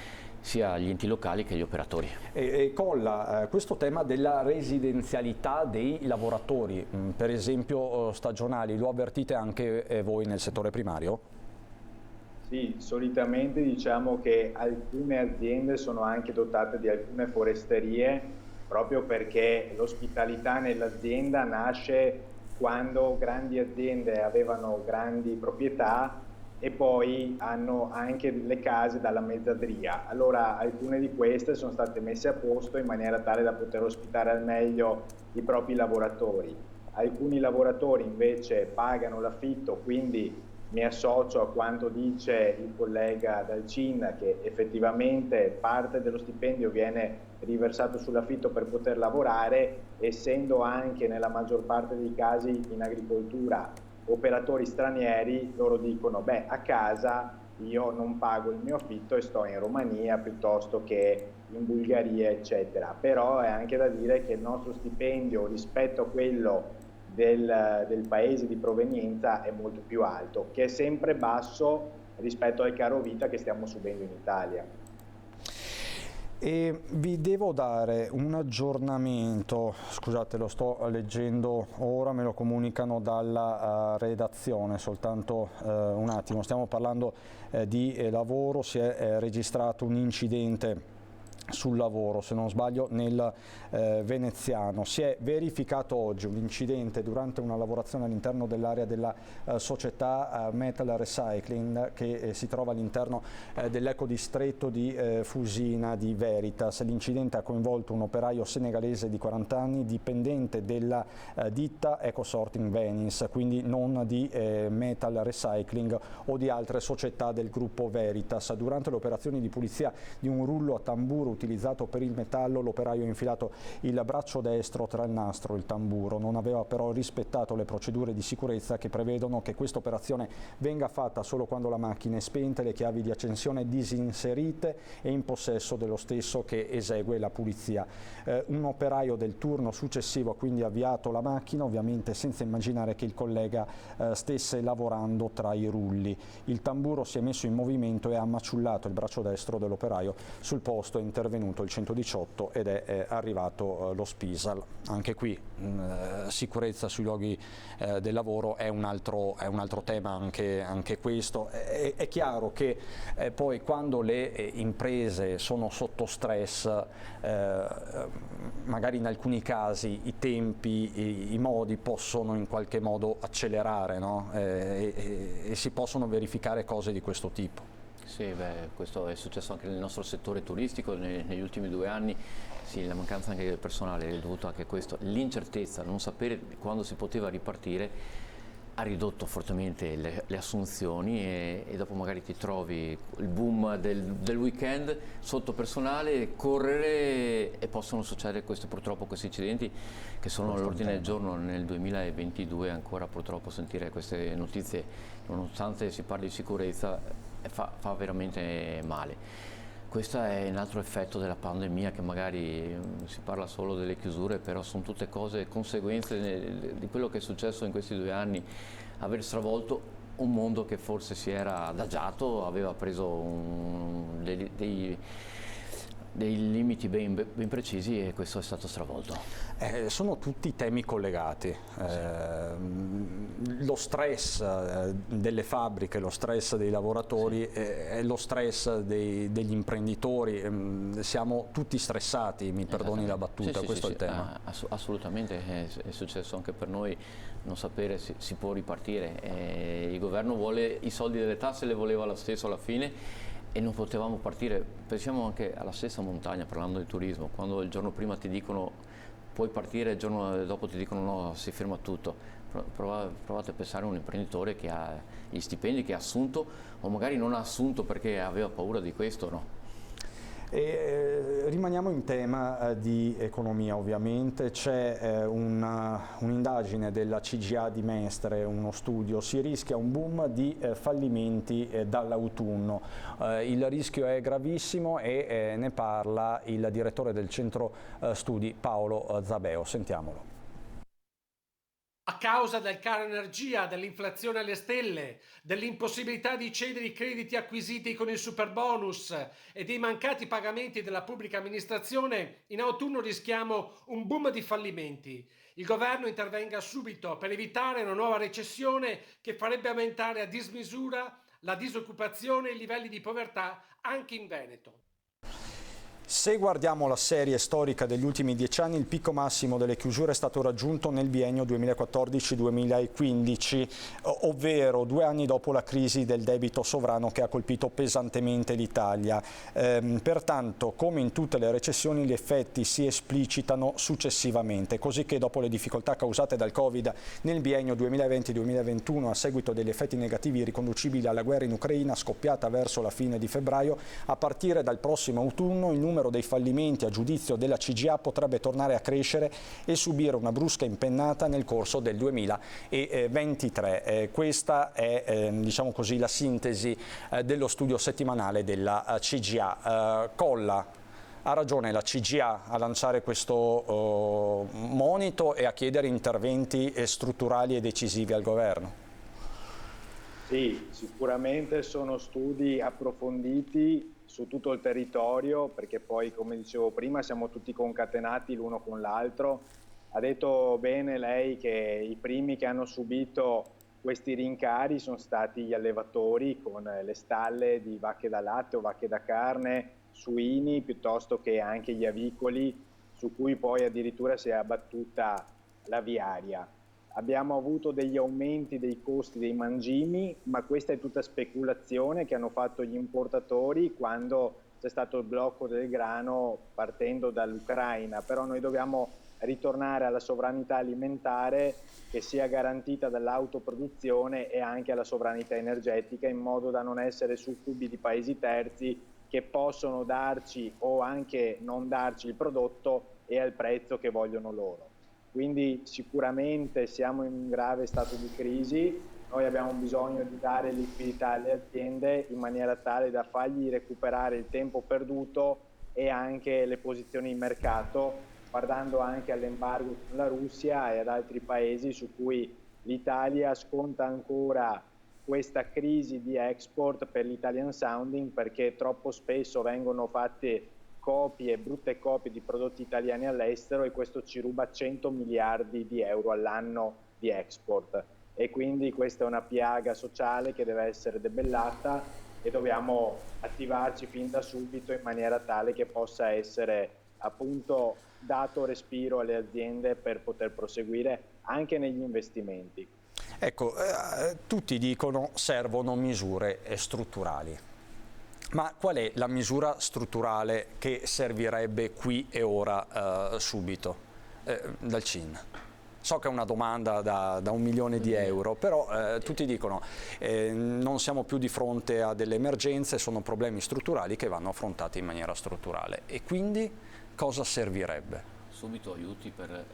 sia gli enti locali che gli operatori. E Colla, questo tema della residenzialità dei lavoratori, per esempio stagionali, lo avvertite anche voi nel settore primario? Sì, solitamente diciamo che alcune aziende sono anche dotate di alcune foresterie, proprio perché l'ospitalità nell'azienda nasce quando grandi aziende avevano grandi proprietà e poi hanno anche le case dalla mezzadria. Allora alcune di queste sono state messe a posto in maniera tale da poter ospitare al meglio i propri lavoratori. Alcuni lavoratori invece pagano l'affitto, quindi mi associo a quanto dice il collega dal CIN, che effettivamente parte dello stipendio viene riversato sull'affitto per poter lavorare, essendo anche nella maggior parte dei casi in agricoltura operatori stranieri, loro dicono beh, a casa io non pago il mio affitto e sto in Romania piuttosto che in Bulgaria eccetera, però è anche da dire che il nostro stipendio rispetto a quello del paese di provenienza è molto più alto, che è sempre basso rispetto al caro vita che stiamo subendo in Italia. E vi devo dare un aggiornamento, scusate, lo sto leggendo ora, me lo comunicano dalla redazione, soltanto un attimo. Stiamo parlando di lavoro, si è registrato un incidente sul lavoro, se non sbaglio nel veneziano. Si è verificato oggi un incidente durante una lavorazione all'interno dell'area della società Metal Recycling che si trova all'interno dell'ecodistretto di Fusina di Veritas. L'incidente ha coinvolto un operaio senegalese di 40 anni, dipendente della ditta Ecosorting Venice, quindi non di Metal Recycling o di altre società del gruppo Veritas. Durante le operazioni di pulizia di un rullo a tamburo utilizzato per il metallo, l'operaio ha infilato il braccio destro tra il nastro e il tamburo. Non aveva però rispettato le procedure di sicurezza che prevedono che questa operazione venga fatta solo quando la macchina è spenta e le chiavi di accensione disinserite e in possesso dello stesso che esegue la pulizia. Un operaio del turno successivo ha quindi avviato la macchina, ovviamente senza immaginare che il collega stesse lavorando tra i rulli. Il tamburo si è messo in movimento e ha maciullato il braccio destro dell'operaio. Sul posto è intervenuto il 118 ed è arrivato lo Spisal. Anche qui sicurezza sui luoghi del lavoro è un altro tema, anche questo. È chiaro che poi quando le imprese sono sotto stress, magari in alcuni casi i tempi, i modi possono in qualche modo accelerare, no? E si possono verificare cose di questo tipo. Sì, questo è successo anche nel nostro settore turistico negli ultimi 2 anni. Sì, la mancanza anche del personale è dovuta anche a questo, l'incertezza, non sapere quando si poteva ripartire ha ridotto fortemente le assunzioni e dopo magari ti trovi il boom del weekend sotto personale, correre e possono succedere purtroppo questi incidenti che sono all'ordine del giorno nel 2022. Ancora purtroppo sentire queste notizie, nonostante si parli di sicurezza, fa veramente male. Questo è un altro effetto della pandemia, che magari si parla solo delle chiusure, però sono tutte cose, conseguenze di quello che è successo in questi 2 anni, aver stravolto un mondo che forse si era adagiato, aveva preso dei limiti ben precisi e questo è stato stravolto. Sono tutti temi collegati. Lo stress delle fabbriche, lo stress dei lavoratori, lo stress degli imprenditori. Siamo tutti stressati, mi perdoni la battuta, questo è il tema. Assolutamente, è successo anche per noi non sapere se si può ripartire. Il governo vuole i soldi delle tasse, le voleva lo stesso alla fine. E non potevamo partire. Pensiamo anche alla stessa montagna, parlando di turismo, quando il giorno prima ti dicono puoi partire, il giorno dopo ti dicono no, si ferma tutto. Provate a pensare a un imprenditore che ha gli stipendi, che ha assunto o magari non ha assunto perché aveva paura di questo, no? Rimaniamo in tema di economia, ovviamente. C'è un'indagine della CGIA di Mestre, uno studio. Si rischia un boom di fallimenti dall'autunno. Il rischio è gravissimo e ne parla il direttore del centro studi Paolo Zabeo. Sentiamolo. A causa del caro energia, dell'inflazione alle stelle, dell'impossibilità di cedere i crediti acquisiti con il superbonus e dei mancati pagamenti della pubblica amministrazione, in autunno rischiamo un boom di fallimenti. Il governo intervenga subito per evitare una nuova recessione che farebbe aumentare a dismisura la disoccupazione e i livelli di povertà anche in Veneto. Se guardiamo la serie storica degli ultimi 10 anni, il picco massimo delle chiusure è stato raggiunto nel biennio 2014-2015, ovvero 2 anni dopo la crisi del debito sovrano che ha colpito pesantemente l'Italia. Pertanto, come in tutte le recessioni, gli effetti si esplicitano successivamente, così che dopo le difficoltà causate dal Covid nel biennio 2020-2021 a seguito degli effetti negativi riconducibili alla guerra in Ucraina scoppiata verso la fine di febbraio, a partire dal prossimo autunno il numero dei fallimenti a giudizio della CGIA potrebbe tornare a crescere e subire una brusca impennata nel corso del 2023. Questa è diciamo così, la sintesi dello studio settimanale della CGIA. Colla, ha ragione la CGIA a lanciare questo monito e a chiedere interventi strutturali e decisivi al governo? Sì, sicuramente sono studi approfonditi su tutto il territorio, perché poi, come dicevo prima, siamo tutti concatenati l'uno con l'altro. Ha detto bene lei che i primi che hanno subito questi rincari sono stati gli allevatori con le stalle di vacche da latte o vacche da carne, suini, piuttosto che anche gli avicoli, su cui poi addirittura si è abbattuta l'aviaria. Abbiamo avuto degli aumenti dei costi dei mangimi, ma questa è tutta speculazione che hanno fatto gli importatori quando c'è stato il blocco del grano partendo dall'Ucraina. Però noi dobbiamo ritornare alla sovranità alimentare che sia garantita dall'autoproduzione e anche alla sovranità energetica, in modo da non essere succubi di paesi terzi che possono darci o anche non darci il prodotto e al prezzo che vogliono loro. Quindi sicuramente siamo in un grave stato di crisi, noi abbiamo bisogno di dare liquidità alle aziende in maniera tale da fargli recuperare il tempo perduto e anche le posizioni in mercato, guardando anche all'embargo con la Russia e ad altri paesi su cui l'Italia sconta ancora questa crisi di export per l'Italian sounding, perché troppo spesso vengono fatte brutte copie di prodotti italiani all'estero e questo ci ruba 100 miliardi di euro all'anno di export e quindi questa è una piaga sociale che deve essere debellata e dobbiamo attivarci fin da subito in maniera tale che possa essere appunto dato respiro alle aziende per poter proseguire anche negli investimenti. Ecco, tutti dicono servono misure strutturali. Ma qual è la misura strutturale che servirebbe qui e ora subito dal CIN? So che è una domanda da 1 milione di euro, però tutti dicono non siamo più di fronte a delle emergenze, sono problemi strutturali che vanno affrontati in maniera strutturale. E quindi cosa servirebbe? Subito aiuti per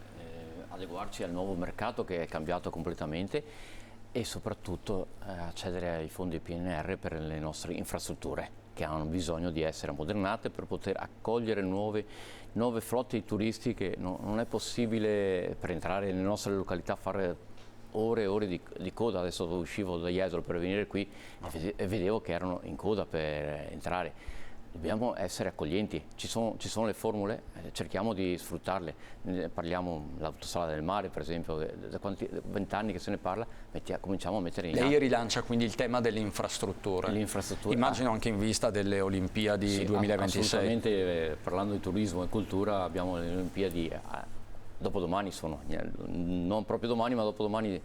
adeguarci al nuovo mercato che è cambiato completamente e soprattutto accedere ai fondi PNR per le nostre infrastrutture, che hanno bisogno di essere ammodernate per poter accogliere nuove flotte di turisti, che non è possibile per entrare nelle nostre località fare ore e ore di coda. Adesso uscivo da Jesolo per venire qui e vedevo che erano in coda per entrare. Dobbiamo essere accoglienti, ci sono le formule, cerchiamo di sfruttarle. Parliamo dell'autostrada del mare, per esempio, da 20 anni che se ne parla, cominciamo a mettere in atto. Lei rilancia quindi il tema delle infrastrutture. Immagino anche in vista delle Olimpiadi 2026. Assolutamente, parlando di turismo e cultura, abbiamo le Olimpiadi, dopodomani non proprio domani, ma dopodomani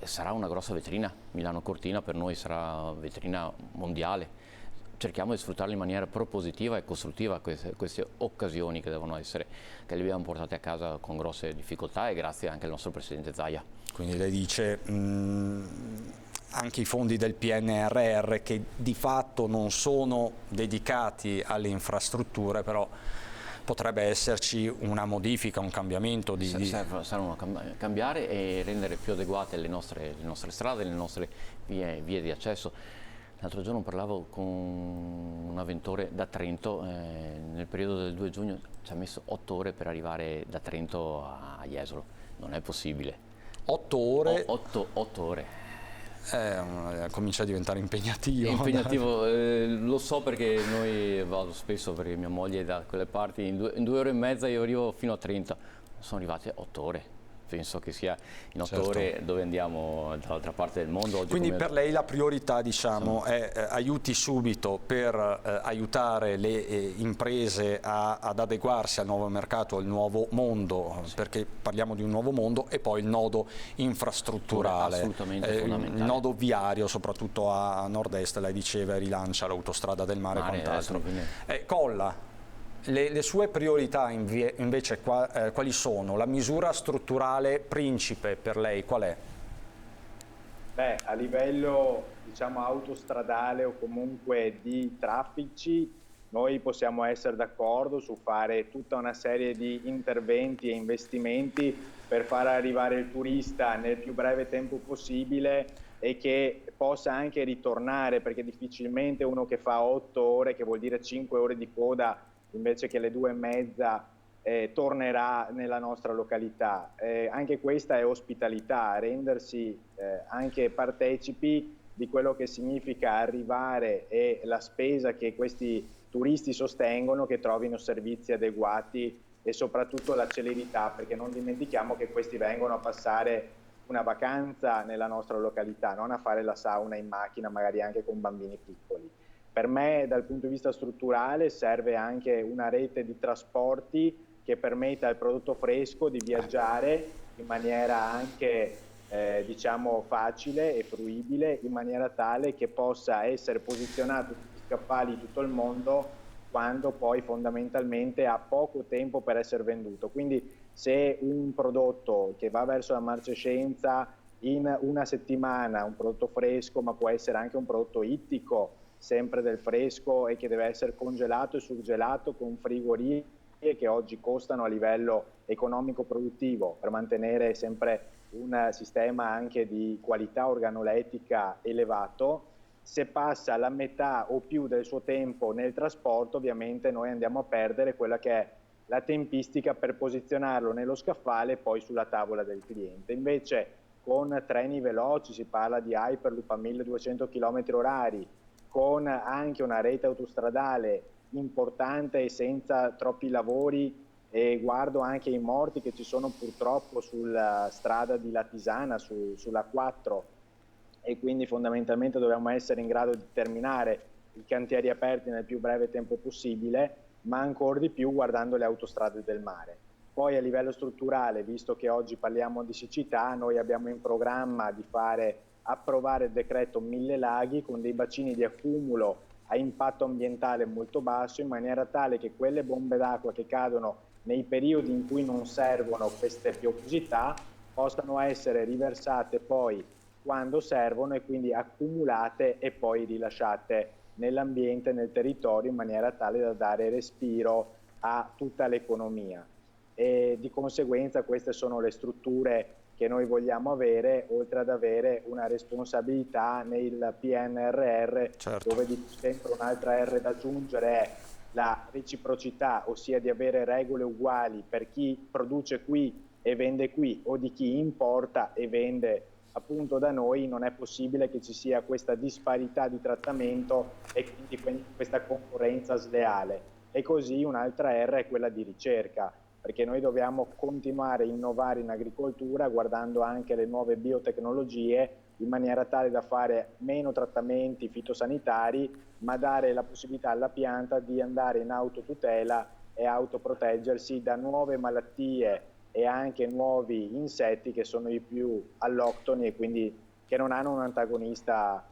sarà una grossa vetrina. Milano Cortina per noi sarà vetrina mondiale. Cerchiamo di sfruttarle in maniera propositiva e costruttiva queste occasioni che devono essere, che le abbiamo portate a casa con grosse difficoltà e grazie anche al nostro Presidente Zaia. Quindi lei dice anche i fondi del PNRR che di fatto non sono dedicati alle infrastrutture, però potrebbe esserci una modifica, un cambiamento Servono cambiare e rendere più adeguate le nostre strade, le nostre vie di accesso. L'altro giorno parlavo con un avventore da Trento, nel periodo del 2 giugno ci ha messo 8 ore per arrivare da Trento a Jesolo, non è possibile. 8 ore? 8 ore. Comincia a diventare impegnativo. È impegnativo, lo so perché noi vado spesso, perché mia moglie è da quelle parti, in 2 ore e mezza io arrivo fino a Trento, sono arrivate 8 ore. Penso che sia in 8 ore dove andiamo dall'altra parte del mondo. Oggi quindi per lei la priorità, diciamo, è aiuti subito per aiutare le imprese ad adeguarsi al nuovo mercato, al nuovo mondo, perché parliamo di un nuovo mondo, e poi il nodo infrastrutturale, assolutamente fondamentale. Il nodo viario, soprattutto a nord-est, lei diceva, rilancia l'autostrada del mare e quant'altro. Colla. Le sue priorità invece quali sono? La misura strutturale principe per lei qual è? Beh, a livello autostradale o comunque di traffici, noi possiamo essere d'accordo su fare tutta una serie di interventi e investimenti per far arrivare il turista nel più breve tempo possibile e che possa anche ritornare, perché difficilmente uno che fa 8 ore, che vuol dire 5 ore di coda, invece che le 2 e mezza, tornerà nella nostra località. Anche questa è ospitalità, rendersi anche partecipi di quello che significa arrivare e la spesa che questi turisti sostengono, che trovino servizi adeguati e soprattutto la celerità, perché non dimentichiamo che questi vengono a passare una vacanza nella nostra località, non a fare la sauna in macchina, magari anche con bambini piccoli. Per me, dal punto di vista strutturale, serve anche una rete di trasporti che permetta al prodotto fresco di viaggiare in maniera anche facile e fruibile, in maniera tale che possa essere posizionato sugli scaffali di tutto il mondo quando poi fondamentalmente ha poco tempo per essere venduto. Quindi se un prodotto che va verso la marcescenza in una settimana, un prodotto fresco, ma può essere anche un prodotto ittico, sempre del fresco e che deve essere congelato e surgelato con frigorie che oggi costano a livello economico produttivo per mantenere sempre un sistema anche di qualità organolettica elevato. Se passa la metà o più del suo tempo nel trasporto, ovviamente noi andiamo a perdere quella che è la tempistica per posizionarlo nello scaffale e poi sulla tavola del cliente. Invece con treni veloci, si parla di Hyperloop a 1200 km/h, con anche una rete autostradale importante e senza troppi lavori, e guardo anche i morti che ci sono purtroppo sulla strada di Latisana, sulla 4, e quindi fondamentalmente dobbiamo essere in grado di terminare i cantieri aperti nel più breve tempo possibile, ma ancora di più guardando le autostrade del mare. Poi a livello strutturale, visto che oggi parliamo di siccità, noi abbiamo in programma di approvare il decreto 1000 laghi con dei bacini di accumulo a impatto ambientale molto basso, in maniera tale che quelle bombe d'acqua che cadono nei periodi in cui non servono queste piovosità possano essere riversate poi quando servono, e quindi accumulate e poi rilasciate nell'ambiente, nel territorio, in maniera tale da dare respiro a tutta l'economia. E di conseguenza queste sono le strutture che noi vogliamo avere, oltre ad avere una responsabilità nel PNRR, dove di sempre un'altra R da aggiungere è la reciprocità, ossia di avere regole uguali per chi produce qui e vende qui, o di chi importa e vende appunto da noi non è possibile che ci sia questa disparità di trattamento e quindi questa concorrenza sleale. E così un'altra R è quella di ricerca, perché noi dobbiamo continuare a innovare in agricoltura guardando anche le nuove biotecnologie, in maniera tale da fare meno trattamenti fitosanitari, ma dare la possibilità alla pianta di andare in autotutela e autoproteggersi da nuove malattie e anche nuovi insetti che sono i più alloctoni e quindi che non hanno un antagonista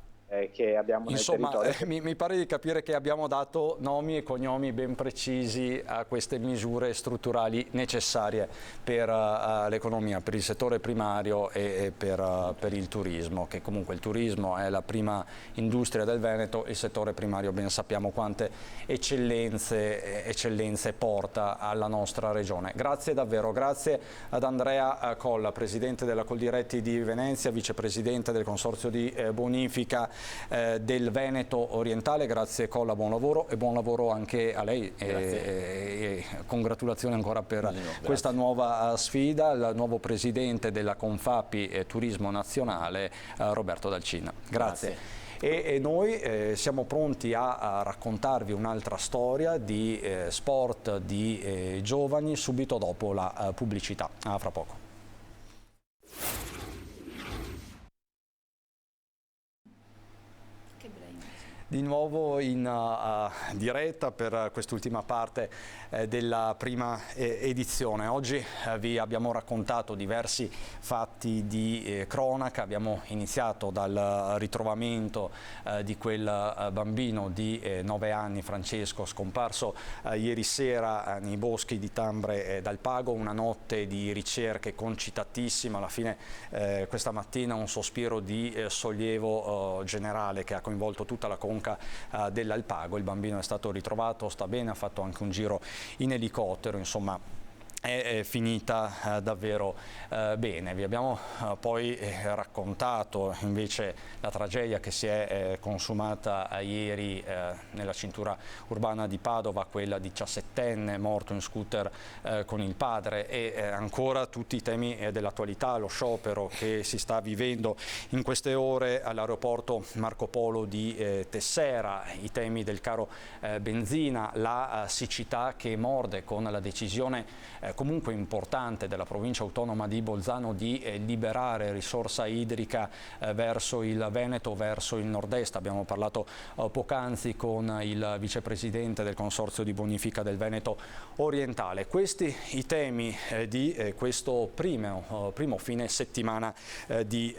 che abbiamo nel territorio. Insomma, mi pare di capire che abbiamo dato nomi e cognomi ben precisi a queste misure strutturali necessarie per l'economia, per il settore primario e per il turismo, che comunque il turismo è la prima industria del Veneto, il settore primario ben sappiamo quante eccellenze porta alla nostra regione. Grazie davvero, grazie ad Andrea Colla, presidente della Coldiretti di Venezia, vicepresidente del consorzio di bonifica del Veneto orientale. Grazie Colla, buon lavoro e buon lavoro anche a lei e congratulazioni ancora per questa nuova sfida. Il nuovo presidente della Confapi Turismo Nazionale, Roberto Dalcina. Grazie. E noi siamo pronti a raccontarvi un'altra storia di sport di giovani subito dopo la pubblicità. A fra poco. Di nuovo in diretta per quest'ultima parte della prima edizione. Oggi vi abbiamo raccontato diversi fatti di cronaca. Abbiamo iniziato dal ritrovamento di quel bambino di 9 anni, Francesco, scomparso ieri sera nei boschi di Tambre dal Pago, una notte di ricerche concitatissima. Alla fine questa mattina un sospiro di sollievo generale che ha coinvolto tutta la conca dell'Alpago. Il bambino è stato ritrovato, sta bene, ha fatto anche un giro in elicottero, insomma è finita davvero bene. Vi abbiamo poi raccontato invece la tragedia che si è consumata ieri nella cintura urbana di Padova, quella 17enne morto in scooter con il padre, e ancora tutti i temi dell'attualità, lo sciopero che si sta vivendo in queste ore all'aeroporto Marco Polo di Tessera, i temi del caro benzina, la siccità che morde con la decisione comunque importante della provincia autonoma di Bolzano di liberare risorsa idrica verso il Veneto, verso il nord-est. Abbiamo parlato poc'anzi con il vicepresidente del consorzio di bonifica del Veneto orientale. Questi i temi di questo primo fine settimana di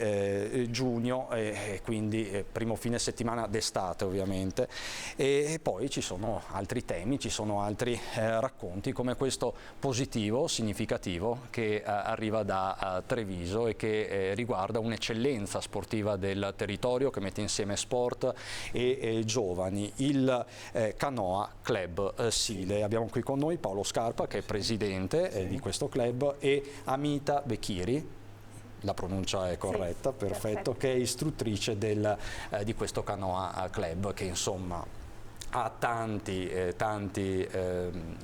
giugno e quindi primo fine settimana d'estate ovviamente, e poi ci sono altri temi, ci sono altri racconti come questo positivo, significativo, che arriva da Treviso e che riguarda un'eccellenza sportiva del territorio che mette insieme sport e giovani, il Canoa Club Sile. Abbiamo qui con noi Paolo Scarpa, che è presidente di questo club, e Amita Bechiri, la pronuncia è corretta, sì, perfetto, che è istruttrice di questo Canoa Club, che insomma ha tanti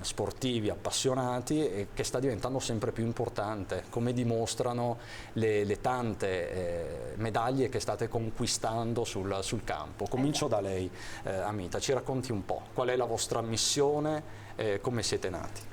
sportivi appassionati e che sta diventando sempre più importante, come dimostrano le tante medaglie che state conquistando sul campo. Comincio da lei, Amita, ci racconti un po' qual è la vostra missione, come siete nati?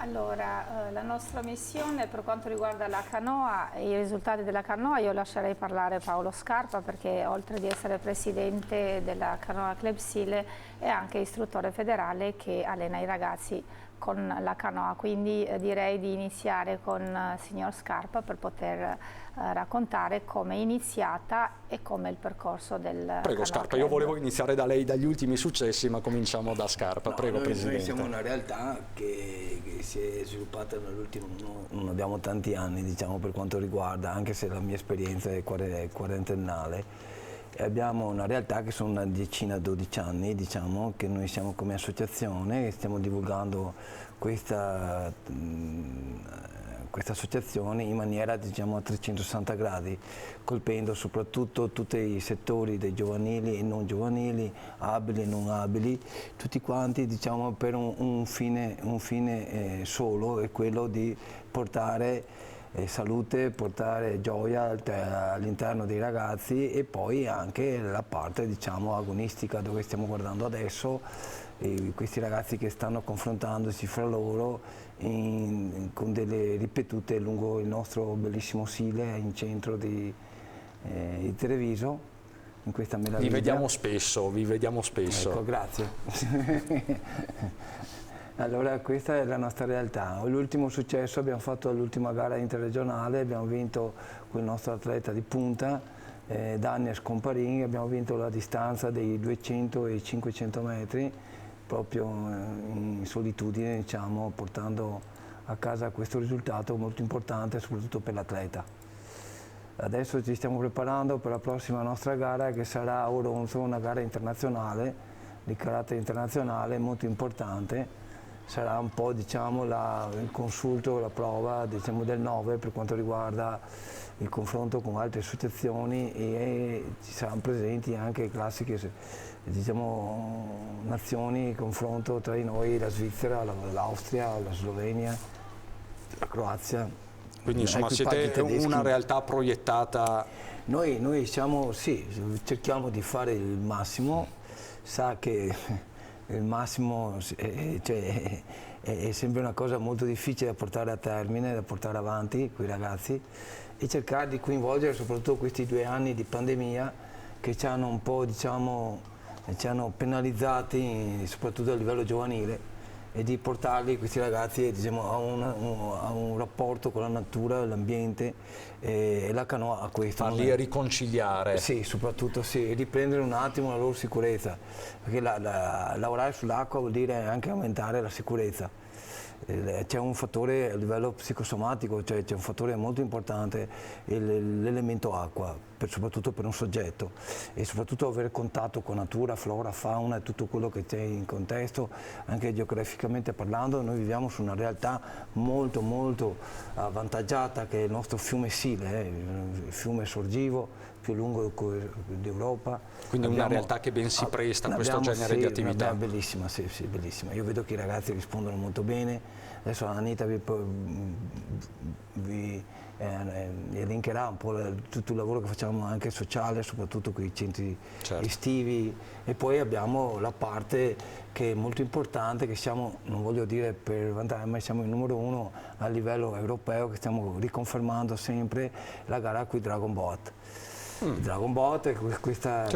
Allora, la nostra missione per quanto riguarda la canoa e i risultati della canoa, io lascerei parlare Paolo Scarpa, perché oltre di essere presidente della Canoa Club Sile è anche istruttore federale che allena i ragazzi con la canoa, quindi direi di iniziare con il signor Scarpa per poter raccontare come è iniziata e come è il percorso del Prego Scarpa, io volevo iniziare da lei, dagli ultimi successi, ma cominciamo da Scarpa. Prego Presidente. Noi siamo una realtà che si è sviluppata nell'ultimo, non abbiamo tanti anni diciamo per quanto riguarda, anche se la mia esperienza è quarantennale, e abbiamo una realtà che sono una decina, 12 anni diciamo, che noi siamo come associazione e stiamo divulgando questa associazione in maniera diciamo a 360 gradi, colpendo soprattutto tutti i settori dei giovanili e non giovanili, abili e non abili, tutti quanti diciamo per un fine solo, è quello di portare salute, portare gioia all'interno dei ragazzi, e poi anche la parte, diciamo, agonistica, dove stiamo guardando adesso questi ragazzi che stanno confrontandosi fra loro con delle ripetute lungo il nostro bellissimo Sile in centro di Treviso, in questa meraviglia. Vi vediamo spesso. Ecco, grazie. Allora, questa è la nostra realtà. L'ultimo successo abbiamo fatto all'ultima gara interregionale, abbiamo vinto con il nostro atleta di punta, Daniel Comparin, abbiamo vinto la distanza dei 200 e 500 metri, proprio in solitudine, diciamo, portando a casa questo risultato molto importante, soprattutto per l'atleta. Adesso ci stiamo preparando per la prossima nostra gara, che sarà a Oronzo, una gara internazionale, di carattere internazionale, molto importante. Sarà un po', diciamo, il consulto, la prova, diciamo, del 9 per quanto riguarda il confronto con altre associazioni, e ci saranno presenti anche classiche, diciamo, nazioni, confronto tra di noi, la Svizzera, l'Austria, la Slovenia, la Croazia. Quindi insomma siete una realtà proiettata? Noi siamo, sì, cerchiamo di fare il massimo, sa che il massimo è sempre una cosa molto difficile da portare a termine, da portare avanti con i ragazzi, e cercare di coinvolgere soprattutto questi 2 anni di pandemia che ci hanno un po', diciamo, ci hanno penalizzati soprattutto a livello giovanile, e di portarli, questi ragazzi, diciamo, a un rapporto con la natura, l'ambiente, e la canoa a questo. Farli riconciliare. Sì, soprattutto sì, riprendere un attimo la loro sicurezza, perché lavorare sull'acqua vuol dire anche aumentare la sicurezza. C'è un fattore a livello psicosomatico, cioè c'è un fattore molto importante, l'elemento acqua, soprattutto per un soggetto, e soprattutto avere contatto con natura, flora, fauna e tutto quello che c'è in contesto, anche geograficamente parlando. Noi viviamo su una realtà molto molto avvantaggiata, che è il nostro fiume Sile, il fiume sorgivo più lungo d'Europa. Quindi una realtà che ben si presta a questo genere di attività. Bellissima, sì, bellissima. Io vedo che i ragazzi rispondono molto bene. Adesso Anita vi elencherà un po' tutto il lavoro che facciamo anche sociale, soprattutto con i centri estivi, e poi abbiamo la parte che è molto importante, che siamo, non voglio dire per vantare, ma siamo il numero 1 a livello europeo, che stiamo riconfermando sempre, la gara qui Dragon Boat. Dragon Boat, questa,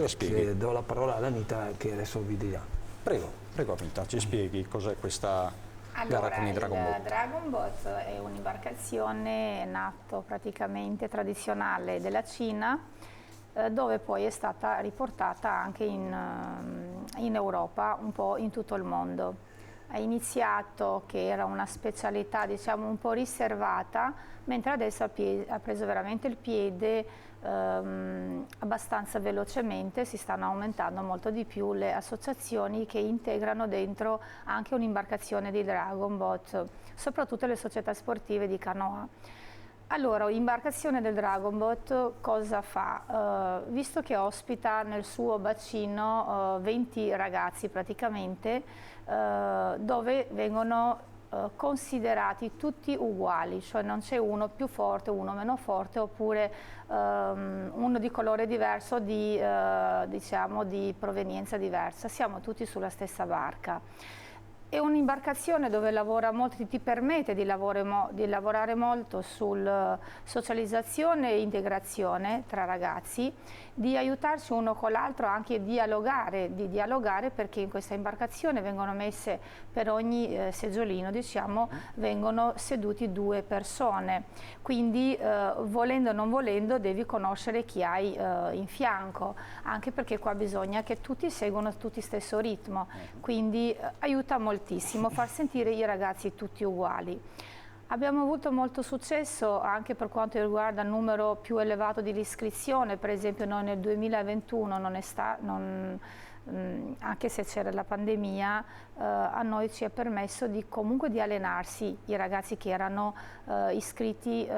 do la parola ad Anita che adesso vi dirà. Prego Anita, ci spieghi cos'è questa gara con i Dragon Boat. Il Dragon Boat è un'imbarcazione nato praticamente tradizionale della Cina, dove poi è stata riportata anche in Europa, un po' in tutto il mondo. È iniziato che era una specialità, diciamo, un po' riservata, mentre adesso ha preso veramente il piede abbastanza velocemente. Si stanno aumentando molto di più le associazioni che integrano dentro anche un'imbarcazione di Dragon Boat, soprattutto le società sportive di canoa. Allora, l'imbarcazione del Dragon Boat cosa fa? Visto che ospita nel suo bacino 20 ragazzi praticamente, dove vengono considerati tutti uguali, cioè non c'è uno più forte, uno meno forte, oppure uno di colore diverso, diciamo di provenienza diversa. Siamo tutti sulla stessa barca. È un'imbarcazione dove lavora molto, ti permette di lavorare molto sul socializzazione e integrazione tra ragazzi, di aiutarci uno con l'altro, anche di dialogare, perché in questa imbarcazione vengono messe, per ogni seggiolino, diciamo, vengono seduti 2 persone. Quindi volendo o non volendo devi conoscere chi hai in fianco, anche perché qua bisogna che tutti seguano tutti lo stesso ritmo, quindi aiuta moltissimo far sentire i ragazzi tutti uguali. Abbiamo avuto molto successo anche per quanto riguarda il numero più elevato di iscrizione. Per esempio noi nel 2021 anche se c'era la pandemia, a noi ci è permesso comunque di allenarsi i ragazzi che erano iscritti,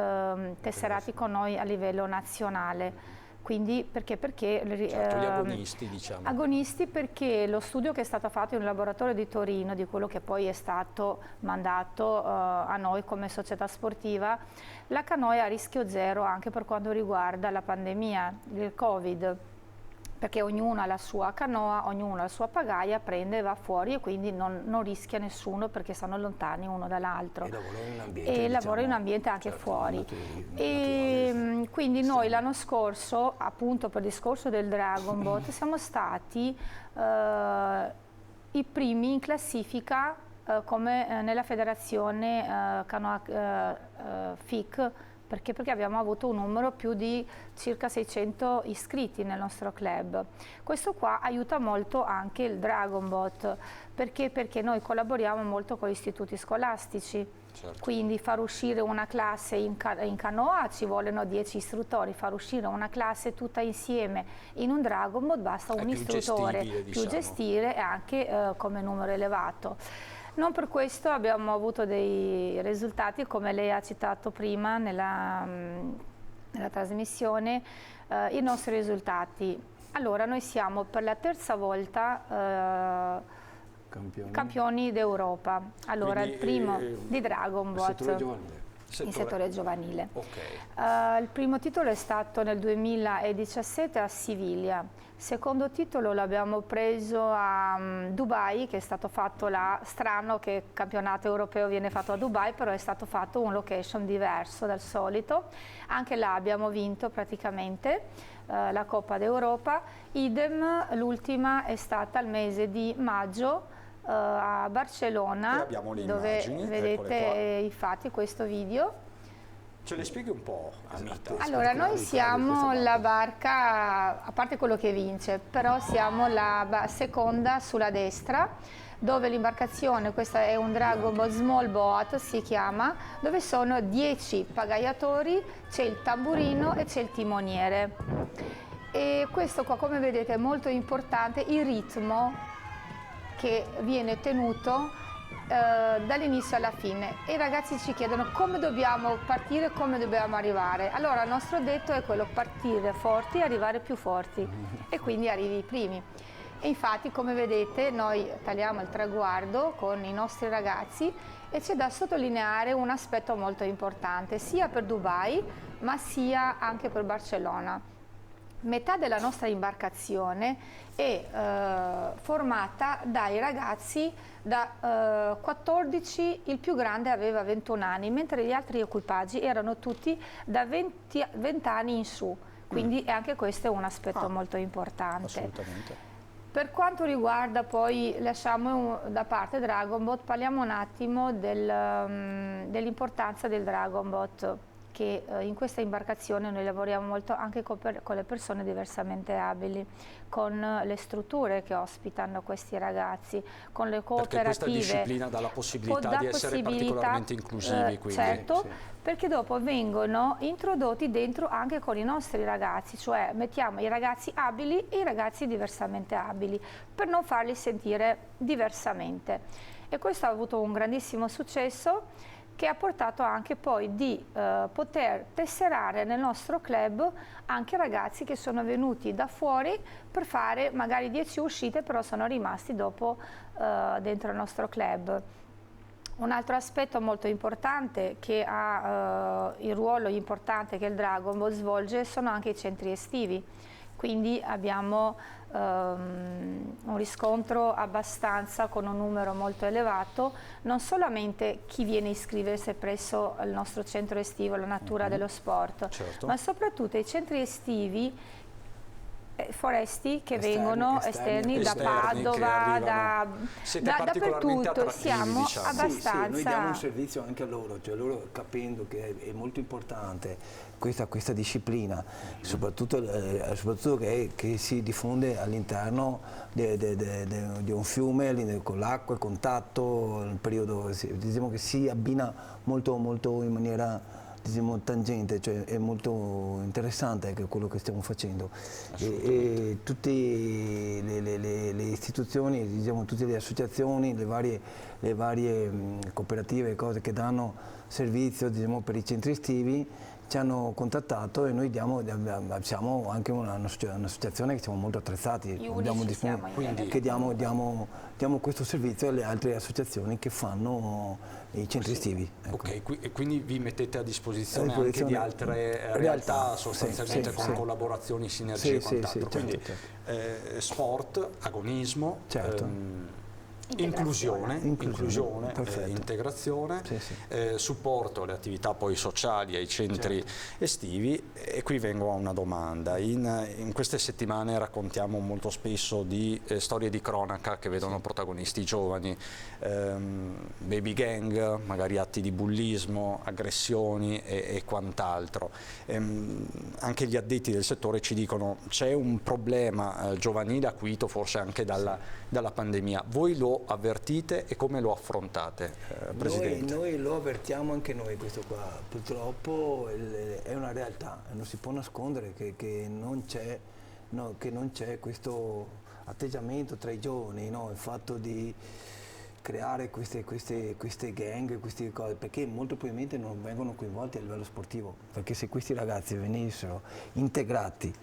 tesserati con noi a livello nazionale. Quindi perché certo, gli agonisti, diciamo. Agonisti, perché lo studio che è stato fatto in un laboratorio di Torino, di quello che poi è stato mandato a noi come società sportiva, la canoa è a rischio zero anche per quanto riguarda la pandemia del Covid, perché ognuno ha la sua canoa, ognuno ha la sua pagaia, prende e va fuori e quindi non rischia nessuno perché sono lontani uno dall'altro. E lavora in un ambiente anche fuori. E quindi noi l'anno scorso, appunto per il discorso del Dragon Boat, siamo stati i primi in classifica come nella federazione canoa FIC, perché abbiamo avuto un numero più di circa 600 iscritti nel nostro club. Questo qua aiuta molto anche il Dragon Boat, perché noi collaboriamo molto con gli istituti scolastici. Certo. Quindi far uscire una classe in canoa ci vogliono 10 istruttori, far uscire una classe tutta insieme in un Dragon Boat basta un istruttore, più gestire e anche come numero elevato. Non per questo abbiamo avuto dei risultati, come lei ha citato prima nella trasmissione, i nostri risultati. Allora, noi siamo per la terza volta campioni d'Europa. Allora, quindi, il primo di Dragon Boat. In settore giovanile. Okay. Il primo titolo è stato nel 2017 a Siviglia. Secondo titolo l'abbiamo preso a Dubai, che è stato fatto là, strano che il campionato europeo viene fatto a Dubai, però è stato fatto un location diverso dal solito. Anche là abbiamo vinto praticamente la Coppa d'Europa. Idem, l'ultima è stata il mese di maggio a Barcellona, dove vedete infatti questo video. Ce le spieghi un po', Anita? Allora, noi siamo la barca, a parte quello che vince, però siamo la seconda sulla destra, dove l'imbarcazione, questa è un Dragon Boat Small Boat, si chiama, dove sono 10 pagaiatori, c'è il tamburino e c'è il timoniere. E questo qua, come vedete, è molto importante, il ritmo che viene tenuto dall'inizio alla fine. E i ragazzi ci chiedono come dobbiamo partire, come dobbiamo arrivare. Allora il nostro detto è quello: partire forti e arrivare più forti, e quindi arrivi i primi. E infatti, come vedete, noi tagliamo il traguardo con i nostri ragazzi e c'è da sottolineare un aspetto molto importante sia per Dubai ma sia anche per Barcellona. Metà della nostra imbarcazione è formata dai ragazzi da 14, il più grande aveva 21 anni, mentre gli altri equipaggi erano tutti da 20 anni in su, quindi anche questo è un aspetto molto importante. Assolutamente. Per quanto riguarda poi, lasciamo da parte Dragon Boat, parliamo un attimo dell'importanza del Dragon Boat, che in questa imbarcazione noi lavoriamo molto anche con le persone diversamente abili, con le strutture che ospitano questi ragazzi, con le cooperative. Perché questa disciplina dà la possibilità di essere particolarmente inclusivi. Quindi. Certo, sì. Perché dopo vengono introdotti dentro anche con i nostri ragazzi, cioè mettiamo i ragazzi abili e i ragazzi diversamente abili, per non farli sentire diversamente. E questo ha avuto un grandissimo successo, che ha portato anche poi di poter tesserare nel nostro club anche ragazzi che sono venuti da fuori per fare magari 10 uscite, però sono rimasti dopo dentro il nostro club. Un altro aspetto molto importante che ha il ruolo importante che il Dragon Boat svolge sono anche i centri estivi. Quindi abbiamo un riscontro abbastanza con un numero molto elevato, non solamente chi viene a iscriversi presso il nostro centro estivo, la Natura dello Sport, certo, ma soprattutto i centri estivi foresti che vengono esterni da Padova, dappertutto, siamo diciamo. Abbastanza... Sì, noi diamo un servizio anche a loro, cioè loro capendo che è molto importante questa disciplina, soprattutto che si diffonde all'interno di un fiume, con l'acqua, il contatto, il periodo, diciamo che si abbina molto in maniera tangente, cioè è molto interessante anche quello che stiamo facendo e tutte le istituzioni, diciamo, tutte le associazioni, le varie cooperative, cose che danno servizio, diciamo, per i centri estivi, ci hanno contattato e noi siamo anche un'associazione che siamo molto attrezzati, che diamo questo servizio alle altre associazioni che fanno i centri estivi. Ecco. Ok, e quindi vi mettete a disposizione anche di altre realtà sostanzialmente con collaborazioni, sinergie e quant'altro. Quindi sport, agonismo, inclusione, integrazione, supporto alle attività poi sociali, ai centri estivi. E qui vengo a una domanda. In queste settimane raccontiamo molto spesso di storie di cronaca che vedono protagonisti giovani, baby gang, magari atti di bullismo, aggressioni e quant'altro. Anche gli addetti del settore ci dicono c'è un problema giovanile acuito forse anche dalla pandemia. Voi lo avvertite e come lo affrontate, Presidente? Noi lo avvertiamo anche noi questo qua, purtroppo è una realtà, non si può nascondere che non c'è questo atteggiamento tra i giovani, no? Il fatto di creare queste gang, queste cose, perché molto probabilmente non vengono coinvolti a livello sportivo, perché se questi ragazzi venissero integrati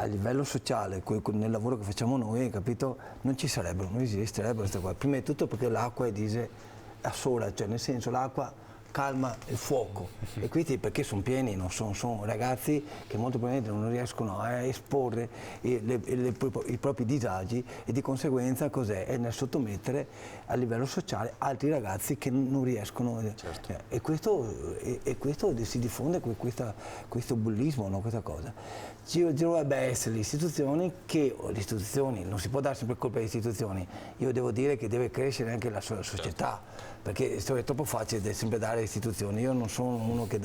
a livello sociale, nel lavoro che facciamo noi, capito, non esisterebbero queste cose. Prima di tutto perché l'acqua è sola, cioè nel senso l'acqua calma il fuoco e quindi perché sono pieni, sono ragazzi che molto probabilmente non riescono a esporre i propri disagi e di conseguenza è nel sottomettere a livello sociale altri ragazzi che non riescono e questo si diffonde questo bullismo, no? Questa cosa. Ci dovrebbe essere le istituzioni non si può dare sempre colpa alle istituzioni, io devo dire che deve crescere anche la società, perché è troppo facile sempre dare alle istituzioni, io non sono uno che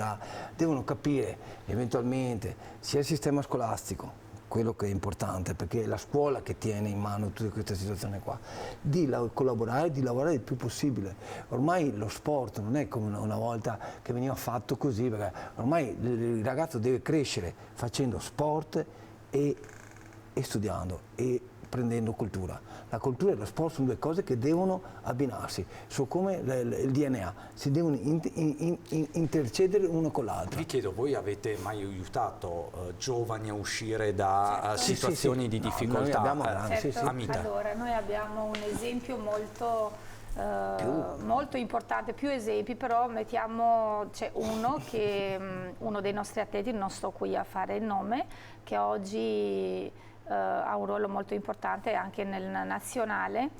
devono capire eventualmente sia il sistema scolastico, quello che è importante, perché è la scuola che tiene in mano tutta questa situazione qua, di collaborare, di lavorare il più possibile. Ormai lo sport non è come una volta che veniva fatto così, perché ormai il ragazzo deve crescere facendo sport e studiando e prendendo cultura. La cultura e lo sport sono due cose che devono abbinarsi, sono come il DNA, si devono intercedere uno con l'altro. Vi chiedo, voi avete mai aiutato giovani a uscire da situazioni di difficoltà? Allora, noi abbiamo un esempio molto importante, più esempi, però c'è uno dei nostri atleti, non sto qui a fare il nome, che oggi ha un ruolo molto importante anche nel nazionale.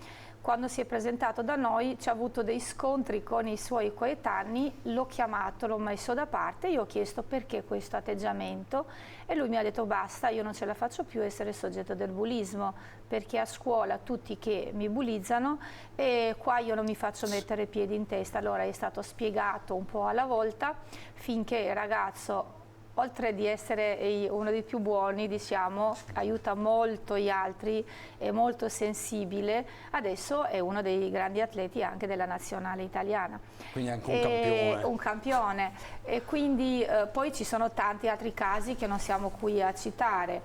Quando si è presentato da noi ci ha avuto dei scontri con i suoi coetanei, l'ho chiamato, l'ho messo da parte, io ho chiesto perché questo atteggiamento e lui mi ha detto basta, io non ce la faccio più essere soggetto del bullismo, perché a scuola tutti che mi bullizzano e qua io non mi faccio mettere piedi in testa. Allora è stato spiegato un po' alla volta finché il ragazzo, oltre di essere uno dei più buoni, diciamo, aiuta molto gli altri, è molto sensibile, adesso è uno dei grandi atleti anche della nazionale italiana. Quindi anche un campione. Un campione. E quindi poi ci sono tanti altri casi che non siamo qui a citare.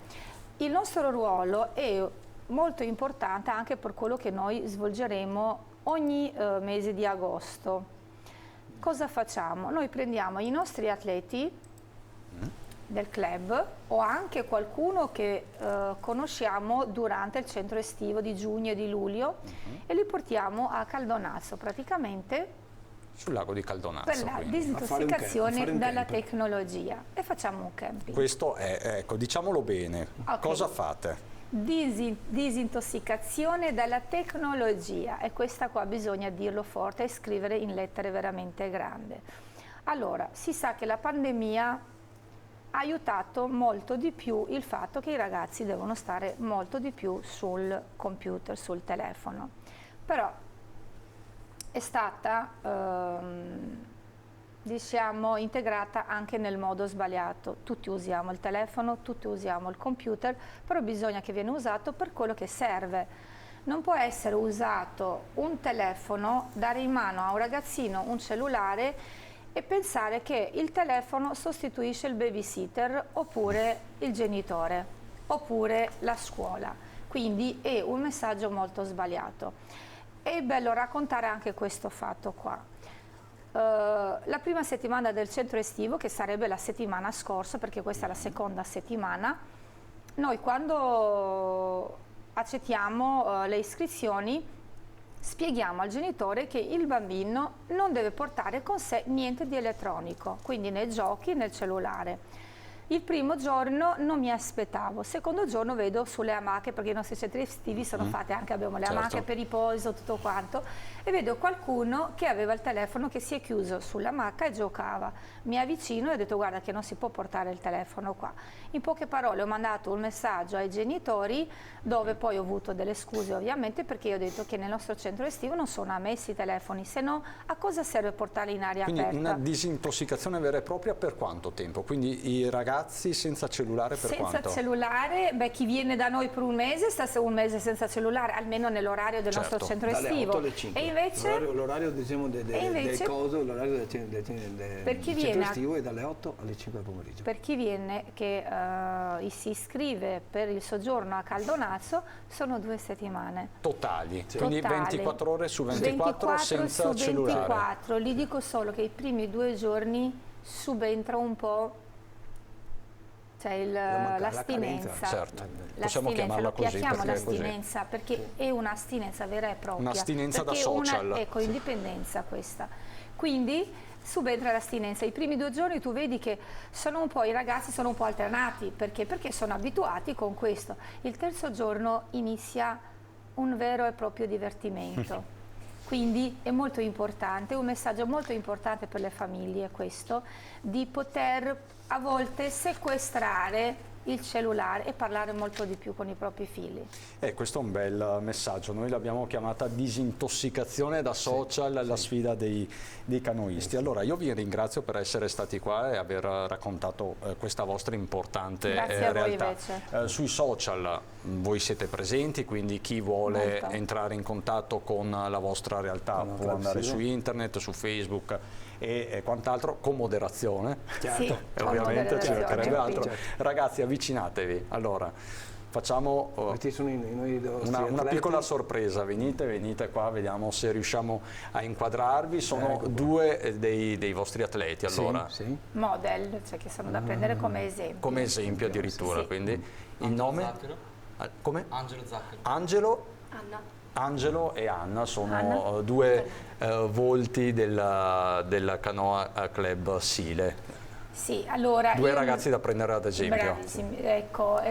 Il nostro ruolo è molto importante anche per quello che noi svolgeremo ogni mese di agosto. Cosa facciamo? Noi prendiamo i nostri atleti del club o anche qualcuno che conosciamo durante il centro estivo di giugno e di luglio e li portiamo a Caldonazzo, praticamente sul lago di Caldonazzo, per la disintossicazione dalla tecnologia, e facciamo un camping. Questo è, ecco, diciamolo bene, cosa fate? Disintossicazione dalla tecnologia, e questa qua bisogna dirlo forte e scrivere in lettere veramente grandi. Allora, si sa che la pandemia ha aiutato molto di più il fatto che i ragazzi devono stare molto di più sul computer, sul telefono. Però è stata, diciamo, integrata anche nel modo sbagliato. Tutti usiamo il telefono, tutti usiamo il computer, però bisogna che viene usato per quello che serve. Non può essere usato un telefono, dare in mano a un ragazzino un cellulare e pensare che il telefono sostituisce il babysitter oppure il genitore oppure la scuola, quindi è un messaggio molto sbagliato. È bello raccontare anche questo fatto qua. la prima settimana del centro estivo, che sarebbe la settimana scorsa, perché questa è la seconda settimana, noi quando accettiamo le iscrizioni spieghiamo al genitore che il bambino non deve portare con sé niente di elettronico, quindi né giochi né cellulare. Il primo giorno non mi aspettavo, il secondo giorno vedo sulle amache, perché i nostri centri estivi sono fatti anche, abbiamo le amache per riposo, tutto quanto, e vedo qualcuno che aveva il telefono che si è chiuso sull'amaca e giocava. Mi avvicino e ho detto: guarda che non si può portare il telefono qua. In poche parole ho mandato un messaggio ai genitori, dove poi ho avuto delle scuse ovviamente, perché io ho detto che nel nostro centro estivo non sono ammessi i telefoni, se no a cosa serve portarli in aria aperta? Quindi una disintossicazione vera e propria per quanto tempo? Quindi i ragazzi senza cellulare per quanto? Senza cellulare, beh, chi viene da noi per un mese sta un mese senza cellulare, almeno nell'orario del nostro centro estivo. Dalle 8 alle 5. E invece l'orario diciamo del coso, l'orario del centro estivo è dalle 8 alle 5 del pomeriggio. Per chi viene che si iscrive per il soggiorno a Caldonazzo sono 2 settimane. Totali, quindi 24 ore su 24 senza su cellulare. 24, gli dico solo che i primi 2 giorni subentra un po', cioè l'astinenza. Certo, possiamo chiamarla così. Chiamiamo l'astinenza perché è un'astinenza vera e propria. Un'astinenza da social. Ecco, indipendenza questa. Quindi subentra l'astinenza. I primi 2 giorni tu vedi che sono un po', i ragazzi sono un po' alternati, perché sono abituati con questo. Il terzo giorno inizia un vero e proprio divertimento. Quindi è molto importante, un messaggio molto importante per le famiglie questo, di poter a volte sequestrare il cellulare e parlare molto di più con i propri figli. Questo è un bel messaggio, noi l'abbiamo chiamata disintossicazione da social, la sfida dei canoisti. Allora io vi ringrazio per essere stati qua e aver raccontato questa vostra importante realtà. Sui social voi siete presenti, quindi chi vuole entrare in contatto con la vostra realtà può andare su internet, su Facebook e quant'altro, con moderazione, sì, ovviamente ci mancherebbe altro. Ragazzi, avvicinatevi. Allora, facciamo una piccola sorpresa, venite qua, vediamo se riusciamo a inquadrarvi. Sono 2 dei vostri atleti, allora. Sì. Model, cioè che sono da prendere come esempio. Come esempio addirittura, quindi il nome? Come? Angelo Zacchero. Angelo? Anna. Angelo e Anna sono 2 volti del Canoa Club Sile. Sì, allora 2 ragazzi da prendere ad esempio. Bravissimi, ecco,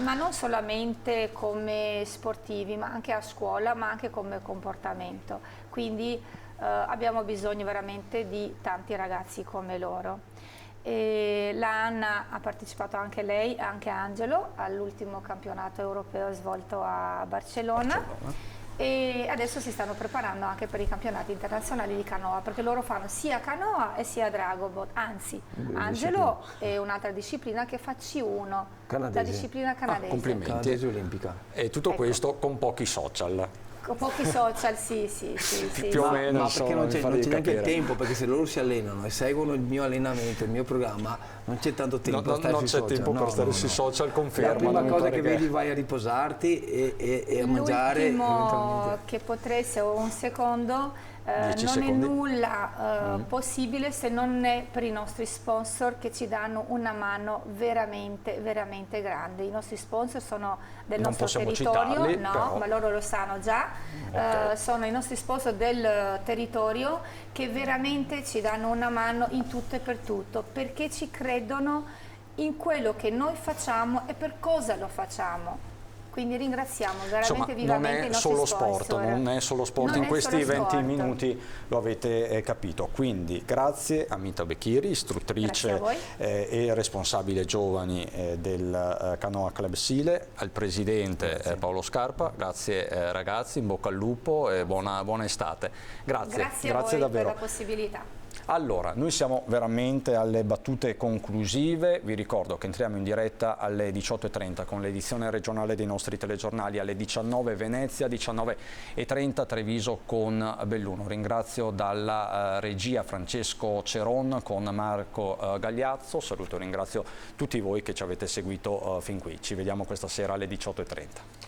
ma non solamente come sportivi, ma anche a scuola, ma anche come comportamento. Quindi abbiamo bisogno veramente di tanti ragazzi come loro. La Anna ha partecipato anche lei, anche Angelo, all'ultimo campionato europeo svolto a Barcellona. E adesso si stanno preparando anche per i campionati internazionali di canoa, perché loro fanno sia canoa e sia dragobot, anzi Angelo è un'altra disciplina che fa C1, la disciplina canadese. Complimenti. Canadese olimpica. E tutto questo con pochi social. Con pochi social, sì. Più o meno, ma perché non c'è neanche il tempo, perché se loro si allenano e seguono il mio allenamento, il mio programma, non c'è tanto tempo per stare sui social. Non c'è tempo per stare sui social, conferma. La prima cosa che vedi, vai a riposarti e a mangiare. L'ultimo che potreste, o un secondo, non è nulla possibile se non è per i nostri sponsor che ci danno una mano veramente, veramente grande. I nostri sponsor sono del nostro territorio, ma loro lo sanno già, sono i nostri sponsor del territorio che veramente ci danno una mano in tutto e per tutto, perché ci credono in quello che noi facciamo e per cosa lo facciamo. Quindi ringraziamo veramente vivamente i nostri sponsor. Non è solo sport, in questi 20 minuti lo avete capito. Quindi grazie a Mita Becchiri, istruttrice e responsabile giovani del Canoa Club Sile, al presidente Paolo Scarpa. Grazie ragazzi, in bocca al lupo e buona estate. Grazie a voi davvero per la possibilità. Allora, noi siamo veramente alle battute conclusive, vi ricordo che entriamo in diretta alle 18:30 con l'edizione regionale dei nostri telegiornali, alle 19 Venezia, 19:30 Treviso con Belluno. Ringrazio dalla regia Francesco Ceron con Marco Gagliazzo, saluto e ringrazio tutti voi che ci avete seguito fin qui, ci vediamo questa sera alle 18:30.